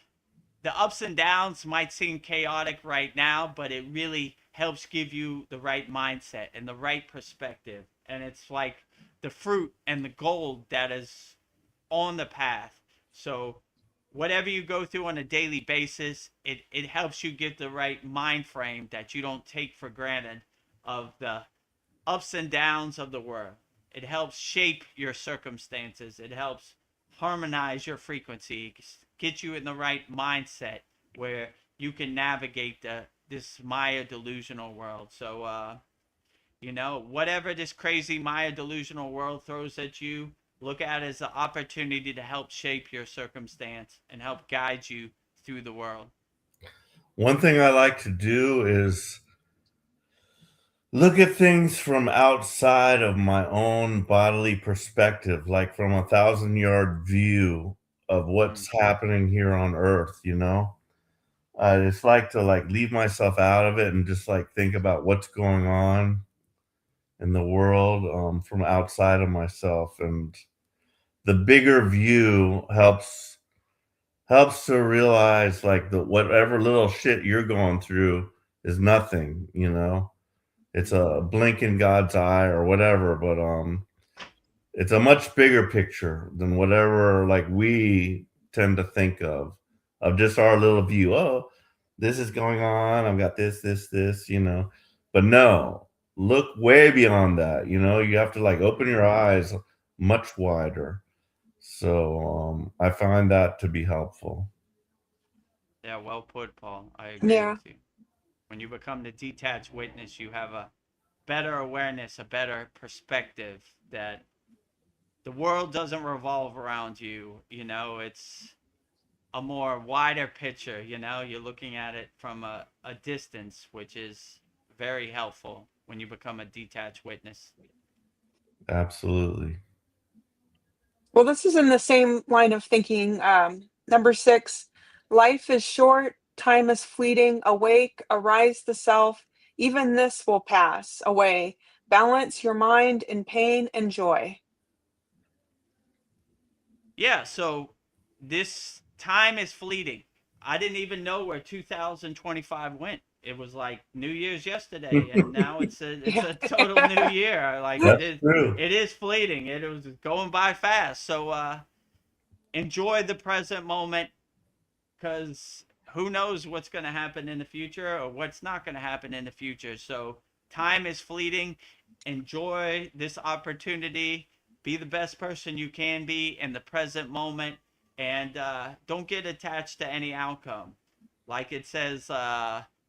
the ups and downs might seem chaotic right now, but it really helps give you the right mindset and the right perspective. And it's like the fruit and the gold that is on the path. So whatever you go through on a daily basis, it helps you get the right mind frame that you don't take for granted of the ups and downs of the world. It helps shape your circumstances. It helps harmonize your frequency, get you in the right mindset where you can navigate this Maya delusional world. So, whatever this crazy Maya delusional world throws at you, look at it as an opportunity to help shape your circumstance and help guide you through the world. One thing I like to do is look at things from outside of my own bodily perspective, like from 1,000-yard view of Mm. what's happening here on Earth, you know? I just like to like leave myself out of it and just like think about what's going on in the world from outside of myself, and the bigger view helps to realize like the whatever little shit you're going through is nothing, you know. It's a blink in God's eye or whatever, but it's a much bigger picture than whatever like we tend to think of just our little view. Oh, this is going on. I've got this, you know. But no, look way beyond that. You know, you have to like open your eyes much wider. So I find that to be helpful. Yeah, well put, Paul. I agree Yeah. with you. When you become the detached witness, you have a better awareness, a better perspective that the world doesn't revolve around you. It's a more wider picture. You're looking at it from a distance, which is very helpful when you become a detached witness. Absolutely. Well, this is in the same line of thinking. Number 6, life is short, time is fleeting. Awake, arise the self. Even this will pass away. Balance your mind in pain and joy. Yeah, so this time is fleeting. I didn't even know where 2025 went. It was like New Year's yesterday, and now it's Yeah. a total new year. Like it That's is, true. it is fleeting. It was going by fast. So enjoy the present moment, because who knows what's going to happen in the future or what's not going to happen in the future. So time is fleeting. Enjoy this opportunity. Be the best person you can be in the present moment, and don't get attached to any outcome. Like it says,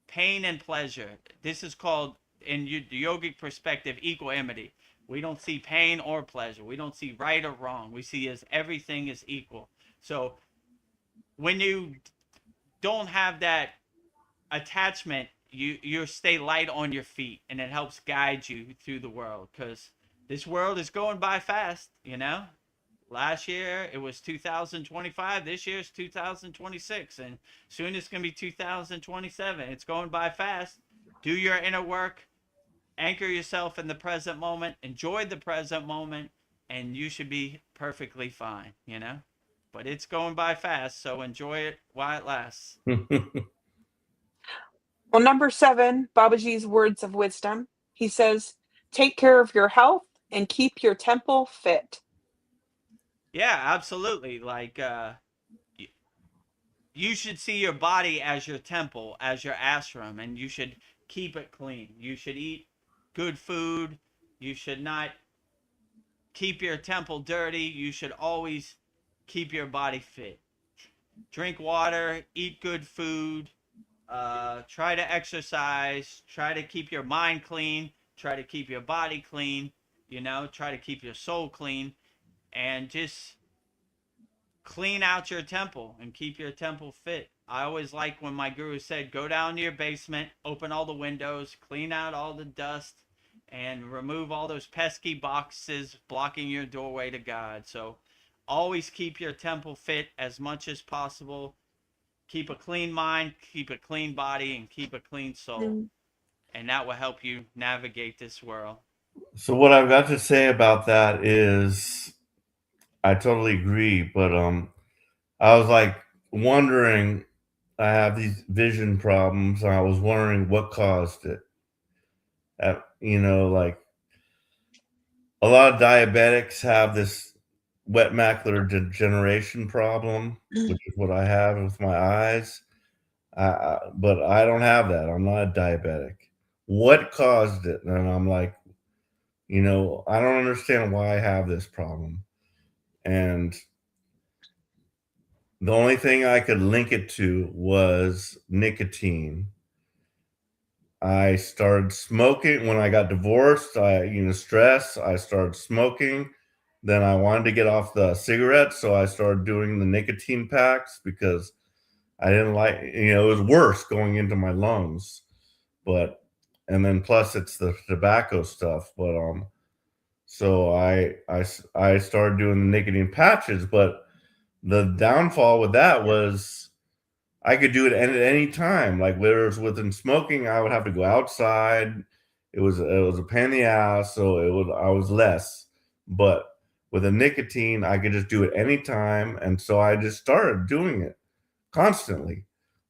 pain and pleasure. This is called, in the yogic perspective, equanimity. We don't see pain or pleasure. We don't see right or wrong. We see as everything is equal. So when you don't have that attachment, you stay light on your feet, and it helps guide you through the world, because this world is going by fast. Last year it was 2025, this year is 2026, and soon it's going to be 2027. It's going by fast. Do your inner work, anchor yourself in the present moment, enjoy the present moment, and you should be perfectly fine. But it's going by fast, so enjoy it while it lasts. Well, number 7, Babaji's words of wisdom. He says, take care of your health and keep your temple fit. Yeah, absolutely. Like you should see your body as your temple, as your ashram, and you should keep it clean. You should eat good food. You should not keep your temple dirty. You should always keep your body fit. Drink water, eat good food, try to exercise, try to keep your mind clean, try to keep your body clean, try to keep your soul clean. and just clean out your temple and keep your temple fit. I always like when my guru said, go down to your basement, open all the windows, clean out all the dust, and remove all those pesky boxes blocking your doorway to God. So always keep your temple fit as much as possible. Keep a clean mind, keep a clean body, and keep a clean soul. And that will help you navigate this world. So what I've got to say about that is I totally agree, but I was like wondering, I have these vision problems, and I was wondering what caused it. Like a lot of diabetics have this wet macular degeneration problem, which is what I have with my eyes. But I don't have that. I'm not a diabetic. What caused it? And I'm like, I don't understand why I have this problem. And the only thing I could link it to was nicotine. I started smoking when I got divorced. Stress. I started smoking. Then I wanted to get off the cigarettes, so I started doing the nicotine packs because I didn't like, it was worse going into my lungs. And then plus it's the tobacco stuff. So I started doing the nicotine patches, but the downfall with that was I could do it at any time. Like whereas within smoking, I would have to go outside. It was a pain in the ass, so I was less. But with a nicotine, I could just do it anytime, and so I just started doing it constantly.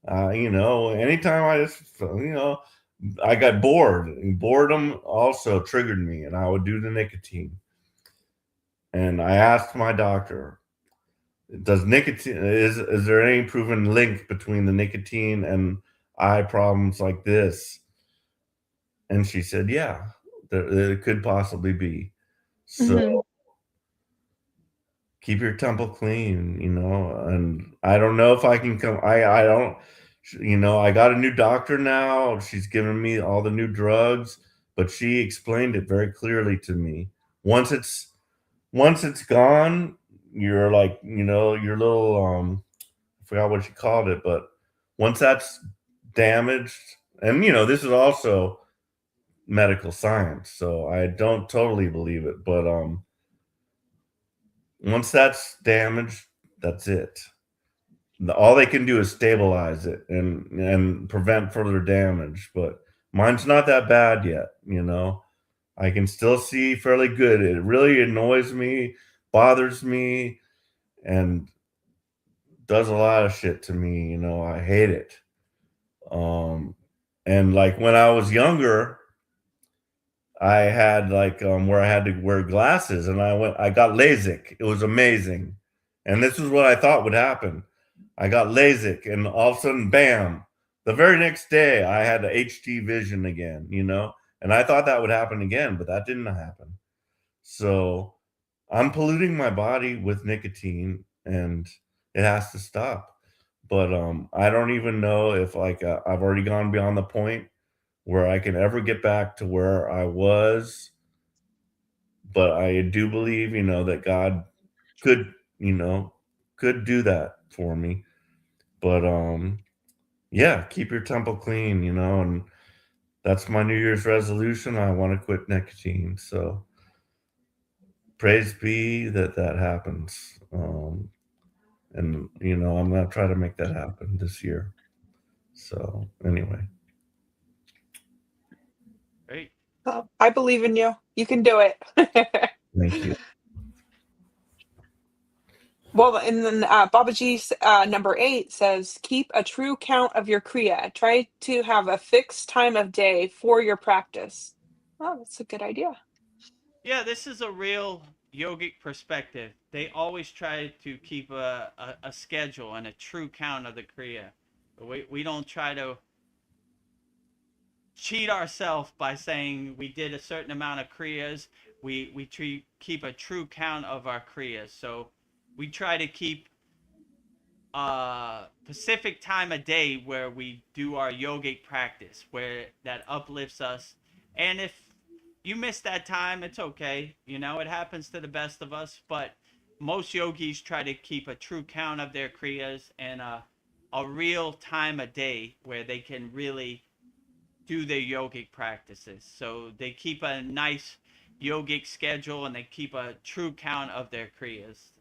Anytime I got bored. And boredom also triggered me, and I would do the nicotine. And I asked my doctor, does nicotine is there any proven link between the nicotine and eye problems like this? And she said, yeah, there could possibly be. So keep your temple clean, and I don't know if I can come. I don't, I got a new doctor now. She's given me all the new drugs, but she explained it very clearly to me. Once it's gone, you're like, your little, I forgot what she called it, but once that's damaged, and this is also medical science, so I don't totally believe it, but once that's damaged, that's it. All they can do is stabilize it and prevent further damage, but mine's not that bad yet, I can still see fairly good. It really annoys me, bothers me, and does a lot of shit to me, I hate it. And like when I was younger, I had like where I had to wear glasses, and I got LASIK. It was amazing. And this is what I thought would happen. I got LASIK, and all of a sudden, bam, the very next day I had HD vision again, and I thought that would happen again, but that didn't happen. So I'm polluting my body with nicotine, and it has to stop. But I don't even know if like I've already gone beyond the point where I can ever get back to where I was. But I do believe, that God could, could do that for me. But yeah, keep your temple clean, and that's my New Year's resolution. I want to quit nicotine. So praise be that happens. And I'm going to try to make that happen this year. So anyway. Great. Well, I believe in you. You can do it. Thank you. Well, and then Babaji's number 8 says, keep a true count of your Kriya. Try to have a fixed time of day for your practice. Oh, that's a good idea. Yeah, this is a real yogic perspective. They always try to keep a schedule and a true count of the Kriya. We don't try to cheat ourselves by saying we did a certain amount of Kriyas. We keep a true count of our Kriyas. So we try to keep a specific time of day where we do our yogic practice, where that uplifts us. And if you miss that time, it's okay. It happens to the best of us. But most yogis try to keep a true count of their kriyas and a real time a day where they can really do their yogic practices. So they keep a nice yogic schedule and they keep a true count of their kriyas.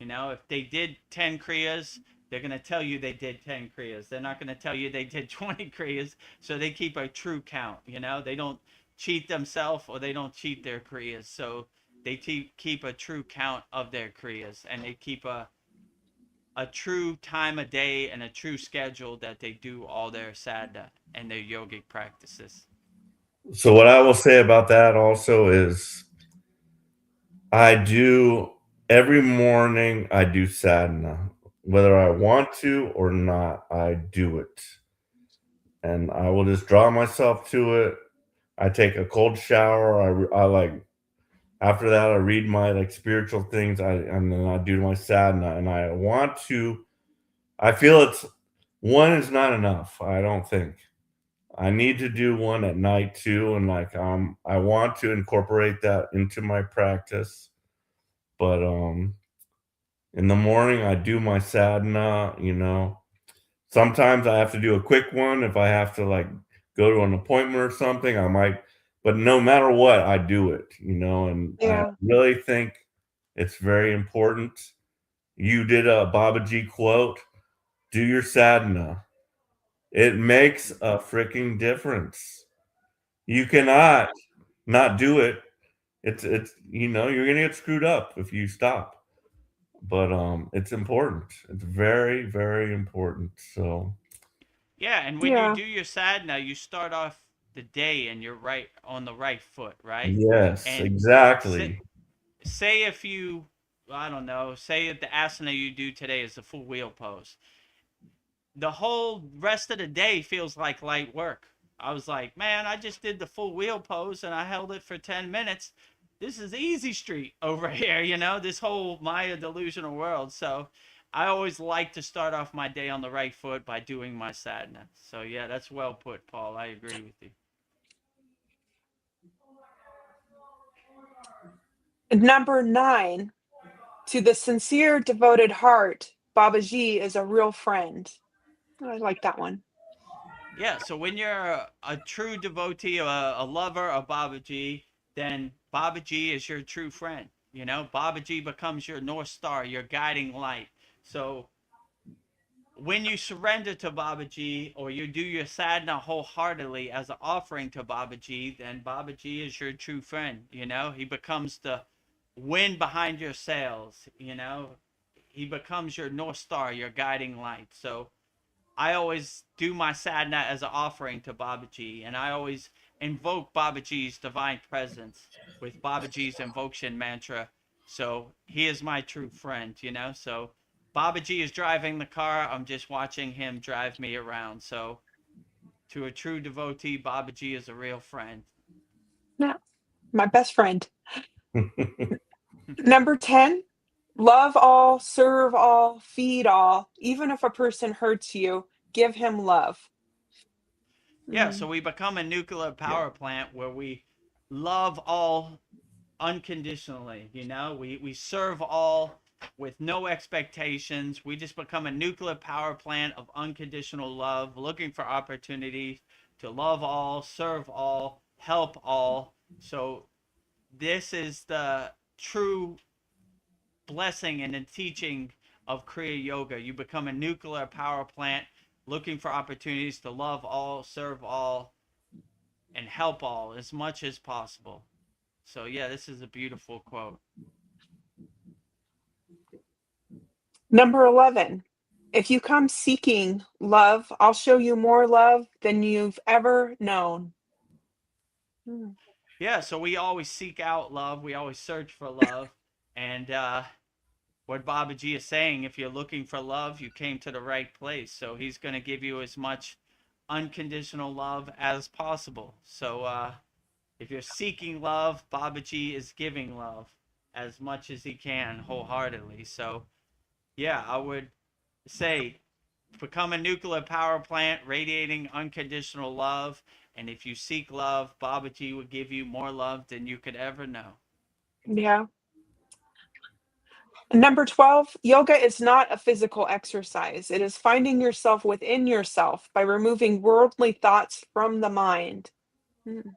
You know, if they did 10 kriyas, they're going to tell you they did 10 kriyas. They're not going to tell you they did 20 kriyas. So they keep a true count. You know, they don't cheat themselves or they don't cheat their kriyas. So they keep a true count of their kriyas and they keep a true time of day and a true schedule that they do all their sadhana and their yogic practices. So what I will say about that also is I do every morning I do sadhana. Whether I want to or not, I do it. And I will just draw myself to it. I take a cold shower. I like after that I read my like spiritual things. And then I do my sadhana. And I want to. I feel it's one is not enough. I don't think I need to do one at night too. And like I want to incorporate that into my practice. But in the morning I do my sadhana. You know, sometimes I have to do a quick one if I have to like go to an appointment or something. I might, but no matter what, I do it, you know, and I Yeah. really think it's very important. You did a Babaji quote, do your sadhana. It makes a freaking difference. You cannot not do it. It's you know, you're gonna get screwed up if you stop. But it's important. It's very, very important. So Yeah, and when you Yeah. do your sadhana, you start off the day and you're right on the right foot, right? yes, And say, exactly. say if you, I don't know, say if the asana you do today is the full wheel pose, the whole rest of the day feels like light work. I was like, man, I just did the full wheel pose and I held it for 10 minutes. This is easy street over here, you know, this whole Maya delusional world. So I always like to start off my day on the right foot by doing my sadhana. So yeah, that's well put, Paul. I agree with you. Number 9, to the sincere, devoted heart, Babaji is a real friend. I like that one. Yeah, so when you're a true devotee, a lover of Babaji, then Babaji is your true friend. You know, Babaji becomes your North Star, your guiding light. So when you surrender to Babaji or you do your sadhana wholeheartedly as an offering to Babaji, then Babaji is your true friend. You know, he becomes the wind behind your sails. You know, he becomes your North Star, your guiding light. So I always do my sadhana as an offering to Babaji, and I always invoke Babaji's divine presence with Babaji's invocation mantra. So he is my true friend, you know. So Babaji is driving the car. I'm just watching him drive me around. So to a true devotee, Babaji is a real friend. Yeah, my best friend. Number 10, love all, serve all, feed all. Even if a person hurts you, give him love. Yeah, so Mm, we become a nuclear power plant where we love all unconditionally. You know, we serve all with no expectations. We just become a nuclear power plant of unconditional love, looking for opportunities to love all, serve all, help all. So this is the true blessing and the teaching of Kriya Yoga. You become a nuclear power plant looking for opportunities to love all, serve all, and help all as much as possible. So yeah, this is a beautiful quote. Number 11, if you come seeking love, I'll show you more love than you've ever known. Mm, Yeah, so we always seek out love. We always search for love. And what Babaji is saying, if you're looking for love, you came to the right place. So he's going to give you as much unconditional love as possible. So if you're seeking love, Babaji is giving love as much as he can wholeheartedly. So yeah, I would say become a nuclear power plant radiating unconditional love. And if you seek love, Babaji will give you more love than you could ever know. yeah. Number 12, yoga is not a physical exercise. It is finding yourself within yourself by removing worldly thoughts from the mind. Mm.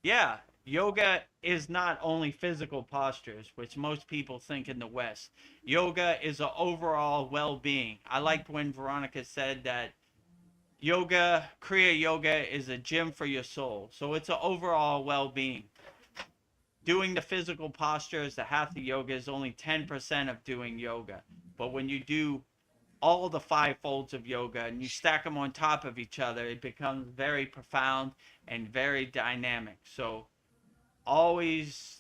Yeah, yoga is not only physical postures, which most people think in the West. Yoga is an overall well-being. I liked when Veronica said that yoga, Kriya yoga, is a gym for your soul. So it's an overall well-being. Doing the physical postures, the hatha yoga, is only 10% of doing yoga. But when you do all the five folds of yoga and you stack them on top of each other, it becomes very profound and very dynamic. So always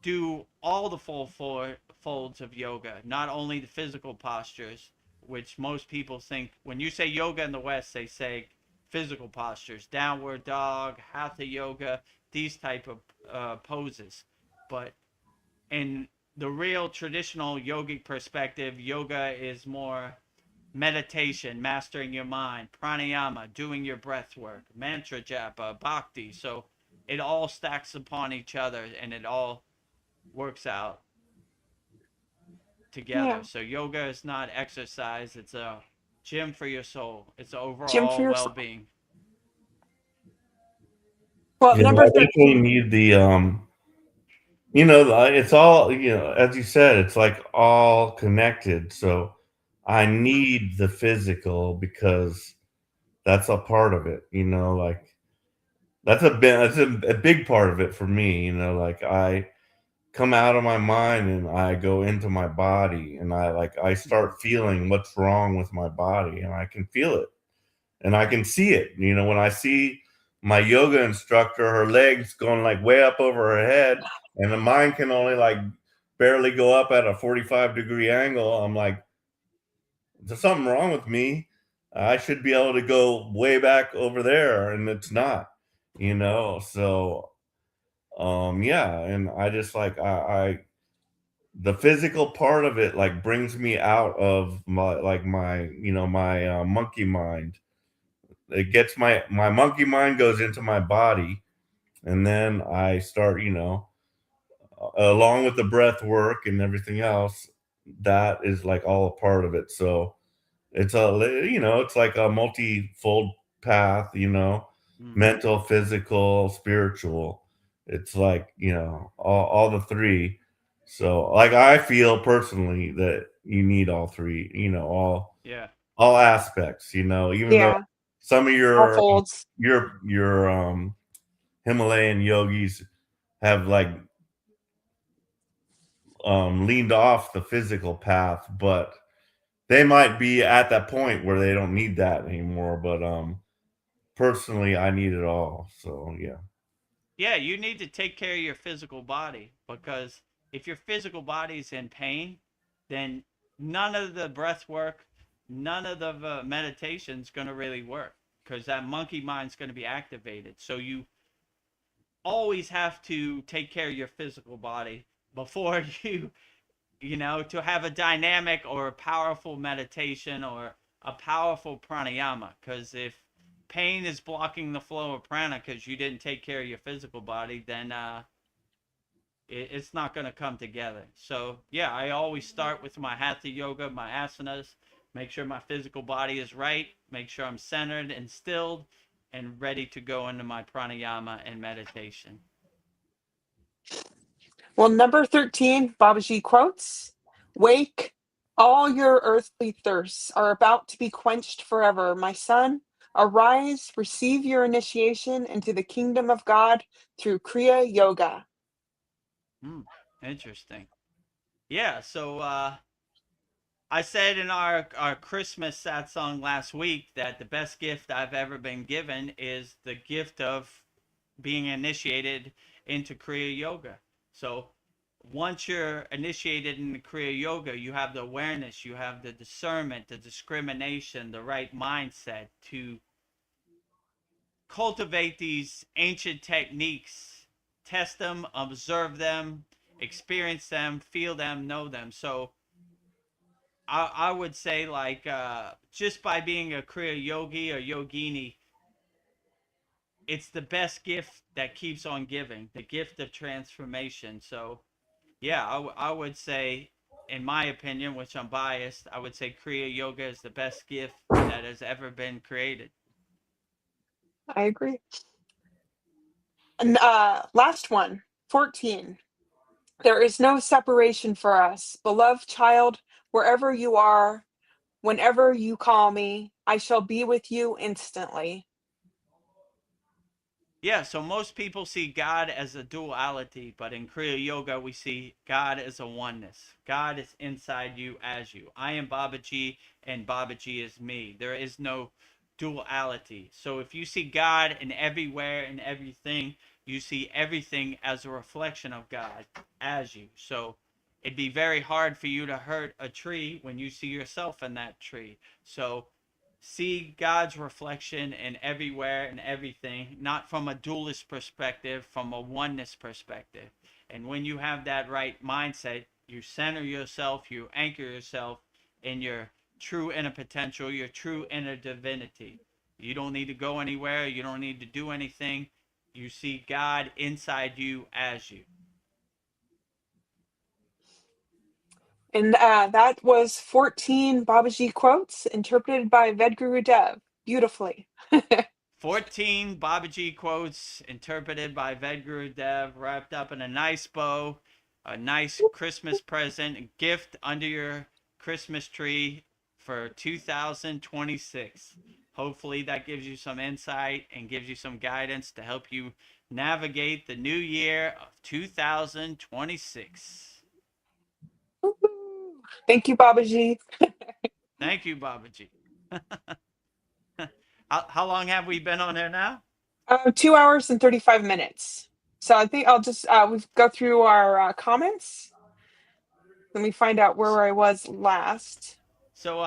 do all the full folds of yoga, not only the physical postures, which most people think when you say yoga in the West, they say physical postures, downward dog, hatha yoga, these type of poses. But in the real traditional yogic perspective, yoga is more meditation, mastering your mind, pranayama, doing your breath work, mantra japa, bhakti. So it all stacks upon each other and it all works out together. Yeah, So yoga is not exercise, it's a gym for your soul. It's gym for overall yourself. well-being. Well, Yeah, number I definitely 13. need the it's all, as you said, it's like all connected. So I need the physical because that's a part of it, like that's a big part of it for me, like I come out of my mind and I go into my body and I start feeling what's wrong with my body and I can feel it and I can see it. When I see my yoga instructor, her legs going like way up over her head, and the mine can only like barely go up at a 45-degree angle. I'm like, there's something wrong with me. I should be able to go way back over there, and it's not, So, yeah, and I just like I the physical part of it like brings me out of my monkey mind. It gets my monkey mind goes into my body, and then I start, along with the breath work and everything else, that is like all a part of it. So it's like a multi-fold path, Mm-hmm. mental, physical, spiritual. It's like, all the three. So like I feel personally that you need all three, Yeah. all aspects, even though Yeah, some of all your folds. Himalayan yogis have like leaned off the physical path, but they might be at that point where they don't need that anymore. But personally, I need it all. So yeah. Yeah, you need to take care of your physical body because if your physical body is in pain, then none of the breath work, none of the meditation is going to really work because that monkey mind's going to be activated. So you always have to take care of your physical body before to have a dynamic or a powerful meditation or a powerful pranayama. Because if pain is blocking the flow of prana because you didn't take care of your physical body, then it's not going to come together. So yeah, I always start with my hatha yoga, my asanas, make sure my physical body is right, make sure I'm centered and stilled and ready to go into my pranayama and meditation. Well, number 13, Babaji quotes, "Wake, all your earthly thirsts are about to be quenched forever. My son, arise, receive your initiation into the kingdom of God through Kriya Yoga." Hmm, interesting. Yeah, so I said in our Christmas satsang last week that the best gift I've ever been given is the gift of being initiated into Kriya Yoga. So once you're initiated into Kriya Yoga, you have the awareness, you have the discernment, the discrimination, the right mindset to cultivate these ancient techniques, test them, observe them, experience them, feel them, know them. So I would say like just by being a Kriya yogi or yogini, it's the best gift that keeps on giving, the gift of transformation. So Yeah, I would say, in my opinion, which I'm biased, I would say Kriya Yoga is the best gift that has ever been created. I agree. And last one, 14. There is no separation for us. Beloved child, wherever you are, whenever you call me, I shall be with you instantly. Yeah, so most people see God as a duality, but in Kriya Yoga, we see God as a oneness. God is inside you as you. I am Babaji, and Babaji is me. There is no duality. So if you see God in everywhere and everything, you see everything as a reflection of God as you. So it'd be very hard for you to hurt a tree when you see yourself in that tree. So see God's reflection in everywhere and everything, not from a dualist perspective, from a oneness perspective. And when you have that right mindset, you center yourself, you anchor yourself in your true inner potential, your true inner divinity. You don't need to go anywhere, you don't need to do anything. You see God inside you as you. And that was 14 Babaji quotes interpreted by Vedagurudev beautifully. 14 Babaji quotes interpreted by Vedagurudev, wrapped up in a nice bow, a nice Christmas present, a gift under your Christmas tree for 2026. Hopefully that gives you some insight and gives you some guidance to help you navigate the new year of 2026. Thank you, Babaji. Thank you, Babaji. How long have we been on there now? 2 hours and 35 minutes. So I think I'll just we go through our comments. Let me find out where I was last. So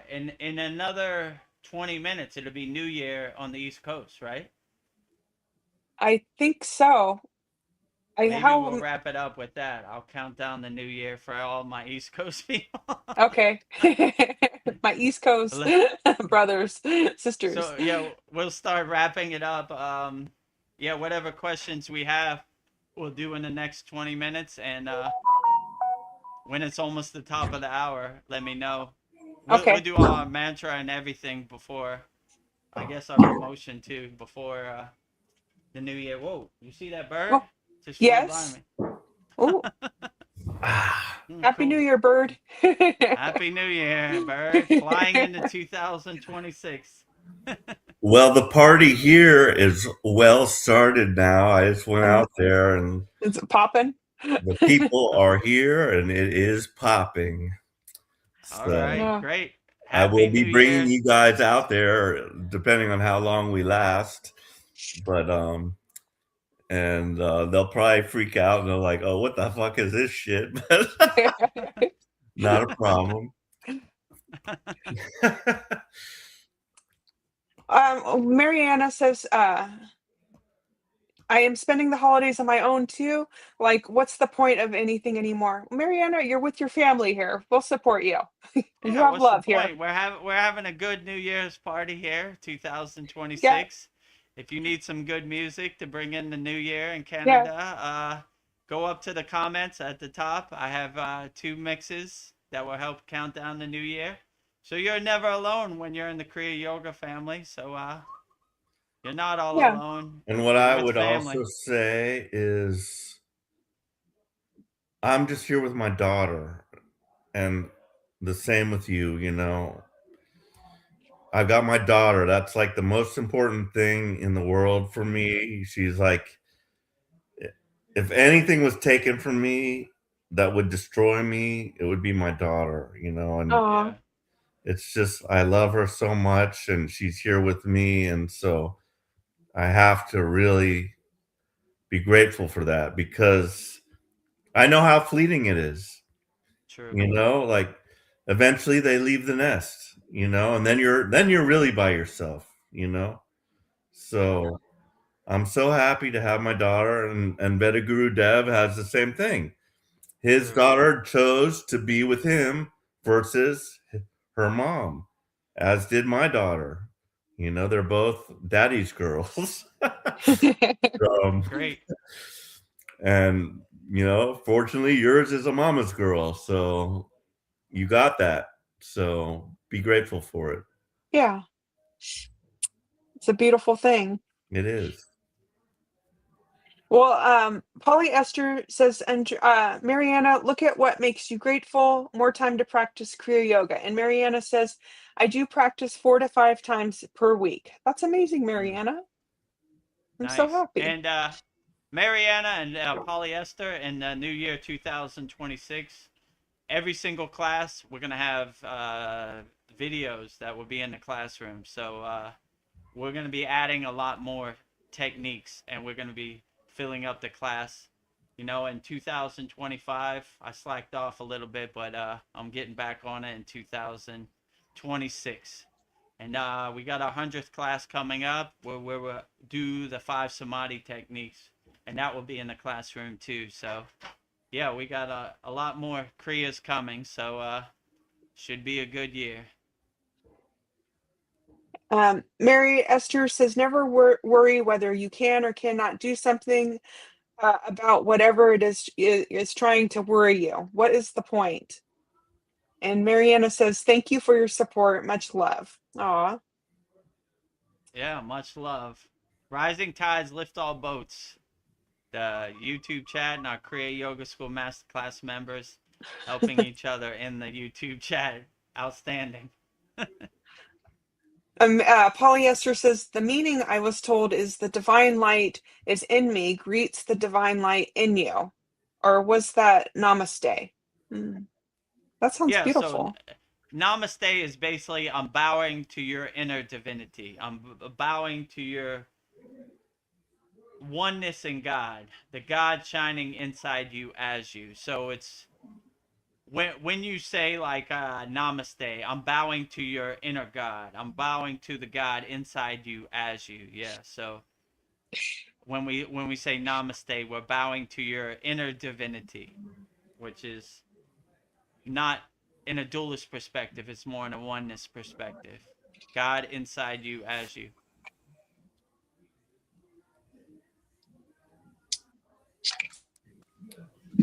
in another 20 minutes it'll be New Year on the East Coast, right? I think so. Maybe we'll wrap it up with that. I'll count down the New Year for all my East Coast people. Okay. My East Coast brothers, sisters. So yeah, we'll start wrapping it up. Yeah, whatever questions we have, we'll do in the next 20 minutes, and when it's almost the top of the hour, let me know. We'll do our mantra and everything before, I guess our promotion too, before the New Year. Whoa, you see that bird? Oh, Just flew yes. by me. Oh. Happy Cool. New Year, bird. Happy New Year, bird. Flying into 2026. Well, the party here is well started now. I just went out there and is it popping? The people are here and it is popping. All right, great. I will Happy be New bringing Year. you guys out there depending on how long we last. But and they'll probably freak out and they're like, "Oh, what the fuck is this shit?" Not a problem. Mariana says, I am spending the holidays on my own too. Like, what's the point of anything anymore? Mariana, you're with your family here. We'll support you. You Yeah, have what's love the point? here. We're having a good New Year's party here, 2026. Yeah. If you need some good music to bring in the new year in Canada, go up to the comments at the top. I have 2 mixes that will help count down the new year. So you're never alone when you're in the Kriya Yoga family. So you're not all alone. And what I would also say is I'm just here with my daughter, and the same with you, you know. I've got my daughter. That's like the most important thing in the world for me. She's like, if anything was taken from me that would destroy me, it would be my daughter, you know. And it's just, I love her so much, and she's here with me. And so I have to really be grateful for that because I know how fleeting it is. True. You know, like eventually they leave the nest, you know, and then you're really by yourself, you know. So I'm so happy to have my daughter, and Vedagurudev has the same thing. His daughter chose to be with him versus her mom, as did my daughter. You know, they're both daddy's girls. Great. And, fortunately, yours is a mama's girl. So you got that. So be grateful for it. Yeah. It's a beautiful thing. It is. Well, Polyester says, and Mariana, look at what makes you grateful. More time to practice Kriya Yoga. And Mariana says, I do practice 4 to 5 times per week. That's amazing, Mariana. I'm so Nice. happy. And Mariana and Polyester in the new year 2026, every single class we're gonna have videos that will be in the classroom. So we're gonna be adding a lot more techniques, and we're gonna be filling up the class. In 2025, I slacked off a little bit, but I'm getting back on it in 2026. And we got our 100th class coming up where we'll do the 5 samadhi techniques. And that will be in the classroom too. So, yeah, we got a lot more Kriyas coming. So, should be a good year. Mary Esther says, never worry whether you can or cannot do something about whatever it is trying to worry you. What is the point? And Mariana says, thank you for your support. Much love. Aw. Yeah, much love. Rising tides lift all boats. The YouTube chat and our Kriya Yoga School Masterclass members helping each other in the YouTube chat. Outstanding. Polyester says, the meaning I was told is the divine light is in me, greets the divine light in you. Or was that namaste? That sounds beautiful. So namaste is basically I'm bowing to your inner divinity. I'm bowing to your oneness in God, the God shining inside you as you. So it's when you say like namaste, I'm bowing to your inner God. I'm bowing to the God inside you as you. Yeah. So when we say namaste, we're bowing to your inner divinity, which is not in a dualist perspective. It's more in a oneness perspective. God inside you as you.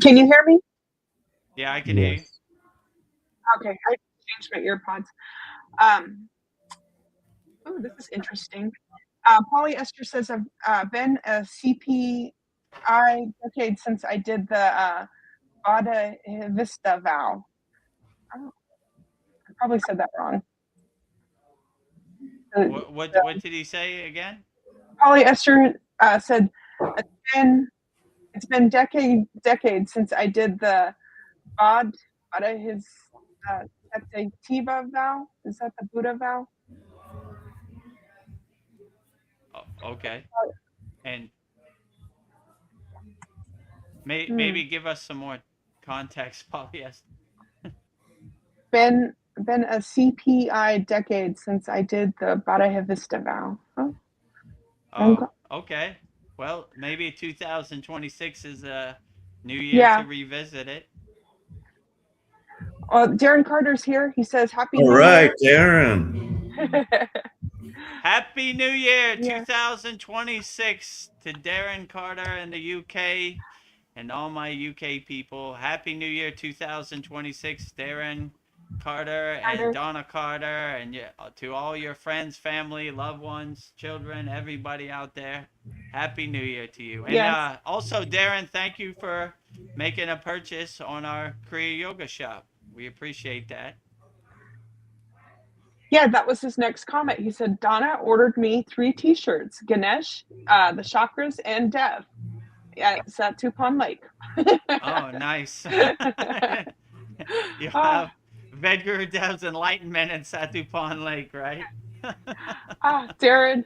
Can you hear me? Yeah, I can hear you. Okay, I changed my earpods. Oh, this is interesting. Polyester says, I've been a CPI decade since I did the Vada Vista vow. Oh, I probably said that wrong. What did he say again? Polyester said, it's been decades since I did the Vada his Sativa vow. Is that the Buddha vow? Oh, okay. And maybe give us some more context, Polyester. Been a CPI decade since I did the Vada Vista vow. Oh, okay. Well, maybe 2026 is a new year to revisit it. Darren Carter's here. He says, Happy All New right, Year. Darren. Happy New Year 2026 to Darren Carter in the UK and all my UK people. Happy New Year 2026, Darren Carter and Donna Carter, and to all your friends, family, loved ones, children, everybody out there. Happy New Year to you. And also, Darren, thank you for making a purchase on our Kriya Yoga shop. We appreciate that. Yeah, that was his next comment. He said, Donna ordered me 3 t-shirts, Ganesh, the Chakras, and Dev at Satupon Lake. Oh, nice. You have Vedgurudev's Enlightenment in Satupon Lake, right? Darren.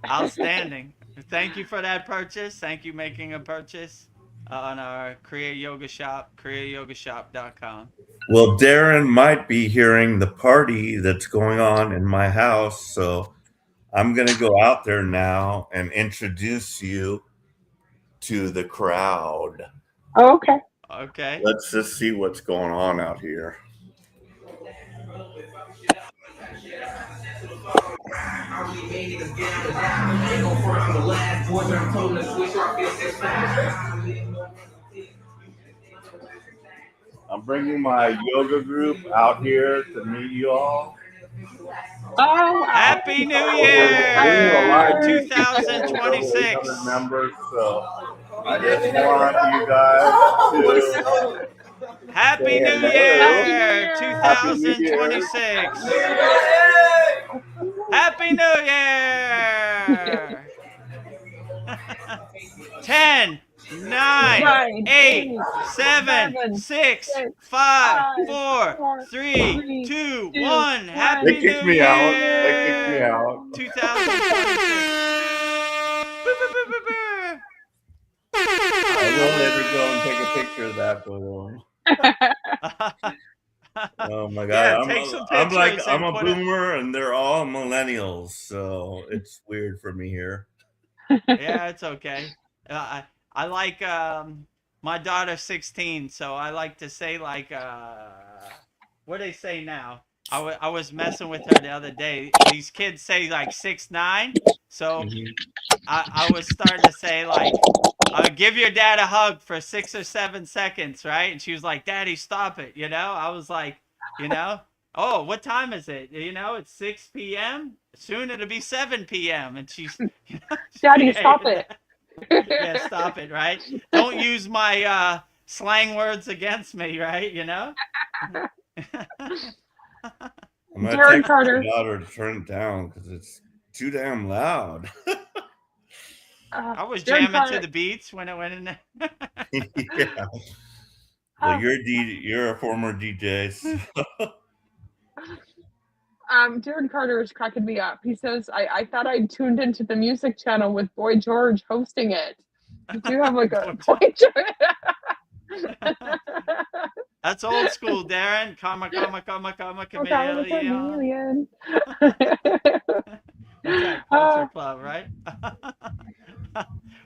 Outstanding. Thank you for that purchase. Thank you making a purchase on our Kriya Yoga shop, kriyayogashop.com. Well, Darren might be hearing the party that's going on in my house, so I'm going to go out there now and introduce you to the crowd. Oh, okay. Okay. Let's just see what's going on out here. bringing my yoga group out here to meet you all. Oh, Happy New Happy New Year, Year. 2026. Members, so I just want you guys to Happy New Happy New Year, Year. 2026. Happy New Year. 10, 9, 9, 8, 7, 7, 6, 6, 5, 5, 4, 4, 3, 3, 2, 2, 1. 1. Happy They kicked New me out. Year. They kicked me out. 2026. Boo, boo, boo, boo, boo. I will later go and take a picture of that photo. Oh my Yeah, god, take some I'm like pictures I'm and a put it. boomer and they're all millennials, so it's weird for me here. Yeah, it's okay. I like my daughter's 16, so I like to say like what do they say now? I was messing with her the other day. These kids say like 6'9", so I was starting to say like give your dad a hug for 6 or 7 seconds, right? And she was like, "Daddy, stop it," you know? I was like, you know, "Oh, what time is it? You know, it's 6 p.m. Soon it'll be 7 p.m." And she's, you know, Daddy, stop it. Yeah, stop it, right? Don't use my slang words against me, right? You know? I'm gonna Jared text Carter. my daughter to turn it down because it's too damn loud. I was Jared jamming Carter. to the beats when I went in there. Yeah. Well, you're a former DJ. So. Jared Carter is cracking me up. He says, I thought I'd tuned into the music channel with Boy George hosting it. Did you have like a Boy George? That's old school, Darren. Comma, chameleon. Chameleon. That's that culture club, right?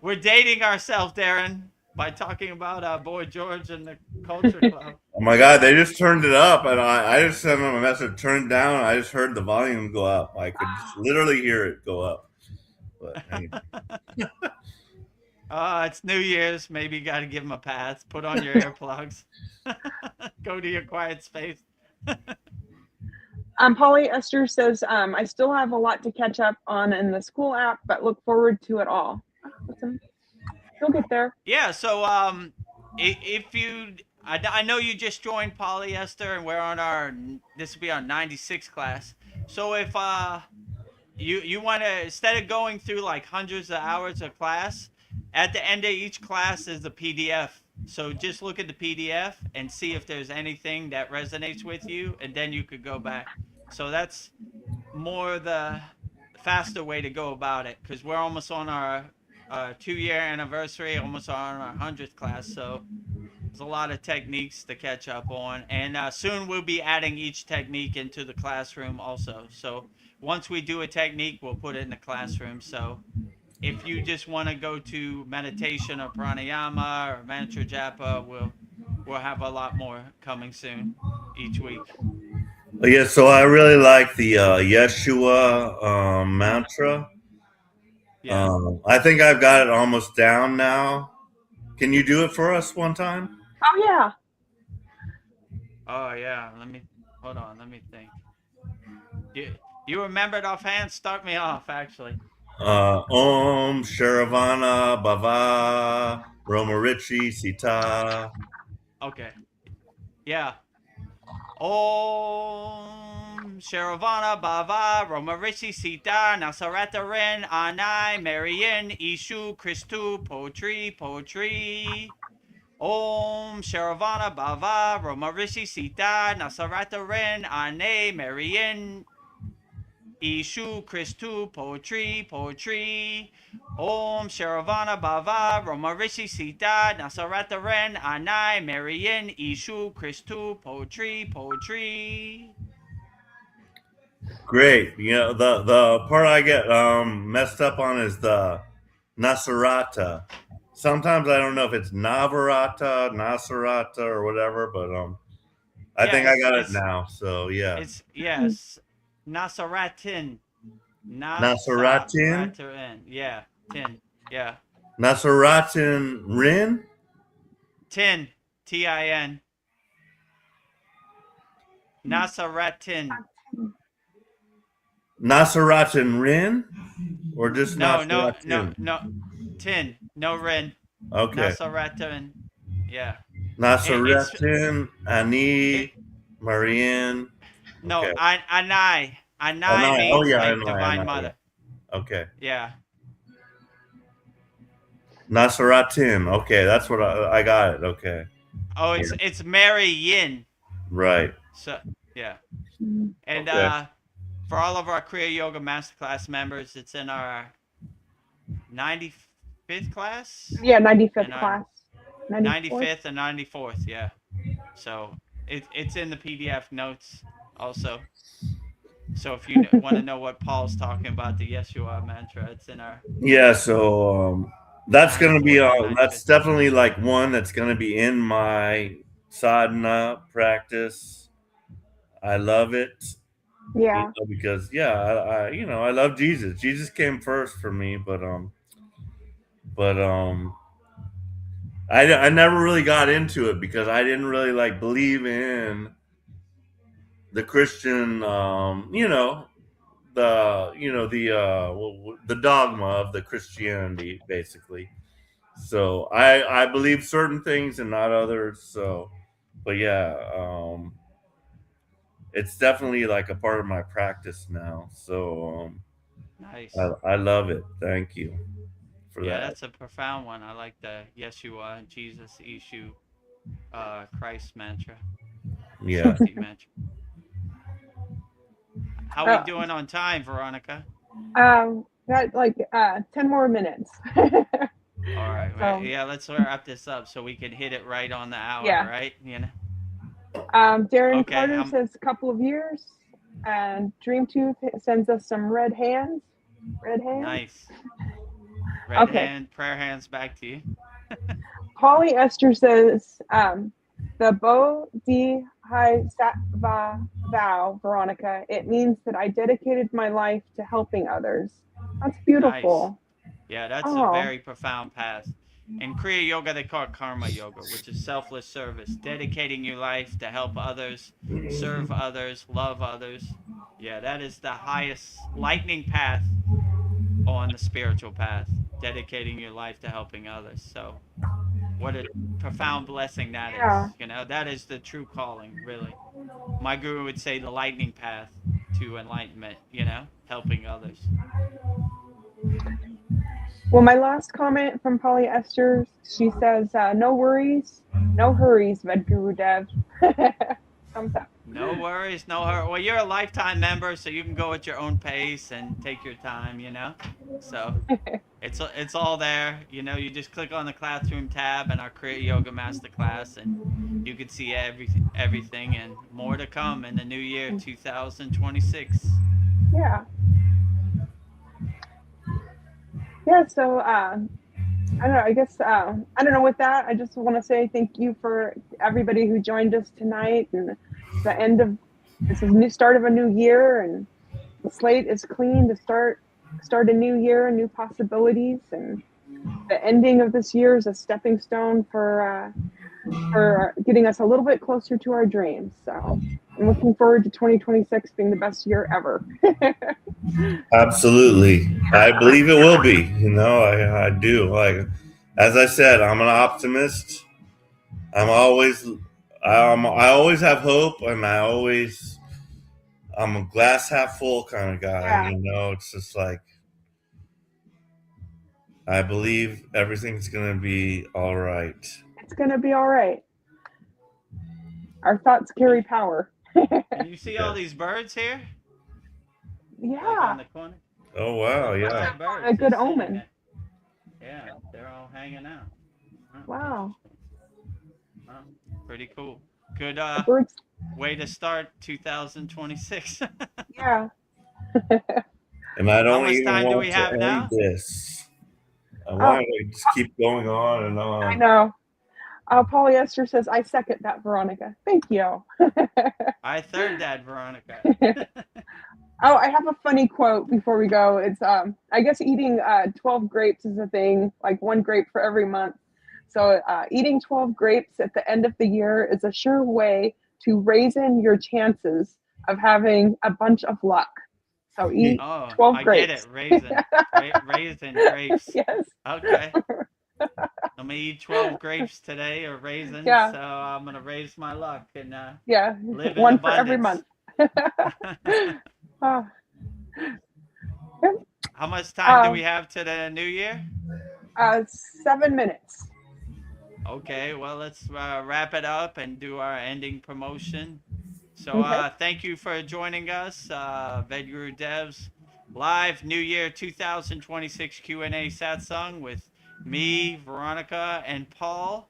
We're dating ourselves, Darren, by talking about Boy George and the culture club. Oh my god, they just turned it up, and I just sent them a message, turned down. I just heard the volume go up. I could just literally hear it go up. But anyway. It's New Year's. Maybe you got to give them a pass. Put on your earplugs. Go to your quiet space. Polly Esther says, I still have a lot to catch up on in the SKOOL app, but look forward to it all. You'll get there. Yeah, so if you, I know you just joined Polyester, and we're on this will be our 96 class. So if you want to, instead of going through like hundreds of hours of class, at the end of each class is a PDF. So just look at the PDF and see if there's anything that resonates with you, and then you could go back. So that's more the faster way to go about it, because we're almost on our 2-year anniversary, almost on our 100th class. So there's a lot of techniques to catch up on, and soon we'll be adding each technique into the classroom also. So once we do a technique, we'll put it in the classroom. So if you just want to go to meditation or pranayama or mantra japa, we'll have a lot more coming soon each week. Yeah, so I really like the Yeshua mantra. Yeah. I think I've got it almost down now. Can you do it for us one time? Oh, yeah. Oh, yeah. Hold on. Let me think. You remember it offhand? Start me off, actually. Om Sharavana Bhava Romarichi Sita. Okay. Yeah. Om Sharavana Bhava Romarichi Sita Nasaratarin Anai Marian Ishu Christu Potri. Om Sharavana Bhava Romarishi Sita Nasaratarin Ane Marian Ishu Christu Potri. Om Sharavana Bhava Romarishi Sita Nasaratarin Anai Marian Ishu Christu Potri. Great. You know, the part I get messed up on is the Nasarata. Sometimes I don't know if it's Navarata, Nasarata, or whatever, but I think I got it now. So yeah. It's Nasaratin. Nasaratin? Yeah. Tin. Yeah. Nasaratin Rin? Tin. Tin. Nasaratin. Nasaratin Rin? Or just No, Nasaratin? Tin. No Rin. Okay. Nasaratin. Yeah. It's Nasaratin, it. Ani, Marianne. No, Okay. Anai. Anai Anai. Oh means yeah, like Anai, divine Anai. mother. Yeah. Okay. Yeah. Nasaratin. Okay, that's what I got it. Okay. Oh, it's Mary Yin. Right. So yeah. Mhm. And Okay. for all of our Kriya Yoga Masterclass members, it's in our 95th class Yeah, 95th and our class. 94th? 95th and 94th. Yeah. So it's in the PDF notes also. So if you want to know what Paul's talking about, the Yeshua mantra, it's in our Yeah, so that's gonna be 94th and that's 95th. definitely like one that's gonna be in my sadhana practice. I love it. Yeah. Because I love Jesus. Jesus came first for me, but I never really got into it because I didn't really like believe in the Christian the dogma of the Christianity basically. So I believe certain things and not others. So, but yeah, it's definitely like a part of my practice now. So Nice. I love it. Thank you for Yeah, that. that's a profound one. I like the Yeshua, Jesus, Ishu, Christ mantra, Yeah. Shakti mantra. How we Oh, doing on time, Veronica? got like 10 more minutes. All right. So, Yeah, let's wrap this up so we can hit it right on the hour, yeah. right? You know. Darren Okay. Carter says a couple of years, and Dreamtooth sends us some red hands. Red hands. Nice. Red Okay. hand, prayer hands back to you. Polly Esther says the Bodhisattva vow, Veronica. It means that I dedicated my life to helping others. That's beautiful. Nice. Yeah, that's a Oh, very profound path. In Kriya Yoga, they call it Karma Yoga, which is selfless service, dedicating your life to help others, serve others, love others. Yeah, that is the highest lightning path on the spiritual path, dedicating your life to helping others. So, what a profound blessing that yeah. is. You know, that is the true calling, really. My guru would say the lightning path to enlightenment, you know, helping others. Well, my last comment from Polly Esther, she says, no worries, no hurries, Vedagurudev. Thumbs up. No worries, no hurry. Well, you're a lifetime member, so you can go at your own pace and take your time, you know. So it's all there. You know, you just click on the classroom tab and our Kriya Yoga Masterclass, and you can see everything and more to come in the new year, 2026. Yeah. Yeah, so I don't know. I guess I don't know. With that, I just want to say thank you for everybody who joined us tonight, and the end of this is new start of a new year, and the slate is clean to start a new year, new possibilities, and the ending of this year is a stepping stone for getting us a little bit closer to our dreams. So I'm looking forward to 2026 being the best year ever. Absolutely. I believe it will be. I do. Like as I said, I'm an optimist. I'm always I always have hope and I'm a glass half full kind of guy, Yeah. It's just like I believe everything's gonna be all right. It's going to be all right. Our thoughts carry power. And you see all these birds here, like Yeah. on the corner. Oh wow, Look, yeah. five birds A good just sitting omen. there. Yeah, they're all hanging out. Oh, Wow. oh, pretty cool. Good The birds. way to start 2026. Yeah. And I How don't much even time do want we to have end now? this. I Oh, want to just keep going on and I on. know. Polyester says, I second that, Veronica. Thank you. I third that, Veronica. Oh, I have a funny quote before we go. It's I guess eating 12 grapes is a thing, like one grape for every month. So eating 12 grapes at the end of the year is a sure way to raise in your chances of having a bunch of luck. So eat Oh, 12 I grapes. get it. Raisin grapes. Yes. Okay. I'm gonna eat 12 grapes today, or raisins. Yeah. So I'm gonna raise my luck and Yeah. live in One for every abundance. month. Oh. How much time do we have to the new year? 7 minutes. Okay, well, let's wrap it up and do our ending promotion. So Okay. thank you for joining us, Vedagurudev live New Year 2026 Q&A Satsang with me, Veronica, and Paul.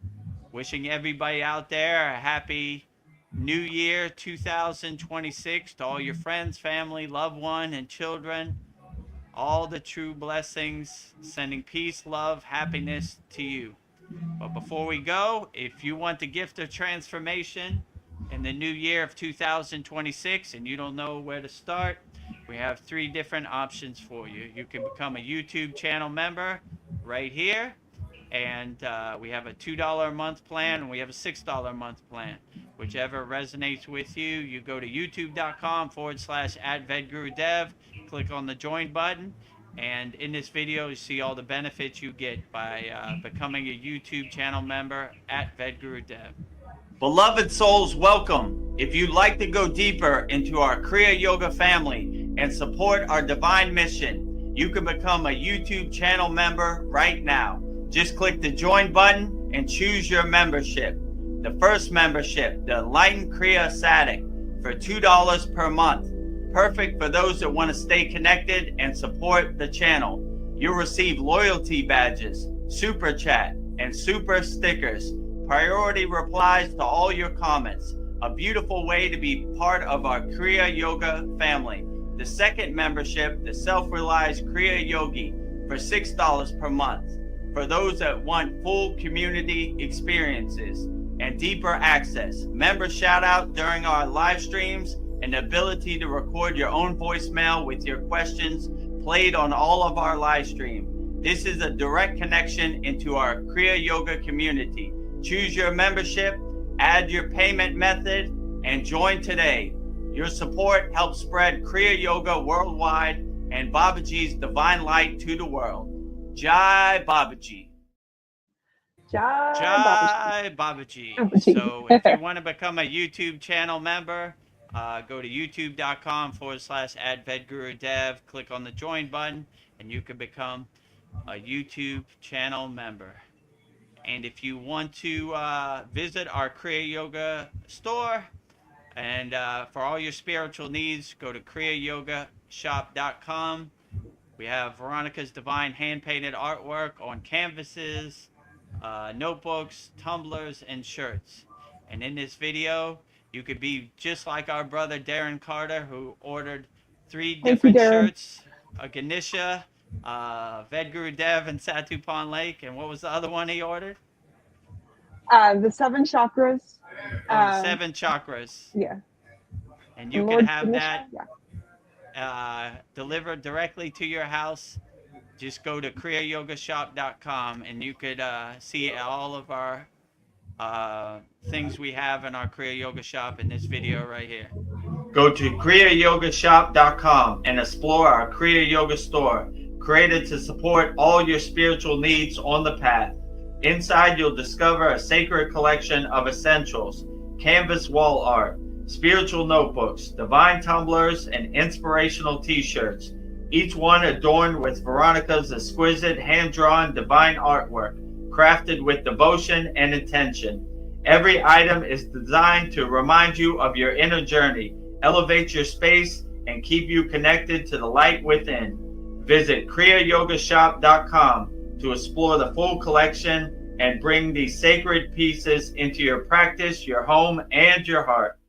Wishing everybody out there a happy New Year 2026 to all your friends, family, loved one, and children. All the true blessings, sending peace, love, happiness to you. But before we go, if you want the gift of transformation in the new year of 2026 and you don't know where to start, we have 3 different options for you. You can become a YouTube channel member right here. And we have a $2 a month plan and we have a $6 a month plan. Whichever resonates with you, you go to youtube.com/@Vedagurudev, click on the join button. And in this video, you see all the benefits you get by becoming a YouTube channel member at Vedagurudev. Beloved souls, welcome. If you'd like to go deeper into our Kriya Yoga family and support our divine mission, you can become a YouTube channel member right now. Just click the join button and choose your membership. The first membership, the Enlightened Kriya Satic, for $2 per month. Perfect for those that want to stay connected and support the channel. You'll receive loyalty badges, super chat, and super stickers. Priority replies to all your comments. A beautiful way to be part of our Kriya Yoga family. The second membership, the Self-Realized Kriya Yogi, for $6 per month. For those that want full community experiences and deeper access, member shout out during our live streams, and the ability to record your own voicemail with your questions played on all of our live stream. This is a direct connection into our Kriya Yoga community. Choose your membership, add your payment method, and join today. Your support helps spread Kriya Yoga worldwide and Babaji's divine light to the world. Jai Babaji. Jai Babaji. So if you want to become a YouTube channel member, go to youtube.com/@Vedagurudev, click on the join button, and you can become a YouTube channel member. And if you want to visit our Kriya Yoga store, and for all your spiritual needs, go to kriyayogashop.com. We have Veronica's divine hand-painted artwork on canvases, notebooks, tumblers, and shirts. And in this video, you could be just like our brother Darren Carter, who ordered 3 different shirts, a Ganesha, Vedagurudev, and Satupan Lake. And what was the other one he ordered? The 7 chakras. Oh, 7 chakras. Yeah. And you can have that delivered directly to your house. Just go to kriyayogashop.com and you could see all of our things we have in our Kriya Yoga shop in this video right here. Go to kriyayogashop.com and explore our Kriya Yoga store, created to support all your spiritual needs on the path. Inside, you'll discover a sacred collection of essentials, canvas wall art, spiritual notebooks, divine tumblers, and inspirational t-shirts, each one adorned with Veronica's exquisite hand-drawn divine artwork, crafted with devotion and intention. Every item is designed to remind you of your inner journey, elevate your space, and keep you connected to the light within. Visit kriyayogashop.com to explore the full collection and bring these sacred pieces into your practice, your home, and your heart.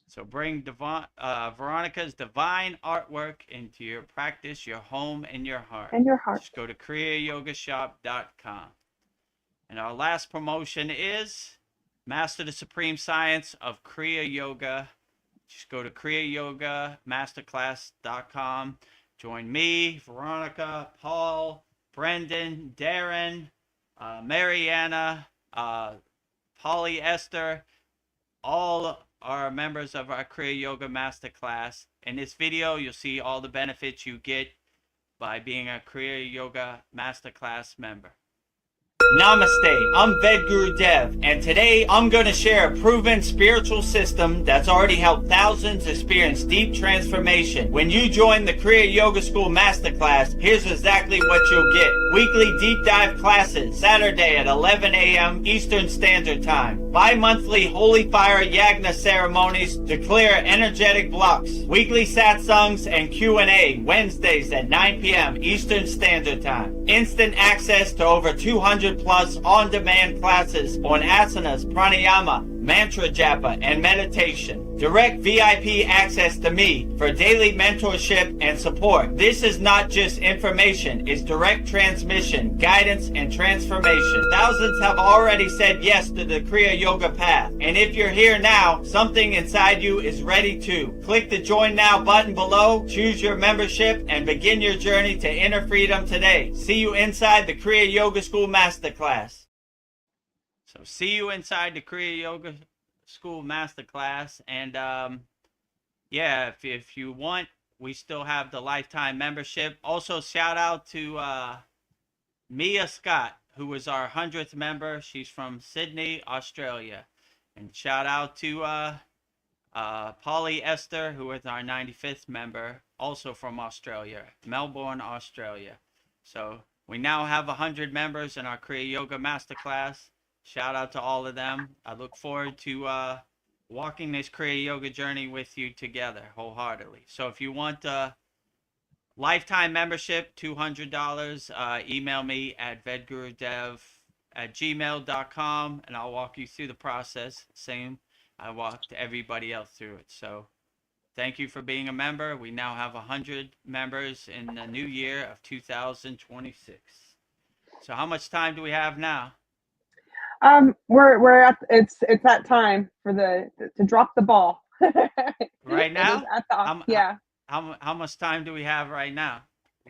So bring Veronica's divine artwork into your practice, your home, and your heart. And your heart. Just go to kriyayogashop.com. And our last promotion is Master the Supreme Science of Kriya Yoga. Just go to kriyayogamasterclass.com. Join me, Veronica, Paul, Brendan, Darren, Mariana, Polly Esther, all are members of our Kriya Yoga Masterclass. In this video, you'll see all the benefits you get by being a Kriya Yoga Masterclass member. Namaste, I'm Vedagurudev, and today I'm going to share a proven spiritual system that's already helped thousands experience deep transformation. When you join the Kriya Yoga School Masterclass, here's exactly what you'll get. Weekly deep dive classes, Saturday at 11 a.m. Eastern Standard Time. Bi-monthly Holy Fire Yagna ceremonies to clear energetic blocks. Weekly Satsangs and Q&A, Wednesdays at 9 p.m. Eastern Standard Time. Instant access to over 200 plus on-demand classes on asanas, pranayama, mantra japa, and meditation. Direct VIP access to me for daily mentorship and support. This is not just information, it's direct transmission, guidance, and transformation. Thousands have already said yes to the Kriya Yoga path. And if you're here now, something inside you is ready to. Click the Join Now button below, choose your membership, and begin your journey to inner freedom today. See you inside the Kriya Yoga School Masterclass. So see you inside the Kriya Yoga School Masterclass. And yeah, if you want, we still have the lifetime membership. Also, shout out to Mia Scott, who was our 100th member. She's from Sydney, Australia. And shout out to Polly Esther, who is our 95th member, also from Australia, Melbourne, Australia. So we now have 100 members in our Kriya Yoga Masterclass. Shout out to all of them. I look forward to walking this Kriya Yoga journey with you together wholeheartedly. So if you want a lifetime membership, $200, email me at vedagurudev@gmail.com, and I'll walk you through the process. Same, I walked everybody else through it. So thank you for being a member. We now have 100 members in the new year of 2026. So how much time do we have now? We're at it's that time for to drop the ball. Right now? Yeah. How much time do we have right now?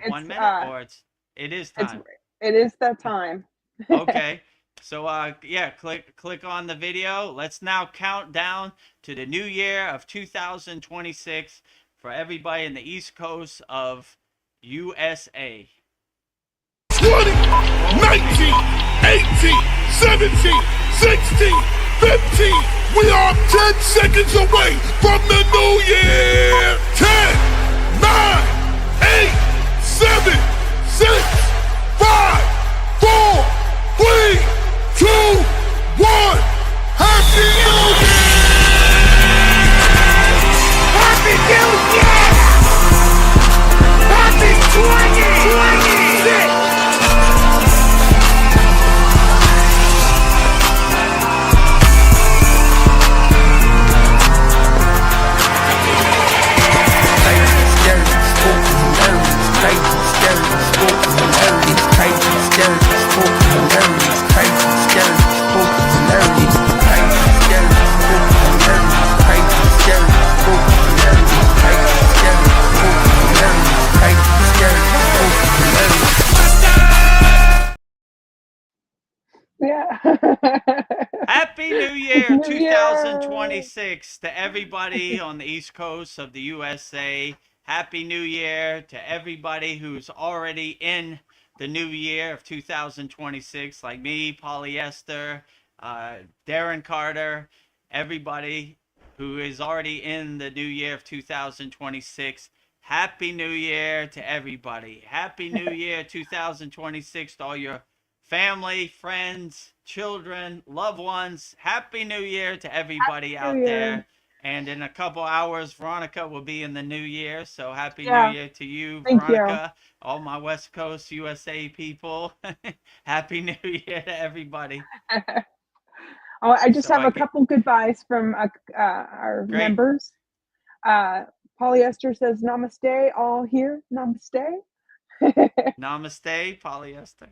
1 minute, or it is time? It is that time. Okay. So yeah, click on the video. Let's now count down to the new year of 2026 for everybody in the East Coast of USA. 20, 19, 18, 17, 16, 15. We are 10 seconds away from the new year. 10, 9, 8, 7, 6, 5, 4, 3, 2, 1. Happy New Year! Happy New Year! Happy 2026! Yeah. Happy New Year New 2026 to everybody on the East Coast of the USA. Happy New Year to everybody who's already in the new year of 2026, like me, Polyester, Darren Carter, everybody who is already in the new year of 2026. Happy New Year to everybody. Happy New Year 2026 to all your family, friends, children, loved ones. Happy New Year to everybody out there. And in a couple hours, Veronica will be in the new year. So happy New Year to you, Veronica. All my West Coast USA people. Happy New Year to everybody. Oh, I just have a couple goodbyes from our members. Polyester says namaste, all here. Namaste. Namaste, Polyester.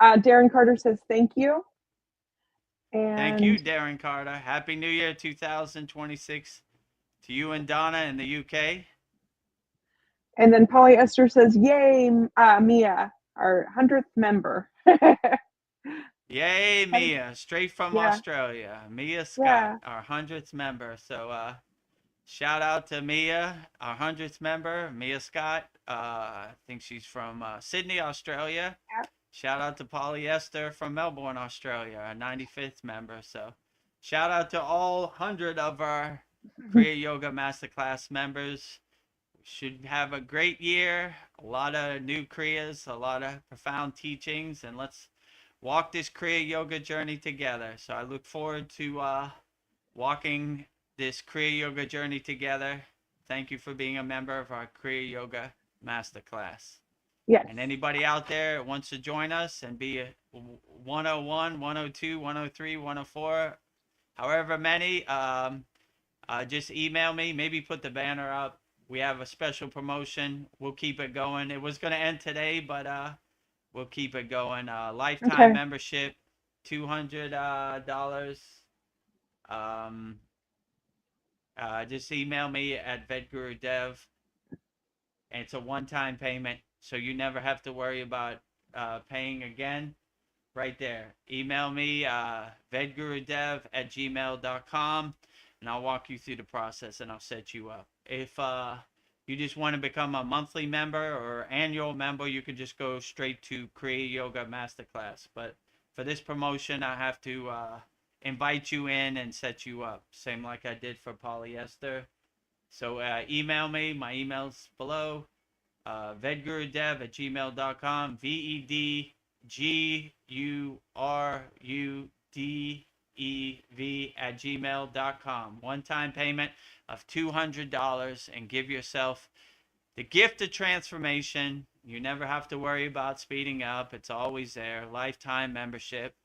Darren Carter says thank you. And thank you, Darren Carter. Happy New Year 2026 to you and Donna in the UK. And then Polyester says, yay, Mia, our 100th member. Yay, Mia, straight from Yeah. Australia. Mia Scott, Yeah. our 100th member. So shout out to Mia, our 100th member, Mia Scott. I think she's from Sydney, Australia. Yeah. Shout out to Polyester from Melbourne, Australia, our 95th member. So shout out to all 100 of our Kriya Yoga Masterclass members. Should have a great year, a lot of new Kriyas, a lot of profound teachings, and let's walk this Kriya Yoga journey together. So I look forward to walking this Kriya Yoga journey together. Thank you for being a member of our Kriya Yoga Masterclass. Yes. And anybody out there that wants to join us and be a 101, 102, 103, 104, however many, just email me, maybe put the banner up. We have a special promotion. We'll keep it going. It was going to end today, but we'll keep it going. Lifetime membership, $200. Just email me at Vedagurudev, and it's a one-time payment, so you never have to worry about paying again. Right there. Email me, vedgurudev@gmail.com, and I'll walk you through the process and I'll set you up. If you just want to become a monthly member or annual member, you can just go straight to Kriya Yoga Masterclass. But for this promotion, I have to invite you in and set you up, same like I did for Polyester. So email me. My email's below. Vedgurudev@gmail.com. VEDGURUDEV@gmail.com. One-time payment of $200, and give yourself the gift of transformation. You never have to worry about speeding up. It's always there. Lifetime membership.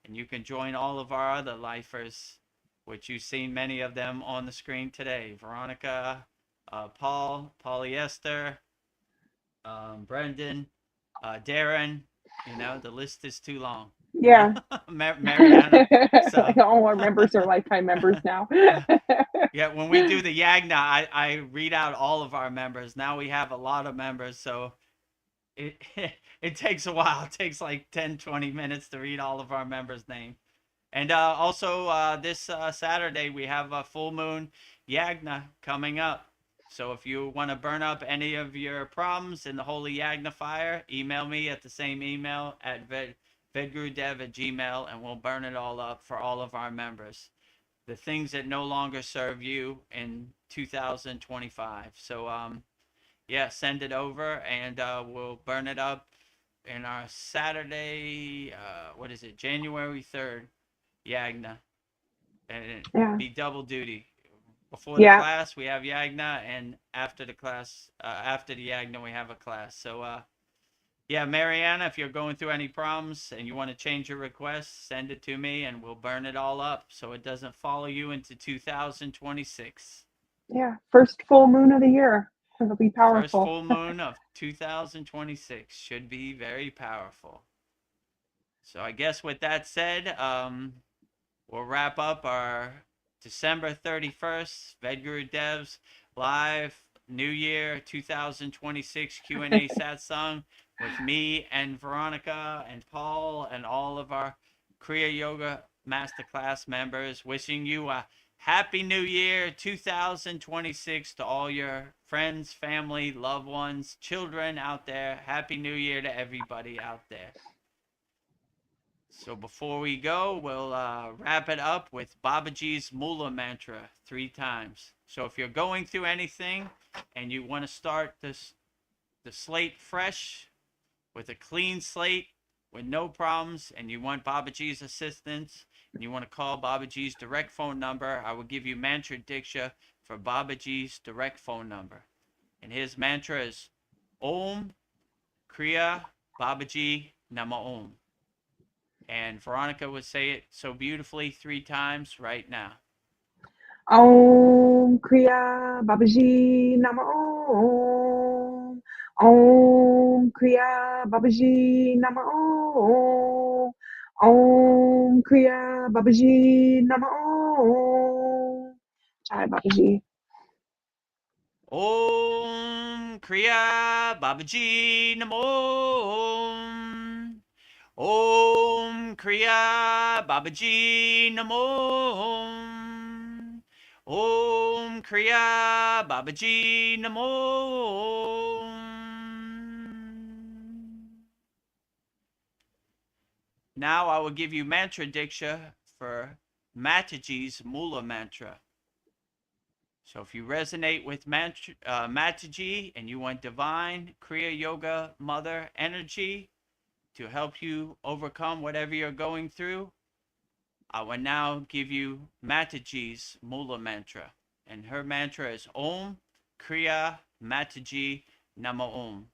And you can join all of our other lifers, which you've seen many of them on the screen today. Veronica, Paul, Polyester, Brendan, Darren. You know, the list is too long. Yeah. Mariana. So. All our members are lifetime members now. Yeah, when we do the Yagna, I read out all of our members. Now we have a lot of members, so it takes a while. It takes like 10, 20 minutes to read all of our members' name. And also this Saturday, we have a full moon Yagna coming up. So if you want to burn up any of your problems in the holy Yagna fire, email me at the same email at vedgurudev@gmail, and we'll burn it all up for all of our members. The things that no longer serve you in 2025. So yeah, send it over, and we'll burn it up in our Saturday, what is it, January 3rd, Yagna. And it'll be double duty. Before the class, we have Yagna, and after the class, after the Yagna, we have a class. So, yeah, Mariana, if you're going through any problems and you want to change your request, send it to me, and we'll burn it all up so it doesn't follow you into 2026. Yeah, first full moon of the year. It'll be powerful. First full moon of 2026 should be very powerful. So I guess with that said, we'll wrap up our December 31st Vedgurudev's live New Year 2026 Q&A Satsang with me and Veronica and Paul and all of our Kriya Yoga Masterclass members. Wishing you a Happy New Year 2026 to all your friends, family, loved ones, children out there. Happy New Year to everybody out there. So before we go, we'll wrap it up with Babaji's Mula mantra 3 times. So if you're going through anything and you want to start the slate fresh with a clean slate with no problems, and you want Babaji's assistance, and you want to call Babaji's direct phone number, I will give you mantra diksha for Babaji's direct phone number. And his mantra is Om Kriya Babaji Nama Om. And Veronica would say it so beautifully 3 times right now. Om Kriya Babaji Nama Om. Om Kriya Babaji Nama Om. Om Kriya Babaji Nama Om. Jai Babaji. Om Kriya Babaji Namo Om. Om Kriya Babaji Namo. Om Kriya Babaji Namo. Now I will give you mantra diksha for Mataji's Mula mantra. So if you resonate with Mataji and you want divine Kriya Yoga Mother energy to help you overcome whatever you're going through, I will now give you Mataji's Mula mantra. And her mantra is Om Kriya Mataji Nama Om.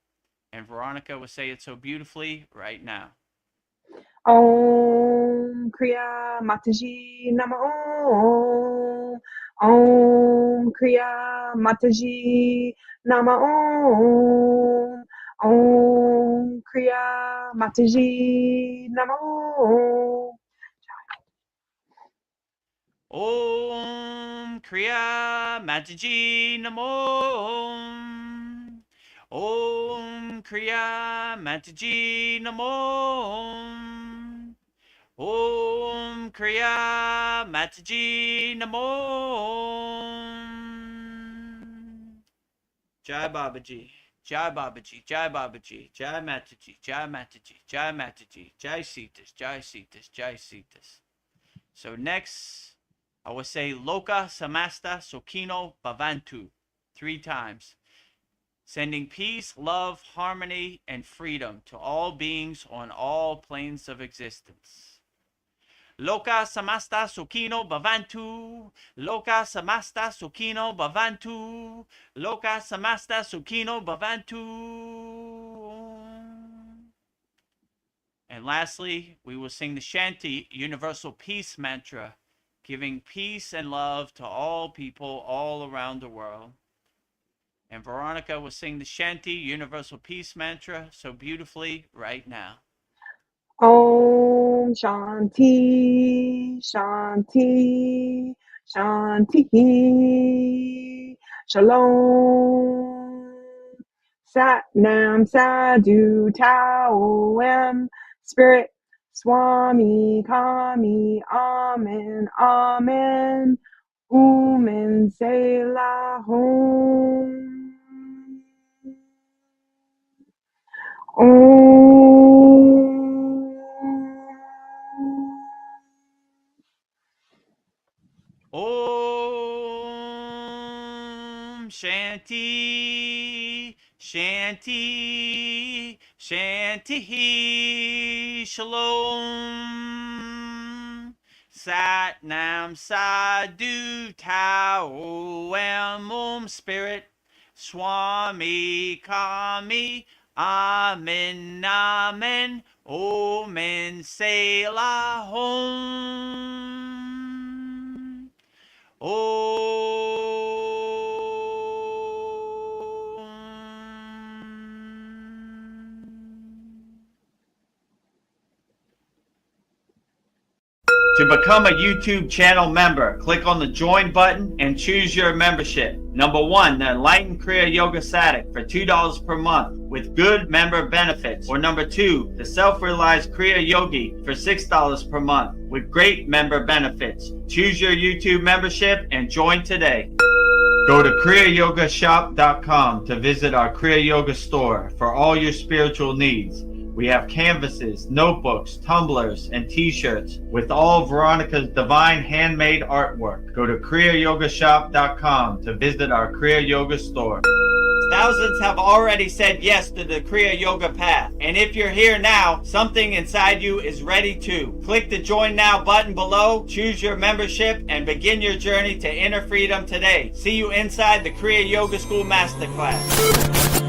And Veronica will say it so beautifully right now. Om Kriya Mataji Nama Om. Om Kriya Mataji Nama Om. Om Kriya Mataji Nama Om. Om Kriya Mataji Namo. Om Kriya Mataji Namo. Om Kriya Mataji Namo. Jai Babaji, Jai Babaji, Jai Babaji, Jai Mataji, Jai Mataji, Jai Mataji, Jai Sitas, Jai Sitas, Jai Sitas. So next, I will say Loka Samasta Sokino Bhavantu 3 times, sending peace, love, harmony, and freedom to all beings on all planes of existence. Loka Samasta Sokino Bhavantu. Loka Samasta Sokino Bhavantu. Loka Samasta Sokino Bhavantu. And lastly, we will sing the Shanti Universal Peace Mantra, giving peace and love to all people all around the world. And Veronica will sing the Shanti Universal Peace Mantra so beautifully right now. Om Shanti, Shanti, Shanti, Shalom. Sat Nam Sadhu Tao Em, Spirit Swami Kami, Amen, Amen, Umen Selah Hom. Om Shanti, Shanti, Shanti, Shalom. Sat Nam Sadhu Tao Em, Om Spirit Swami Kami, Amen, Amen, Omen Selah Hom. To become a YouTube channel member, click on the join button and choose your membership. Number 1, the Enlightened Kriya Yoga Sadik for $2 per month with good member benefits. Or number 2, the Self-Realized Kriya Yogi for $6 per month with great member benefits. Choose your YouTube membership and join today. Go to kriyayogashop.com to visit our Kriya Yoga store for all your spiritual needs. We have canvases, notebooks, tumblers, and t-shirts with all Veronica's divine handmade artwork. Go to kriyayogashop.com to visit our Kriya Yoga store. Thousands have already said yes to the Kriya Yoga path. And if you're here now, something inside you is ready too. Click the Join Now button below, choose your membership, and begin your journey to inner freedom today. See you inside the Kriya Yoga School Masterclass.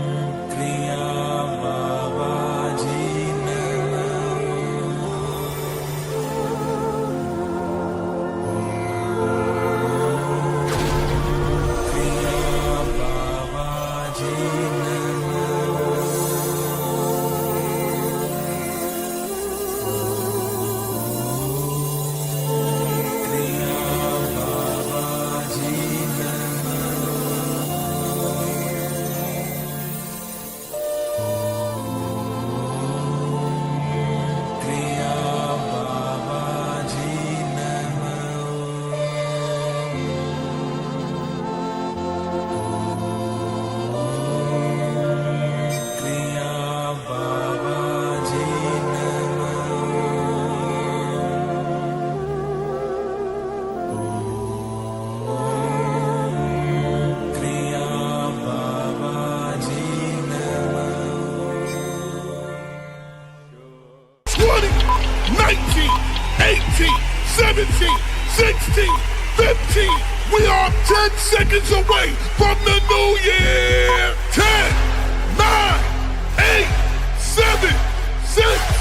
19, 18, 17, 16, 15. We are 10 seconds away from the new year. 10, 9, 8, 7, 6,